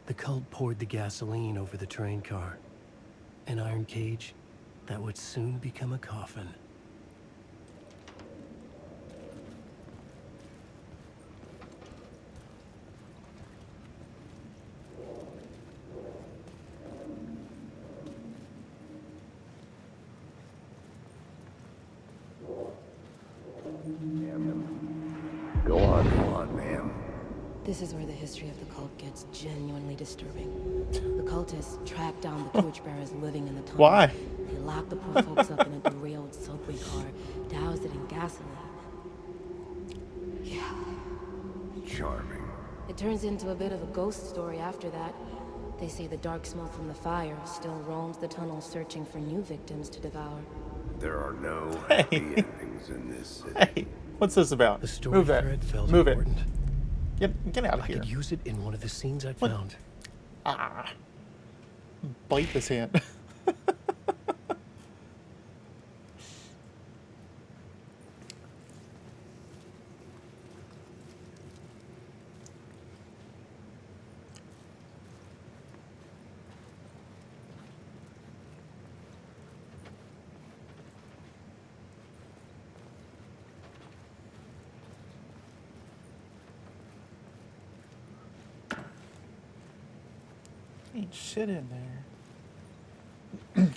The cult poured the gasoline over the train car. An iron cage that would soon become a coffin. Go on, ma'am. This is where the history of the cult gets genuinely disturbing. The cultists tracked down the torchbearers living in the tunnel. Why? They locked the poor folks up in a derailed subway car, doused it in gasoline. Yeah. Charming. It turns into a bit of a ghost story after that. They say the dark smoke from the fire still roams the tunnel searching for new victims to devour. There are no happy endings in this city. Hey, what's this about? The story Move that. thread felt Move important. it. Get out of I here. could use it in one of the scenes I'd What? found. Ah. Bite this hand. ain't shit in there.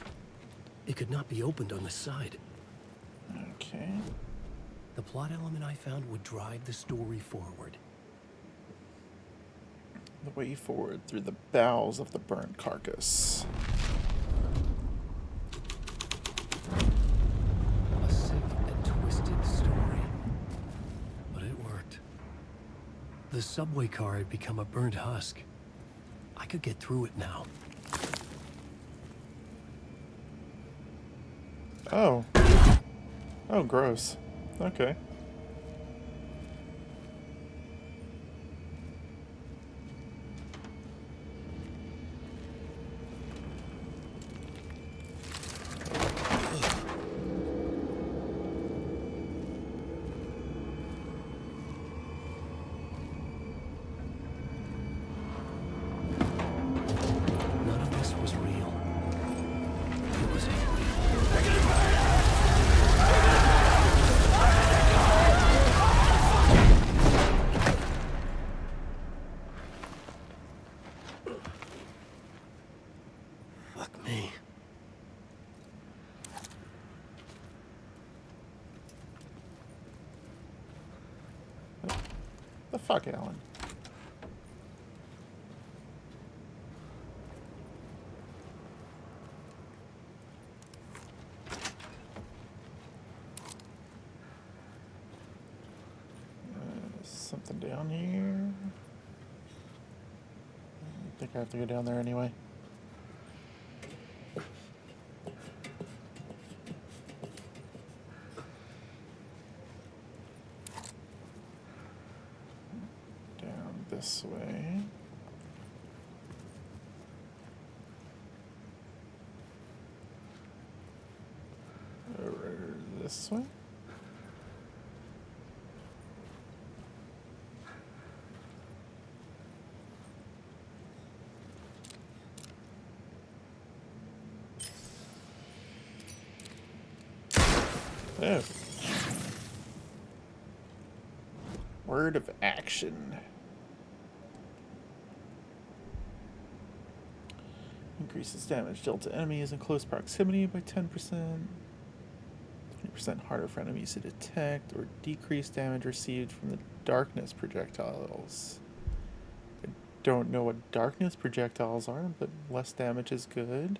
It could not be opened on the side. Okay. The plot element I found would drive the story forward. The way forward through the bowels of the burnt carcass. A sick and twisted story. But it worked. The subway car had become a burnt husk. I could get through it now. Oh. Oh, gross. Okay. None of this was real. It was fuck me. The fuck, Alan? Something down here. I think I have to go down there anyway. Down this way. Over this way. Oh. Word of action. Increases damage dealt to enemies in close proximity by 10%. 20% harder for enemies to detect, or decrease damage received from the darkness projectiles. I don't know what darkness projectiles are, but less damage is good.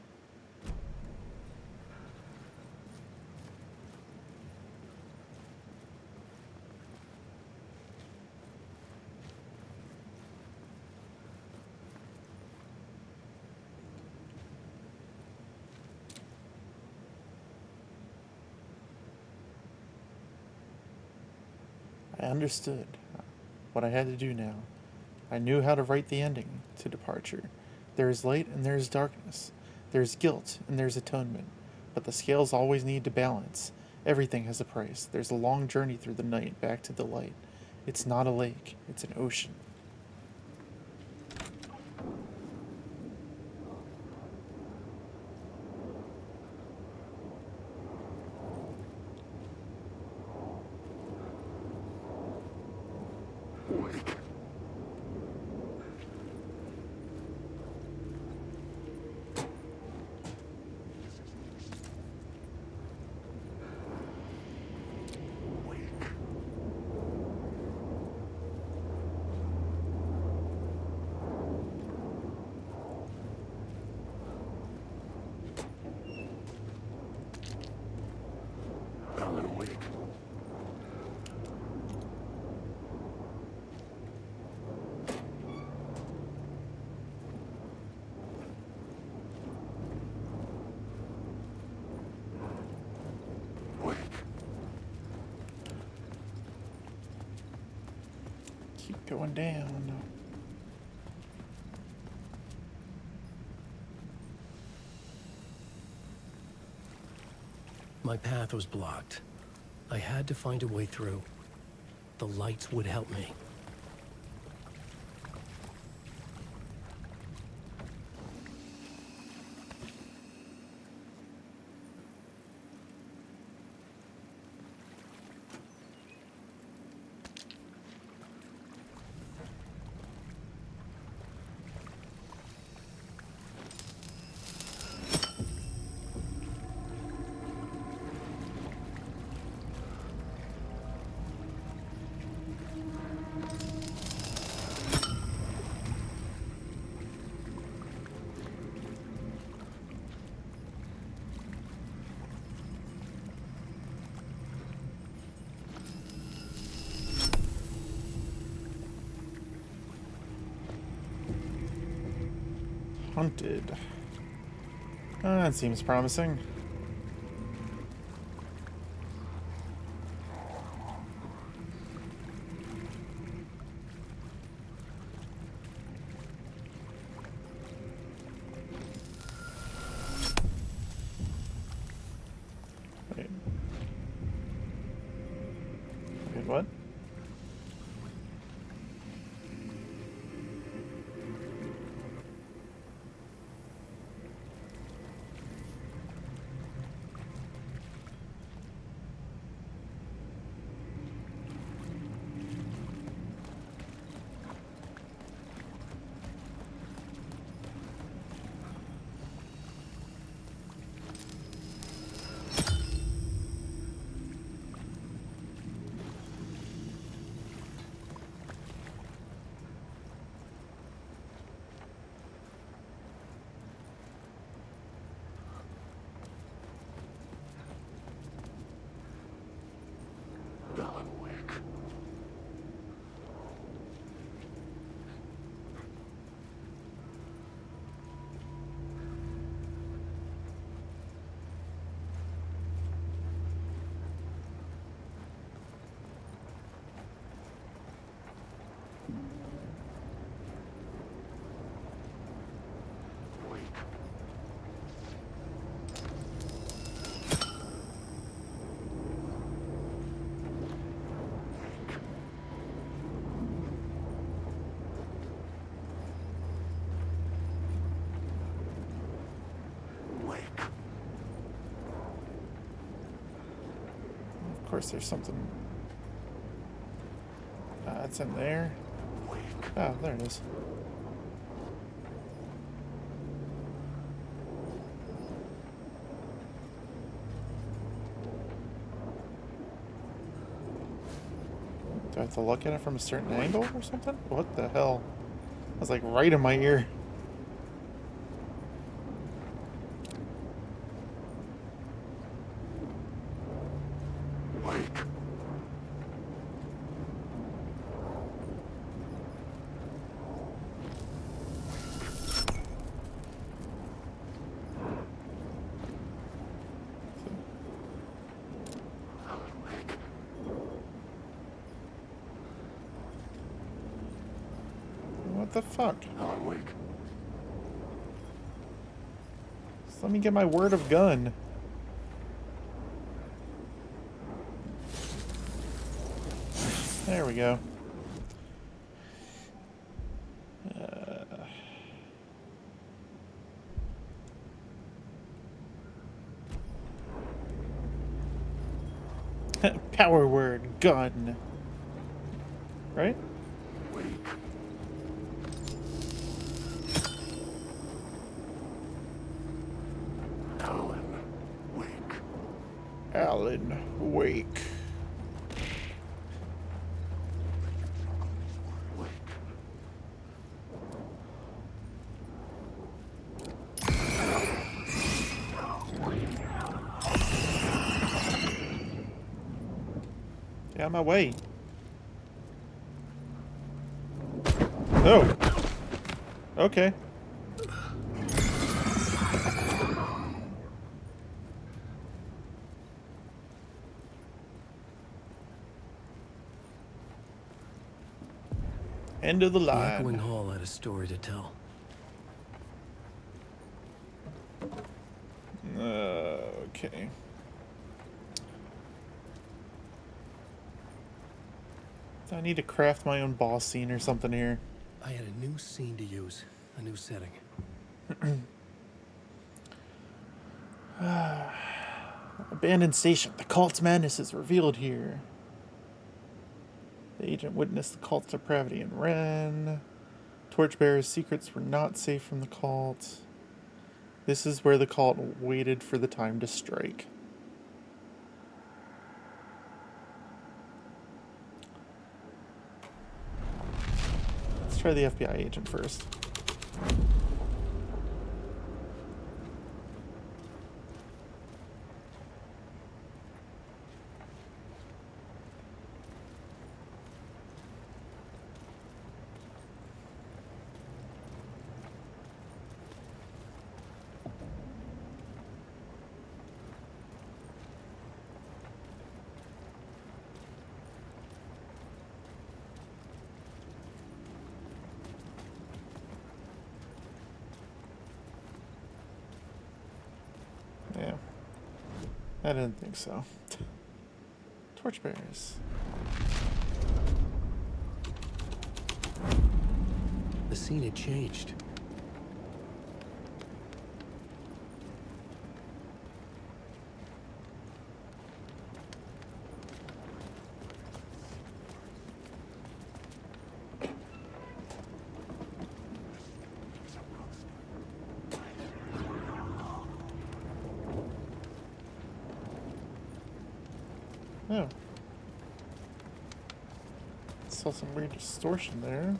I understood what I had to do now. I knew how to write the ending to Departure. There is light and there is darkness. There is guilt and there is atonement. But the scales always need to balance. Everything has a price. There's a long journey through the night back to the light. It's not a lake, it's an ocean. Alan, wake. Wake. Keep going down. My path was blocked. I had to find a way through. The lights would help me. Hunted. That seems promising. Wait. Wait, what? Venwyk. Of course, there's something. It's in there. Oh, there it is. Do I have to look at it from a certain angle or something? What the hell? That was like right in my ear. What the fuck? Just let me get my word of gun. There we go. Power word, gun. Right? Alan Wake. Get out of my way. Oh. Okay. End of the The line. echoing hall had a story to tell. Okay. I need to craft my own boss scene or something here. I had a new scene to use, a new setting. Abandoned station. The cult's madness is revealed here. The agent witnessed the cult's depravity in Ren. Torchbearer's secrets were not safe from the cult. This is where the cult waited for the time to strike. Let's try the FBI agent first. Yeah. I didn't think so. Torchbearers. The scene had changed. Oh. Saw some weird distortion there.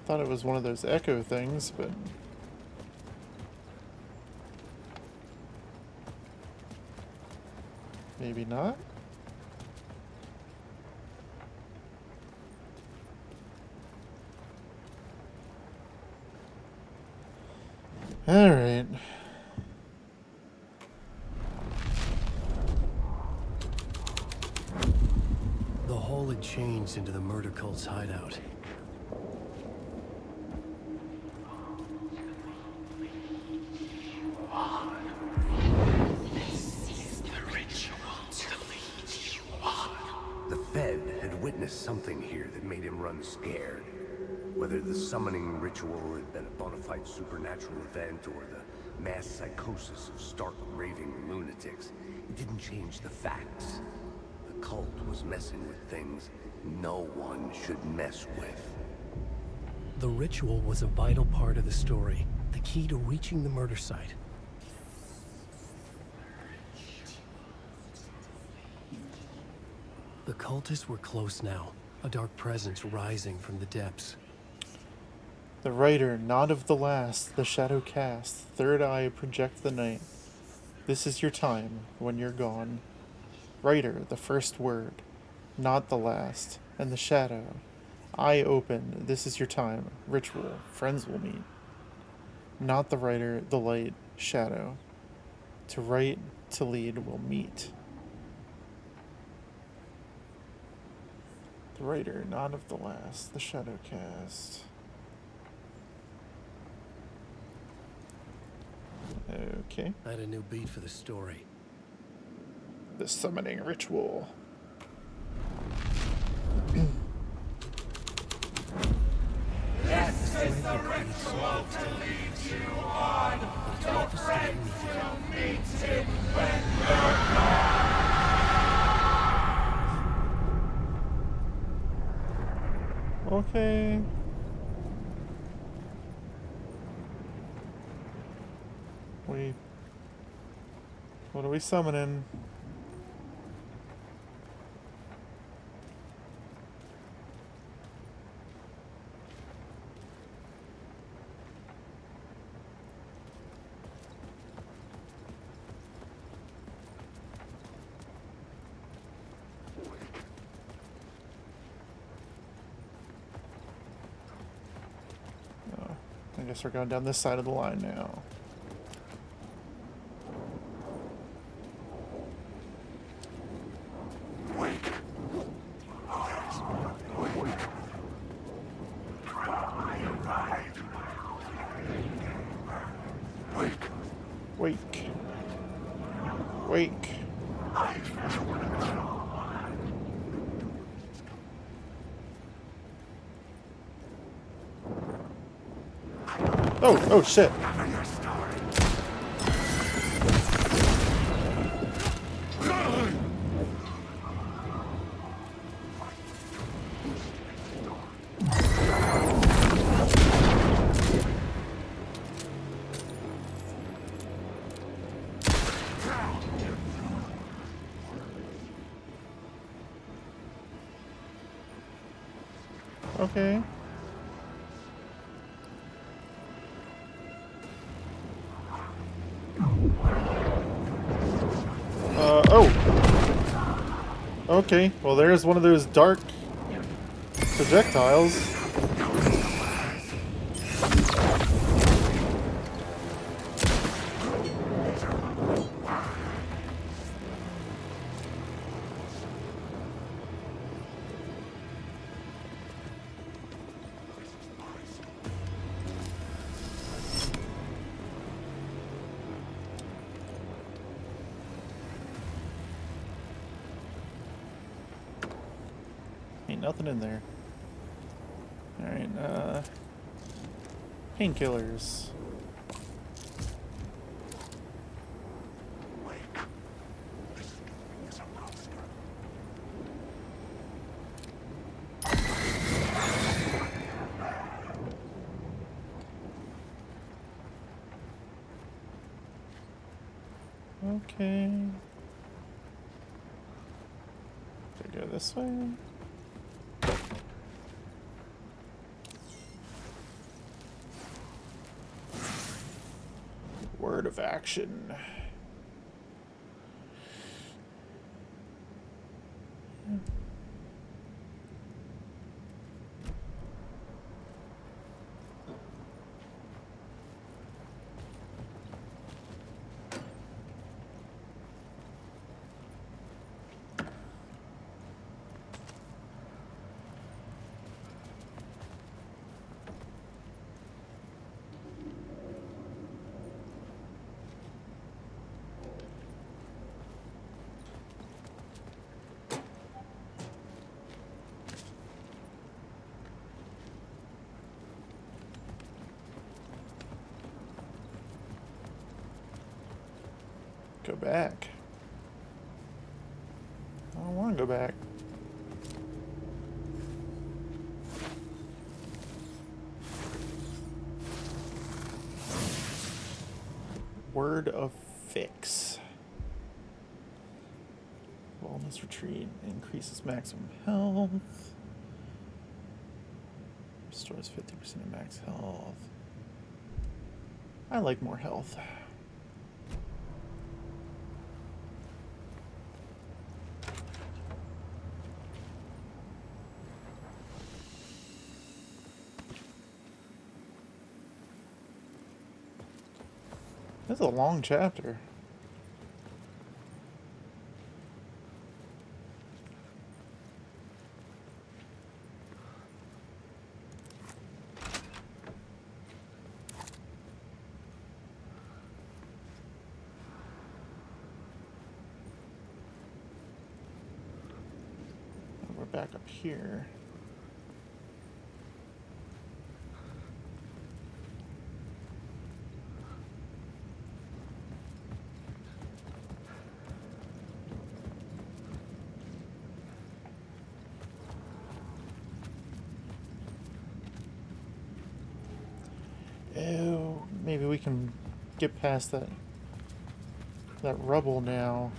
Thought it was one of those echo things, but maybe not. All right. The hole had changed into the murder cult's hideout. The Fed had witnessed something here that made him run scared. Whether the summoning ritual had been a bona fide supernatural event or the mass psychosis of stark raving lunatics, it didn't change the facts. The cult was messing with things no one should mess with. The ritual was a vital part of the story, the key to reaching the murder site. The cultists were close now, a dark presence rising from the depths. The writer, not of the last, the shadow cast, third eye project the night. This is your time, when you're gone. Writer, the first word, not the last, and the shadow. Eye open, this is your time, ritual, friends will meet. Not the writer, the light, shadow. To write, to lead, will meet. The writer, not of the last, the shadow cast. Okay. I had a new beat for the story. The summoning ritual. This is the ritual to lead you on. Your friends will meet him when you're gone. Okay. What are we summoning? Oh, I guess we're going down this side of the line now. Wake. Wake. Oh shit. Okay. Oh. Okay, well there's one of those dark projectiles. Ain't nothing in there. Alright, painkillers. Okay. Should I go this way? Word of action. Go back. I don't want to go back. Word of fix. Wellness retreat increases maximum health. Restores 50% of max health. I like more health. This is a long chapter. We're back up here. Ew, maybe we can get past that rubble now.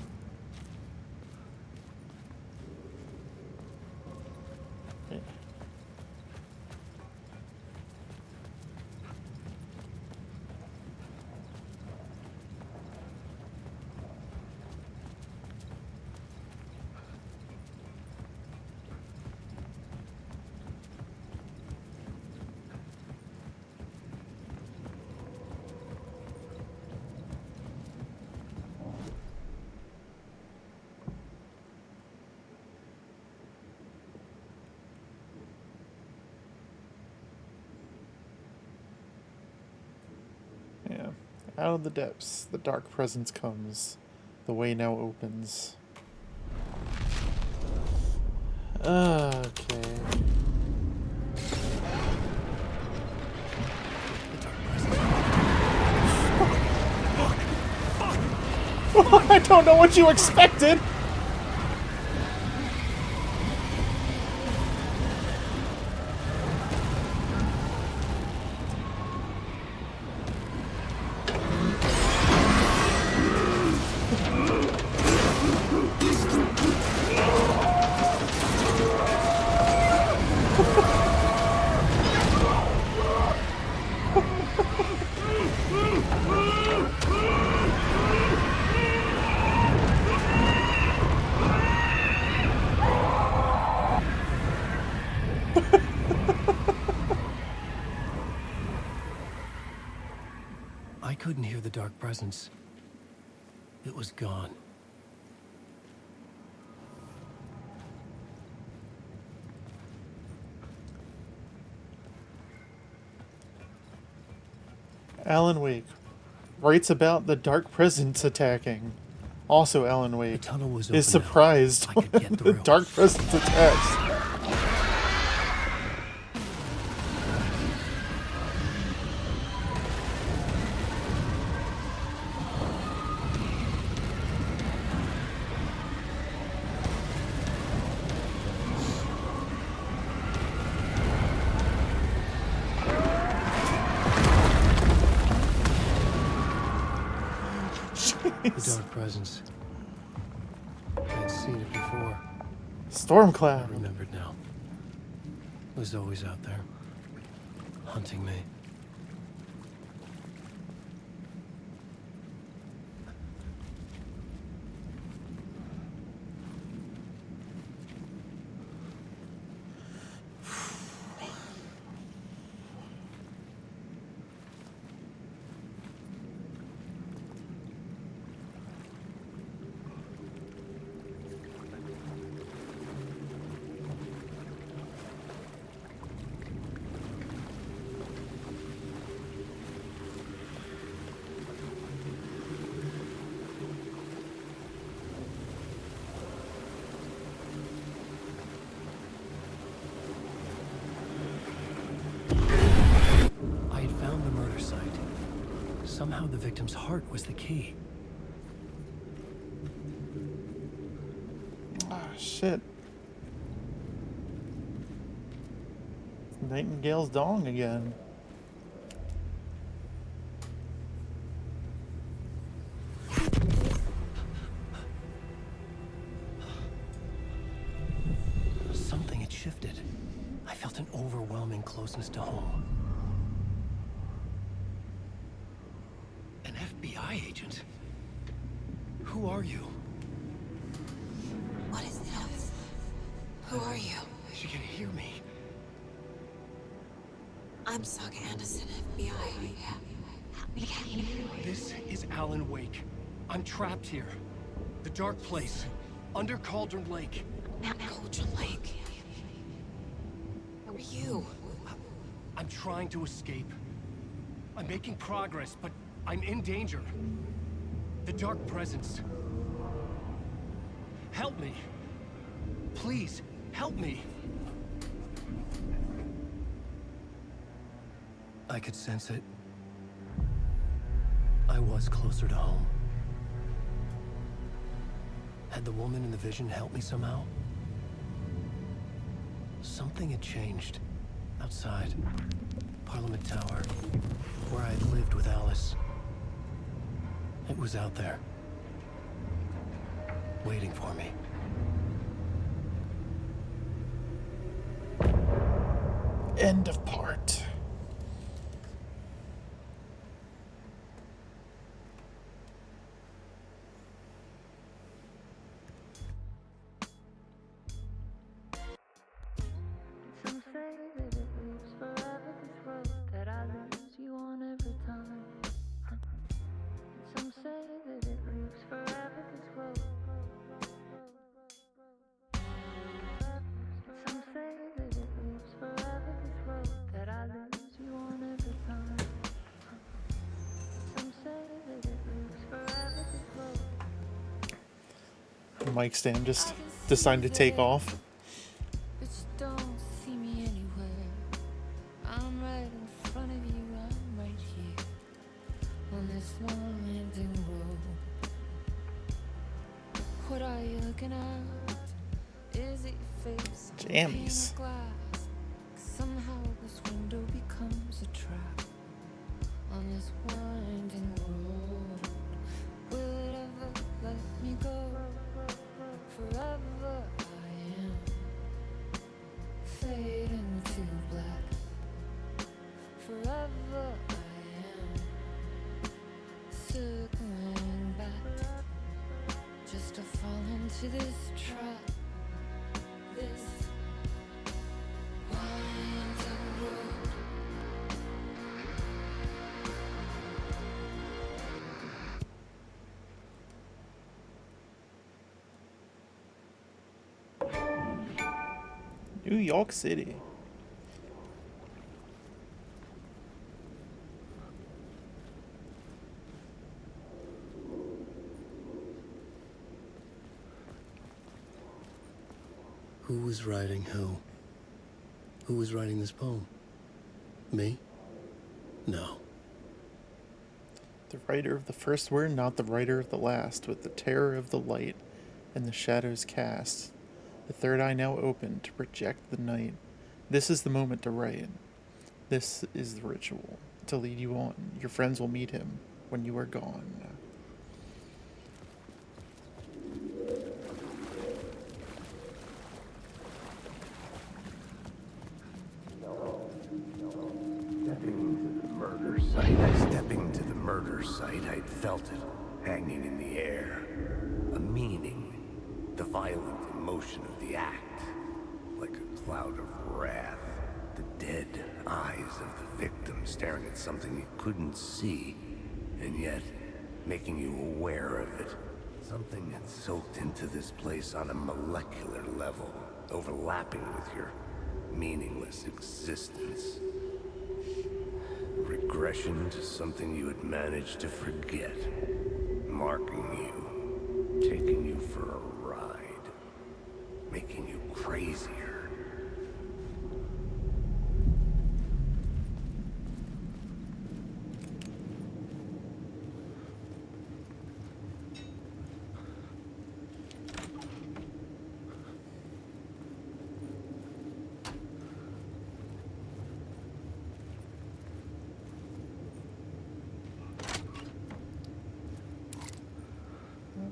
Yeah. Out of the depths, the dark presence comes. The way now opens. Okay. I don't know what you expected! I couldn't hear the dark presence. It was gone. Alan Wake writes about the dark presence attacking. Also, Alan Wake is surprised when the dark presence attacks. The dark presence. I'd seen it before. Stormcloud. I remembered now. It was always out there, hunting me. Somehow the victim's heart was the key. Ah, shit. Nightingale's dong again. Something had shifted. I felt an overwhelming closeness to home. An FBI agent? Who are you? What is this? Who are you? She can hear me. I'm Saga Anderson, FBI. This is Alan Wake. I'm trapped here. The dark place. Under Cauldron Lake. Cauldron Lake. Who are you? I'm trying to escape. I'm making progress, but I'm in danger. The dark presence. Help me. Please, help me. I could sense it. I was closer to home. Had the woman in the vision helped me somehow? Something had changed. Outside. Parliament Tower. Where I had lived with Alice. It was out there. Waiting for me. End of part. Some say that it lives forever, this road that I lose you on every time. Some say that it lives forever, this road. Some say that it lives forever, this road that I lose you on every time. Some say that it lives forever, this road. Mic stand just decided to take off. But you don't see me anywhere. I'm right in front of you, I'm right here on this long ending road. What are you looking at? Is it your face? Jammies. Glass. Somehow this window becomes a trap on this winding road. Will it ever let me go? Forever I am fading to black. Forever I am circling back, just to fall into this trap. This winding road. New York City. Who was writing who? Who was writing this poem? Me? No. The writer of the first word, not the writer of the last, with the terror of the light and the shadows cast. The third eye now open to project the night. This is the moment to write. This is the ritual to lead you on. Your friends will meet him when you are gone. violent emotion of the act, like a cloud of wrath. The dead eyes of the victim staring at something you couldn't see, and yet making you aware of it. Something had soaked into this place on a molecular level, overlapping with your meaningless existence. Regression to something you had managed to forget, marking you, taking you for a ride, making you crazier.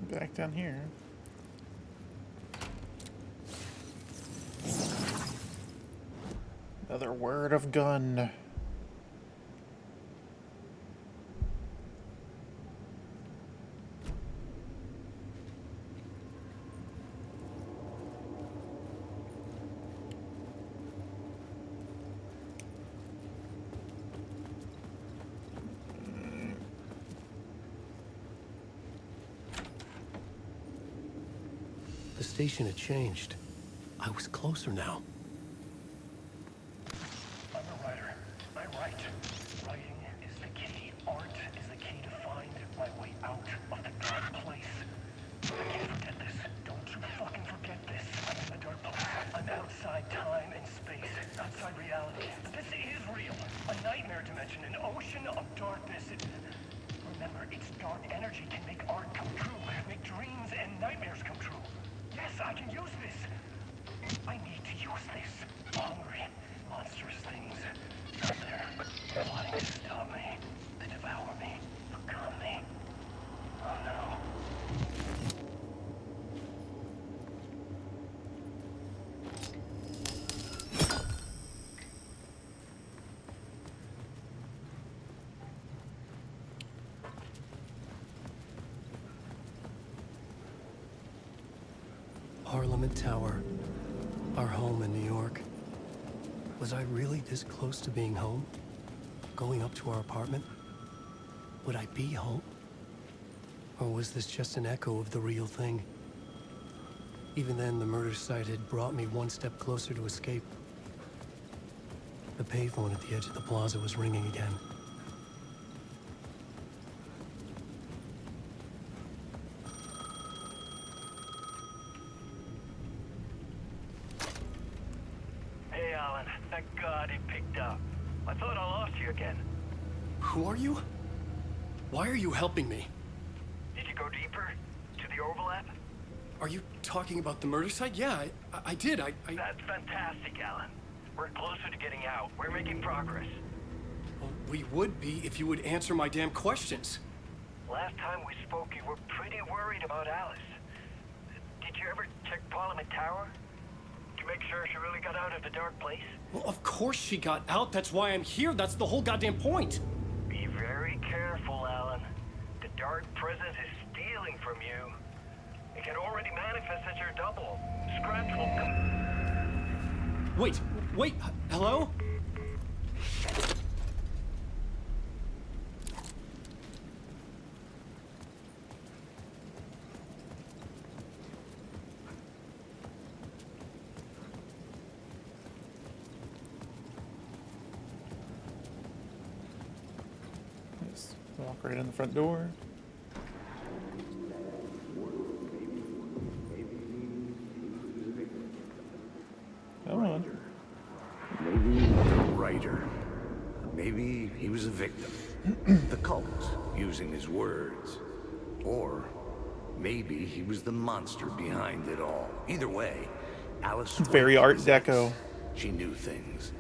Back down here. Another word of gun. The station had changed. I was closer now. I'm a writer. I write. Writing is the key. Art is the key to find my way out of the dark place. I can't forget this. Don't you fucking forget this. I'm in the dark place. I'm outside time and space. Outside reality. But this is real. A nightmare dimension. An ocean of darkness. Remember, its dark energy can make art come true. Make dreams and nightmares come true. Yes, I can use this. I need to use this. Hungry, monstrous things. Out there, plotting to stop me, to devour me, become me. Oh no. Parliament Tower. Our home in New York. Was I really this close to being home? Going up to our apartment? Would I be home? Or was this just an echo of the real thing? Even then, the murder site had brought me one step closer to escape. The payphone at the edge of the plaza was ringing again. Hey, Alan. Thank God it picked up. I thought I lost you again. Who are you? Why are you helping me? Did you go deeper? To the overlap? Are you talking about the murder site? Yeah, I did. That's fantastic, Alan. We're closer to getting out. We're making progress. Well, we would be if you would answer my damn questions. Last time we spoke, you were pretty worried about Alice. Did you ever check Parliament Tower? To make sure she really got out of the dark place? Well, of course she got out. That's why I'm here. That's the whole goddamn point. Be very careful, Alan. The dark presence is stealing from you. It can already manifest as your double. Scratch will come. Wait, hello? Just walk right in the front door. Come on. Maybe the writer. Maybe he was a victim. The cult, using his words. Or maybe he was the monster behind it all. Either way, Alice... Very Art Deco. She knew things.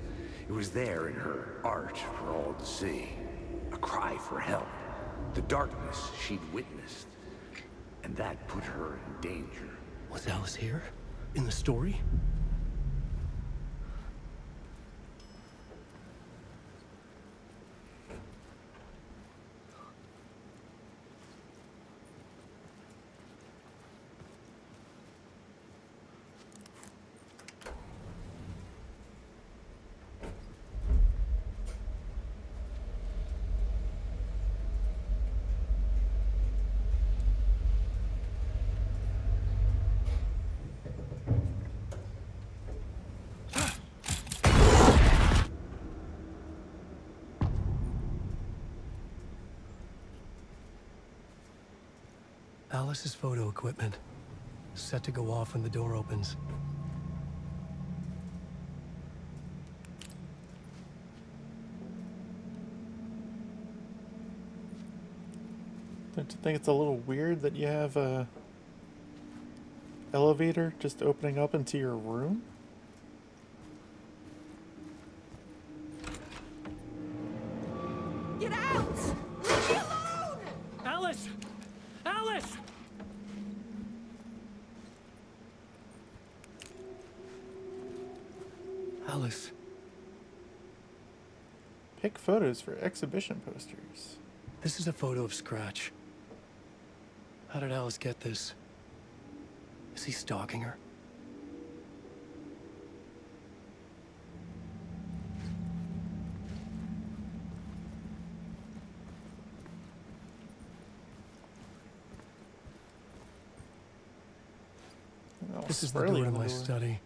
It was there in her art for all to see. A cry for help. The darkness she'd witnessed. And that put her in danger. Was Alice here? In the story? Alice's photo equipment, set to go off when the door opens. Don't you think it's a little weird that you have a elevator just opening up into your room? Get out! Leave me alone! Alice! Alice! Alice. Pick photos for exhibition posters. This is a photo of Scratch. How did Alice get this? Is he stalking her? This is the door to my study,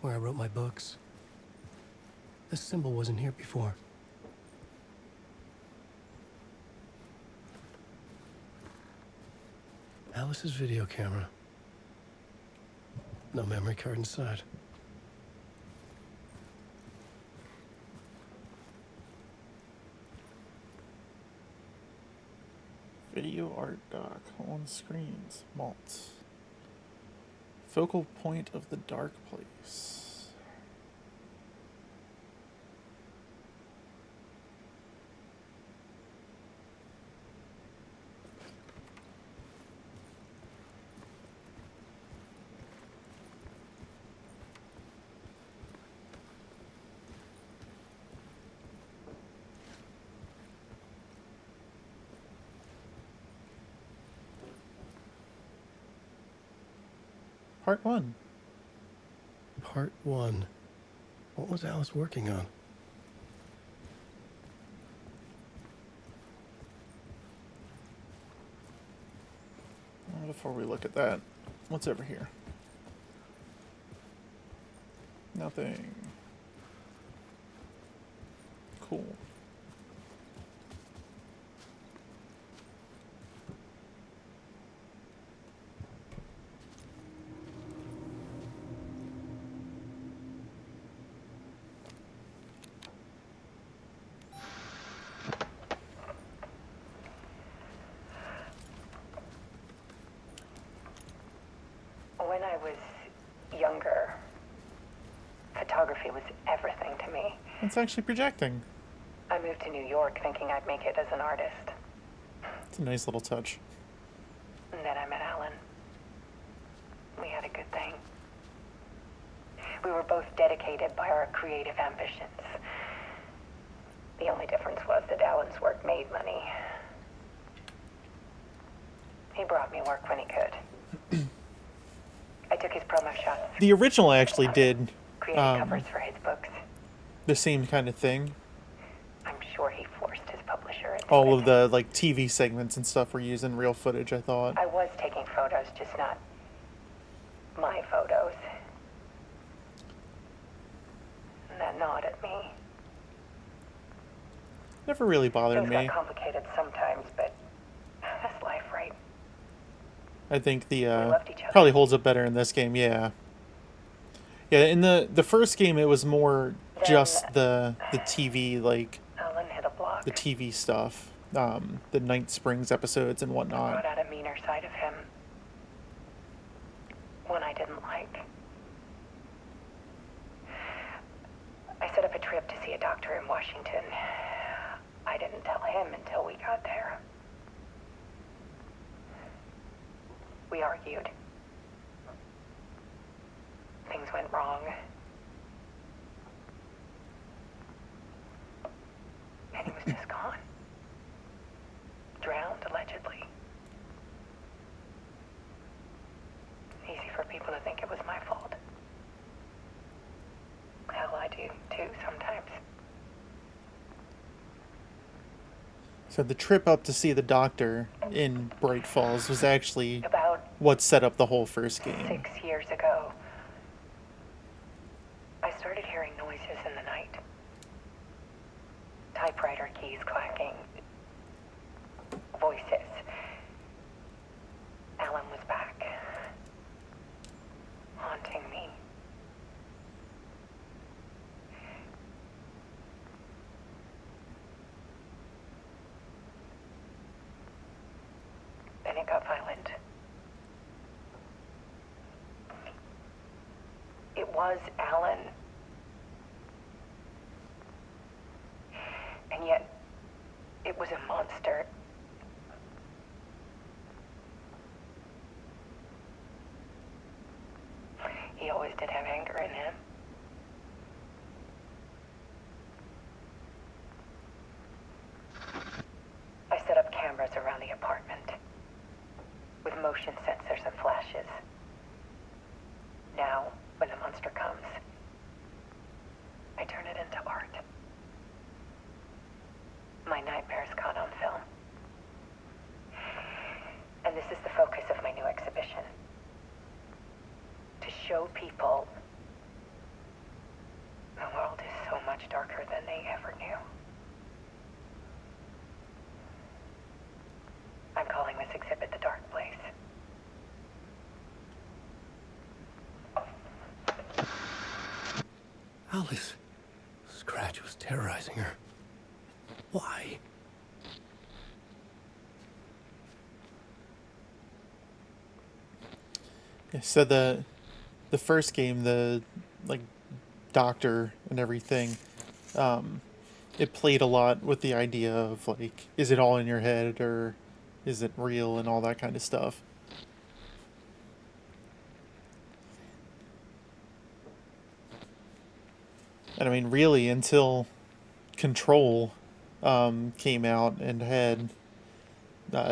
where I wrote my books. This symbol wasn't here before. Alice's video camera. No memory card inside. Video art dock on screens. Malt. Focal point of the dark place. Part 1. Part 1. What was Alice working on? Before we look at that, what's over here? Nothing. Cool. When I was younger, photography was everything to me. It's actually projecting. I moved to New York thinking I'd make it as an artist. It's a nice little touch. And then I met Alan. We had a good thing. We were both dedicated by our creative ambitions. The only difference was that Alan's work made money. He brought me work when he could. I took his promo shots. The original actually did Created covers for his books. the same kind of thing. I'm sure he forced his publisher into All it. of the like TV segments and stuff were using real footage, I thought. I was taking photos, just not my photos. And that gnawed at me. Never really bothered Things me. got complicated sometimes, but that's life, right? I think the loved each other. probably holds up better in this game, yeah. Yeah, in the first game it was more just the TV, like Alan hit a block. the TV stuff. The Night Springs episodes and whatnot. Brought out a meaner side of him. One I didn't like. I set up a trip to see a doctor in Washington. I didn't tell him until we got there. We argued. Things went wrong. And he was just gone. Drowned, allegedly. Easy for people to think it was my fault. Hell, I do too sometimes. So the trip up to see the doctor in Bright Falls was actually About what set up the whole first game. 6 years ago, I started hearing noises in the night. Typewriter keys clacking. Voices. was Alan. And yet, it was a monster. He always did have anger in him. I set up cameras around the apartment with motion sensors and flashes. Now, when the monster comes, I turn it into art. My nightmares caught on film. And this is the focus of my new exhibition. To show people the world is so much darker than they ever knew. I'm calling this exhibit The Dark Place. Alice. Scratch was terrorizing her. Why? Yeah, so the first game, the like doctor and everything, it played a lot with the idea of like, is it all in your head or is it real and all that kind of stuff. And I mean, really, until Control came out and had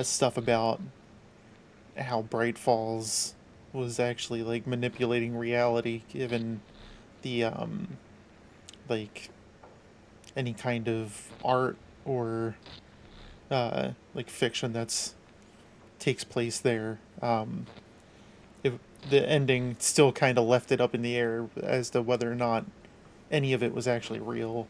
stuff about how Bright Falls was actually like manipulating reality, given the like any kind of art or like fiction that's takes place there. If the ending still kind of left it up in the air as to whether or not any of it was actually real.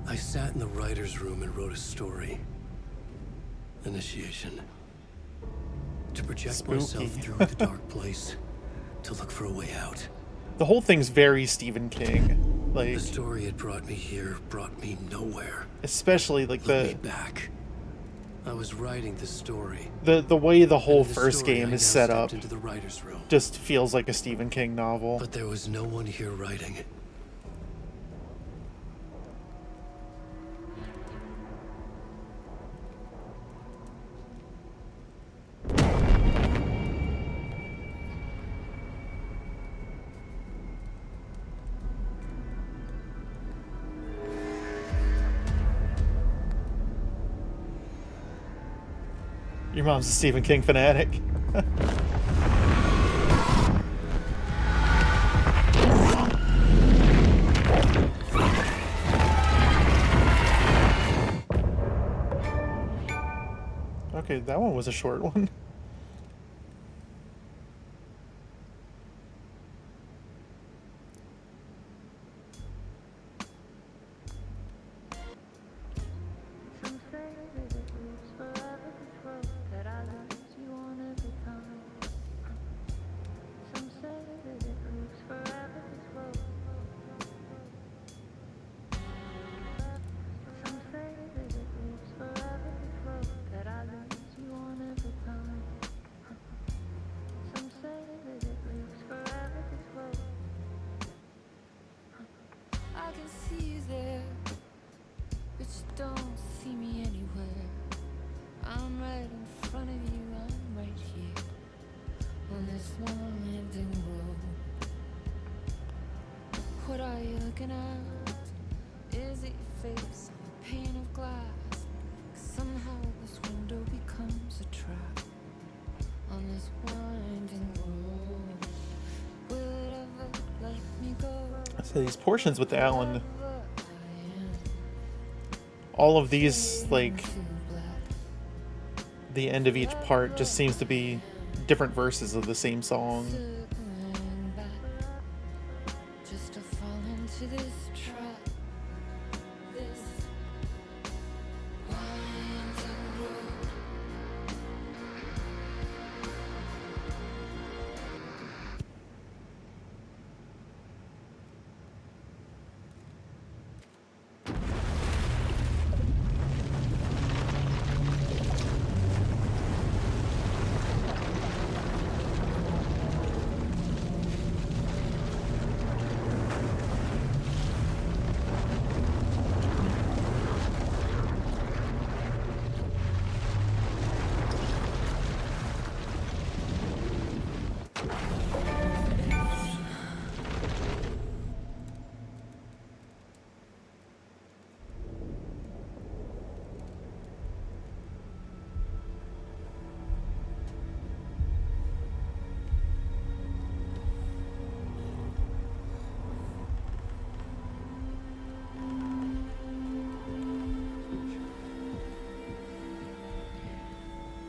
I sat in the writer's room and wrote a story. Initiation. To project myself through the dark place. To look for a way out. The whole thing's very Stephen King. Like, the story had brought me here, brought me nowhere. Especially like the back. I was writing the story. The way the whole first game is set up into the writer's room. Just feels like a Stephen King novel. But there was no one here writing. Your mom's a Stephen King fanatic. Okay, that one was a short one. I can see you there, but you don't see me anywhere. I'm right in front of you, I'm right here, on this winding road. What are you looking at? Is it your face on a pane of glass? 'Cause somehow this window becomes a trap, on this winding road. Will it ever let me go? So these portions with Alan, all of these, like, the end of each part just seems to be different verses of the same song. Just to fall into this trap. This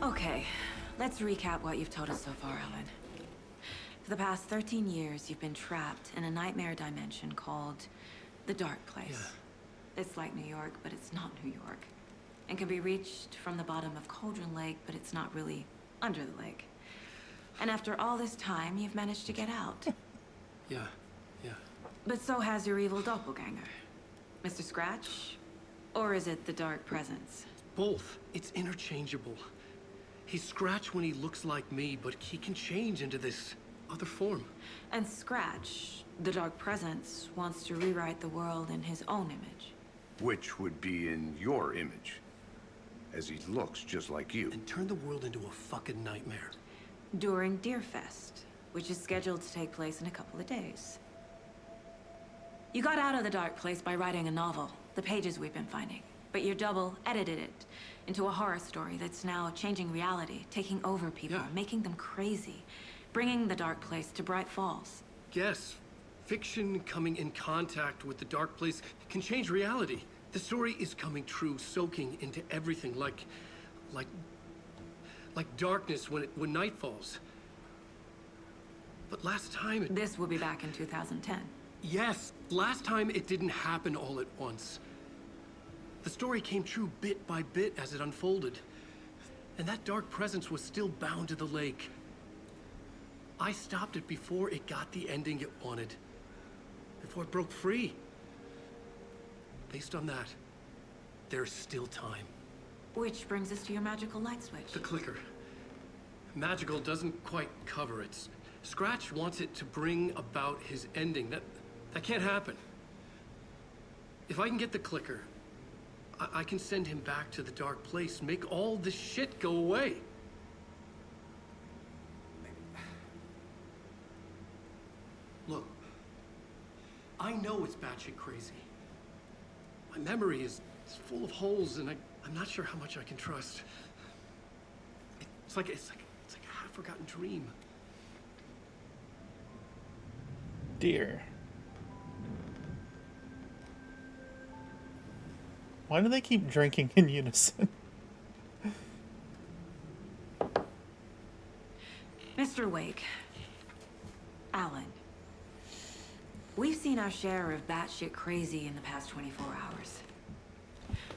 Okay, let's recap what you've told us so far, Alan. For the past 13 years, you've been trapped in a nightmare dimension called the Dark Place. It's like New York, but it's not New York. And can be reached from the bottom of Cauldron Lake, but it's not really under the lake. And after all this time, you've managed to get out. Yeah. But so has your evil doppelganger. Mr. Scratch? Or is it the Dark Presence? Both. It's interchangeable. He's Scratch when he looks like me, but he can change into this other form. And Scratch, the Dark Presence, wants to rewrite the world in his own image. Which would be in your image, as he looks just like you. And turn the world into a fucking nightmare. During Deerfest, which is scheduled to take place in a couple of days. You got out of the Dark Place by writing a novel, the pages we've been finding. But your double edited it into a horror story that's now changing reality, taking over people, making them crazy, bringing the Dark Place to Bright Falls. Yes, fiction coming in contact with the Dark Place can change reality. The story is coming true, soaking into everything, like darkness when night falls. But last time This will be back in 2010. Yes, last time it didn't happen all at once. The story came true bit by bit as it unfolded. And that Dark Presence was still bound to the lake. I stopped it before it got the ending it wanted. Before it broke free. Based on that, there's still time. Which brings us to your magical light switch. The clicker. Magical doesn't quite cover it. Scratch wants it to bring about his ending. That can't happen. If I can get the clicker, I can send him back to the Dark Place, make all this shit go away. Look, I know it's batshit crazy. My memory is full of holes, and I'm not sure how much I can trust. It's like a half-forgotten dream. Dear. Why do they keep drinking in unison? Mr. Wake. Alan. We've seen our share of batshit crazy in the past 24 hours.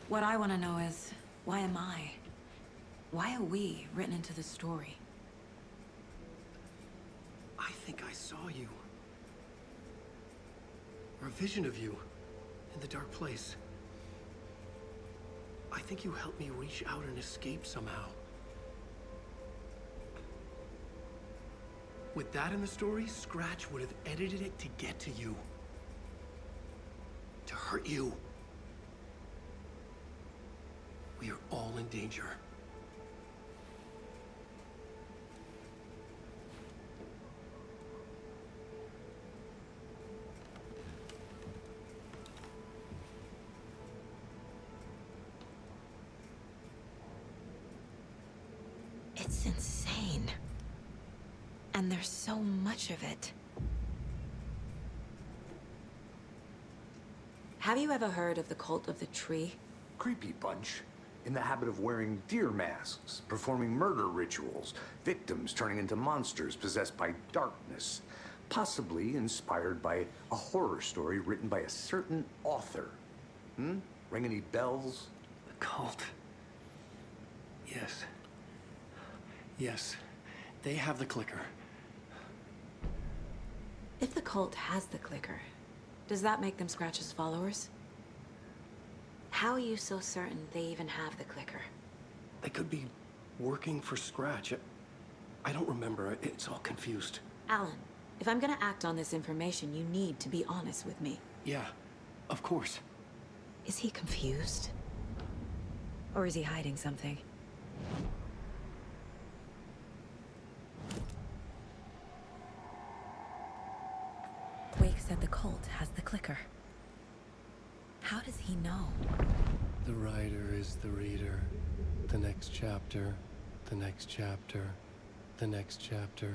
What I want to know is, why am I? Why are we written into the story? I think I saw you. Or a vision of you in the Dark Place. I think you helped me reach out and escape somehow. With that in the story, Scratch would have edited it to get to you. To hurt you. We are all in danger. It's insane. And there's so much of it. Have you ever heard of the cult of the tree? Creepy bunch. In the habit of wearing deer masks, performing murder rituals, victims turning into monsters possessed by darkness, possibly inspired by a horror story written by a certain author. Ring any bells? The cult. Yes. Yes. They have the clicker. If the cult has the clicker, does that make them Scratch's followers? How are you so certain they even have the clicker? They could be working for Scratch. I don't remember. It's all confused. Alan, if I'm gonna act on this information, you need to be honest with me. Yeah, of course. Is he confused? Or is he hiding something? Wake said the cult has the clicker. How does he know? The writer is the reader. The next chapter, the next chapter, the next chapter.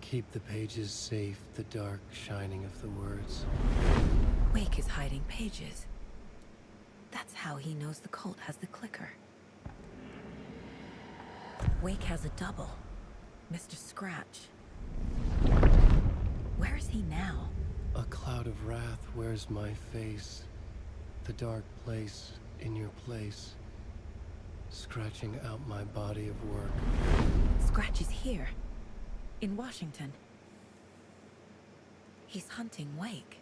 Keep the pages safe, the dark shining of the words. Wake is hiding pages. That's how he knows the cult has the clicker. Wake has a double. Mr. Scratch. Where is he now? A cloud of wrath wears my face. The dark place in your place. Scratching out my body of work. Scratch is here. In Washington. He's hunting Wake.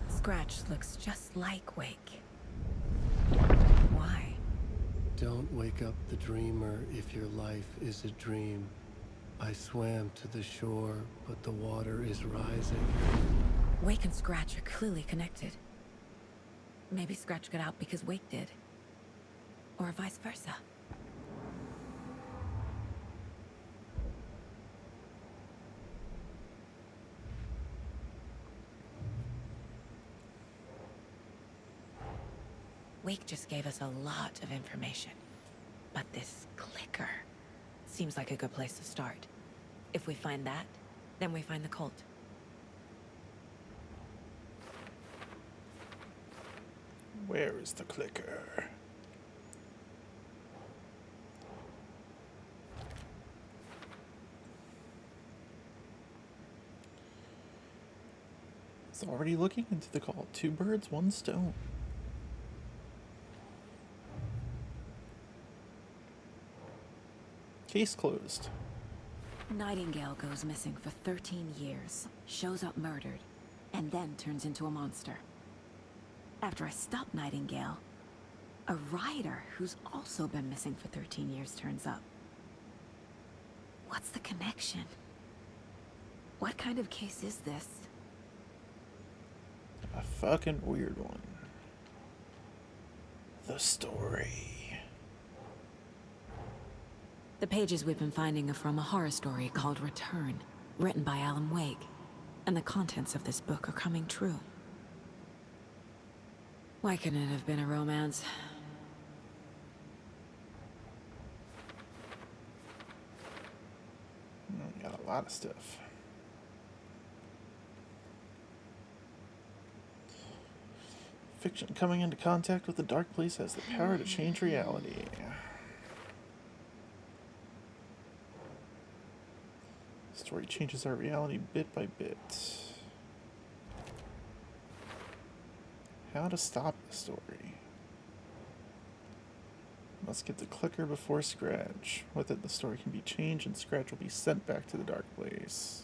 Scratch looks just like Wake. Why? Don't wake up the dreamer if your life is a dream. I swam to the shore, but the water is rising. Wake and Scratch are clearly connected. Maybe Scratch got out because Wake did. Or vice versa. Wake just gave us a lot of information. But this clicker seems like a good place to start. If we find that, then we find the cult. Where is the clicker? It's already looking into the cult. 2 birds, 1 stone. Case closed. Nightingale goes missing for 13 years, shows up murdered, and then turns into a monster. After I stop Nightingale, a rider who's also been missing for 13 years turns up. What's the connection? What kind of case is this? A fucking weird one. The story. The pages we've been finding are from a horror story called Return, written by Alan Wake, and the contents of this book are coming true. Why couldn't it have been a romance? Got a lot of stuff. Fiction coming into contact with the dark place has the power to change reality. Story changes our reality bit by bit. How to stop the story. Must get the clicker before Scratch. With it, the story can be changed and Scratch will be sent back to the dark place.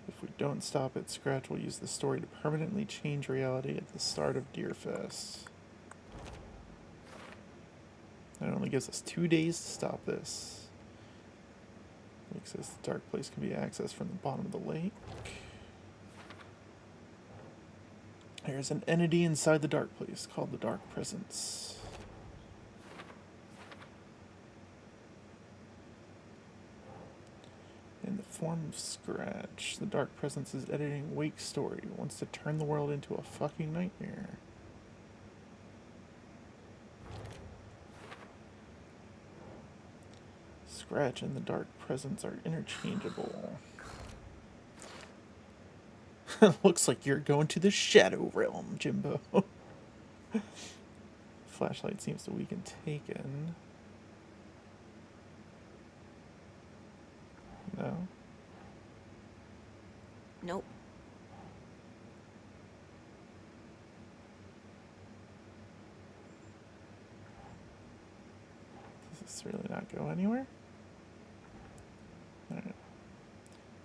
If we don't stop it, Scratch will use the story to permanently change reality at the start of Deerfest. It only gives us 2 days to stop this. It says the dark place can be accessed from the bottom of the lake. There's an entity inside the dark place called the Dark Presence. In the form of Scratch, the Dark Presence is editing Wake's story. It wants to turn the world into a fucking nightmare. Scratch and the Dark Presence are interchangeable. Looks like you're going to the Shadow Realm, Jimbo. Flashlight seems to weaken Taken. No? Nope. Does this really not go anywhere? Alright.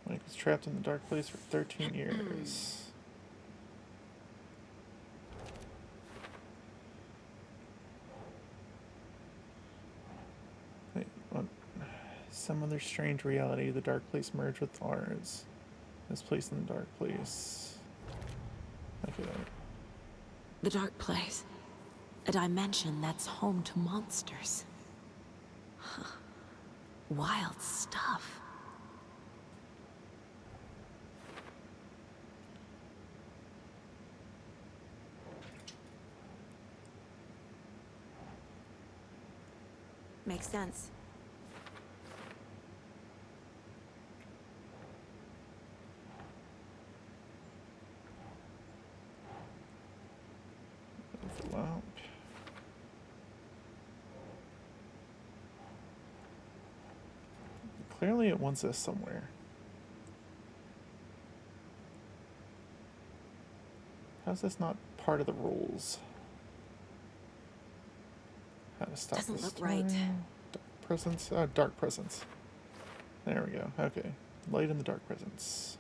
Mike was trapped in the dark place for 13 years. Wait, what? Some other strange reality, the dark place merged with ours. This place in the dark place. Okay. The dark place. A dimension that's home to monsters. Huh. Wild stuff. Makes sense. up. Clearly it wants us somewhere. How's this not part of the rules? How to stop Doesn't this look right. Dark presence? Dark presence. There we go. Okay. Light in the dark presence.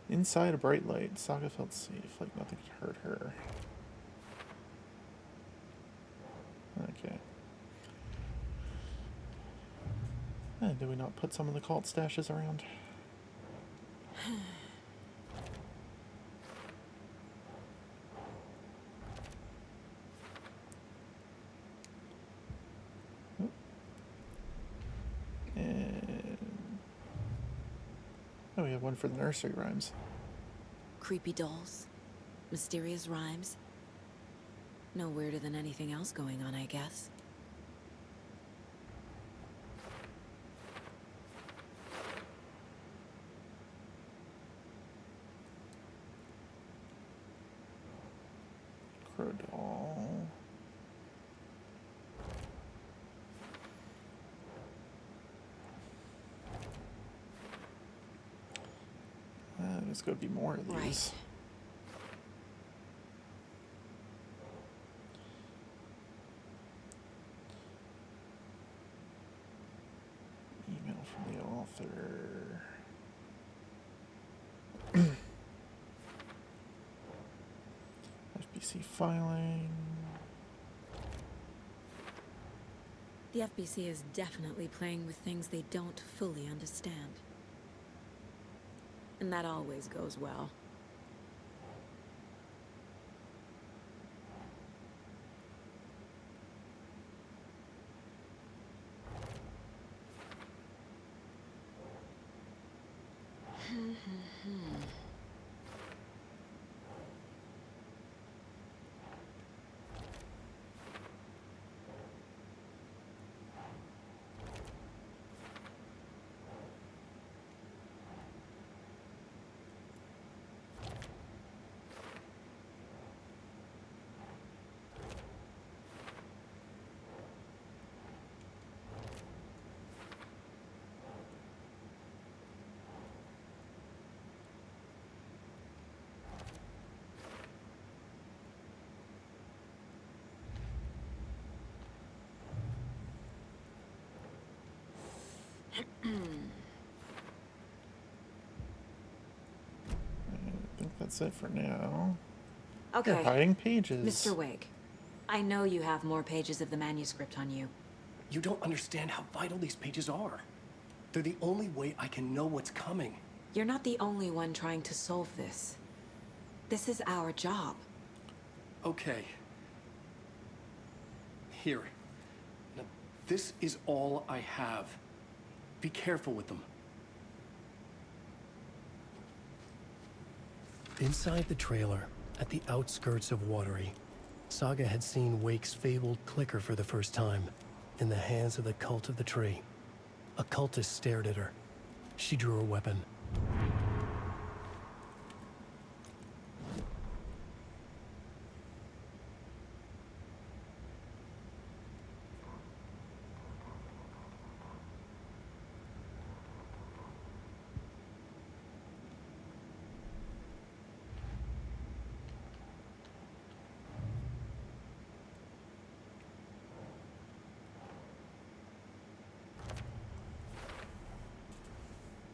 Inside a bright light, Saga felt safe, like nothing could hurt her. Okay. Did we not put some of the cult stashes around? And oh, we have one for the nursery rhymes. Creepy dolls, mysterious rhymes. No weirder than anything else going on, I guess. Crow doll. There's going to be more of these. Right. Email from the author. FBC filing. The FBC is definitely playing with things they don't fully understand. And that always goes well. I think that's it for now. Okay. You're hiding pages. Mr. Wake, I know you have more pages of the manuscript on you. You don't understand how vital these pages are. They're the only way I can know what's coming. You're not the only one trying to solve this. This is our job. Okay. Here. Now, this is all I have. Be careful with them. Inside the trailer, at the outskirts of Watery, Saga had seen Wake's fabled clicker for the first time, in the hands of the Cult of the Tree. A cultist stared at her. She drew her weapon.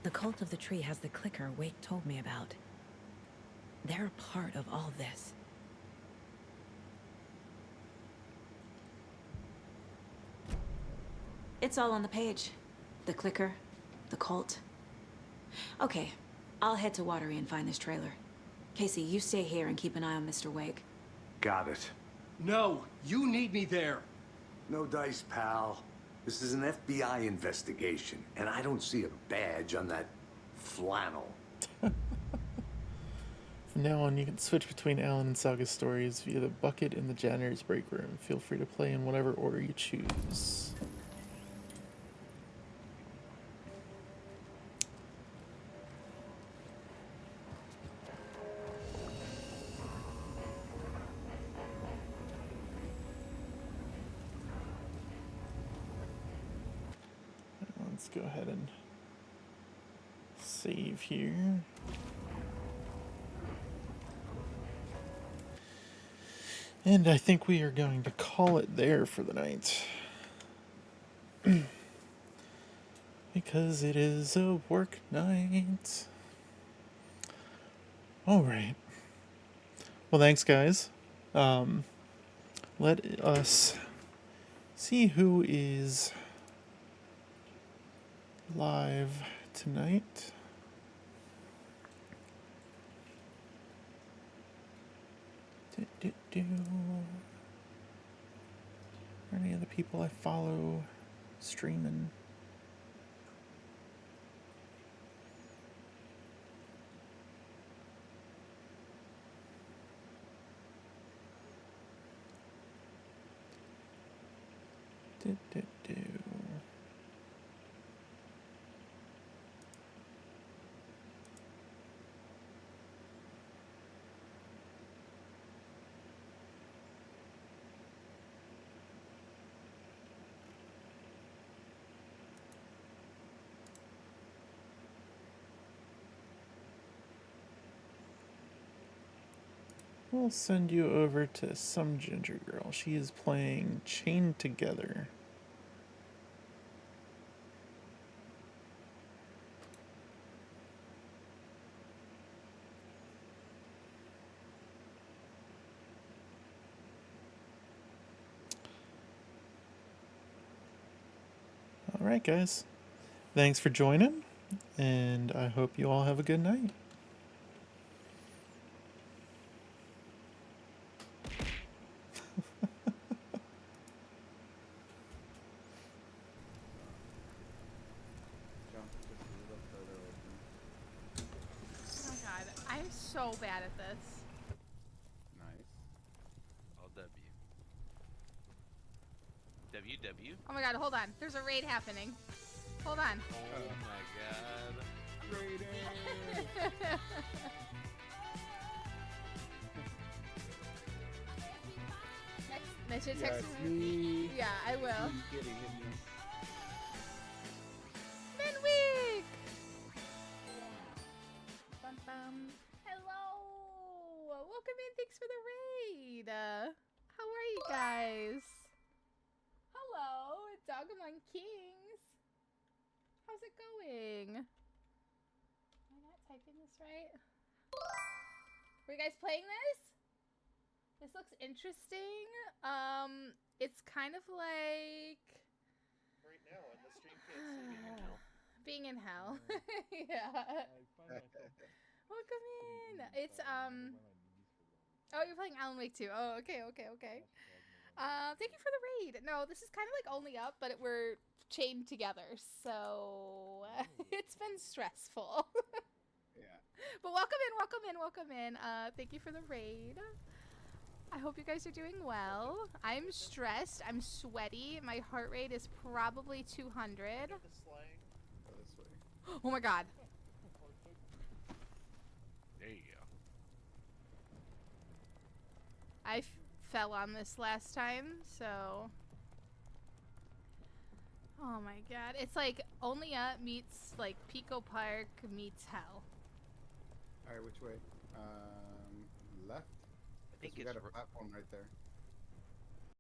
The Cult of the Tree has the clicker Wake told me about. They're a part of all this. It's all on the page. The clicker, the cult. Okay, I'll head to Watery and find this trailer. Casey, you stay here and keep an eye on Mr. Wake. Got it. No, you need me there. No dice, pal. This is an FBI investigation, and I don't see a badge on that flannel. From now on, you can switch between Alan and Saga's stories via the bucket in the janitor's break room. Feel free to play in whatever order you choose. Let's go ahead and save here. And I think we are going to call it there for the night. Because it is a work night. Alright. Well, thanks, guys. Let us see who is live tonight. Are any of the people I follow streaming? We'll send you over to some ginger girl. She is playing Chained Together. Alright, guys. Thanks for joining, and I hope you all have a good night. Oh god, I'm so bad at this. Nice. All W. WW? Oh my god, hold on. There's a raid happening. Hold on. Oh my god. Raiders! Next, text Yes, me. me. Yeah, I will. Kidding, hit me. Venwyk! Bum, bum. Hello! Welcome in. Thanks for the raid. How are you guys? Hello, Dog Among Kings. How's it going? Am I not typing this right? Were you guys playing this? This looks interesting. It's kind of like right now, and the stream can't see being in hell. Yeah. Welcome in. It's Oh, you're playing Alan Wake 2. Oh, okay. Thank you for the raid. No, this is kind of like only up, but we're chained together, so it's been stressful. Yeah. But welcome in. Thank you for the raid. I hope you guys are doing well. I'm stressed. I'm sweaty. My heart rate is probably 200. Go this way. Oh my god. There you go. I fell on this last time, so... Oh my god. It's like Only Up meets like Pico Park meets hell. Alright, which way? Left? I think we it's got a platform right there.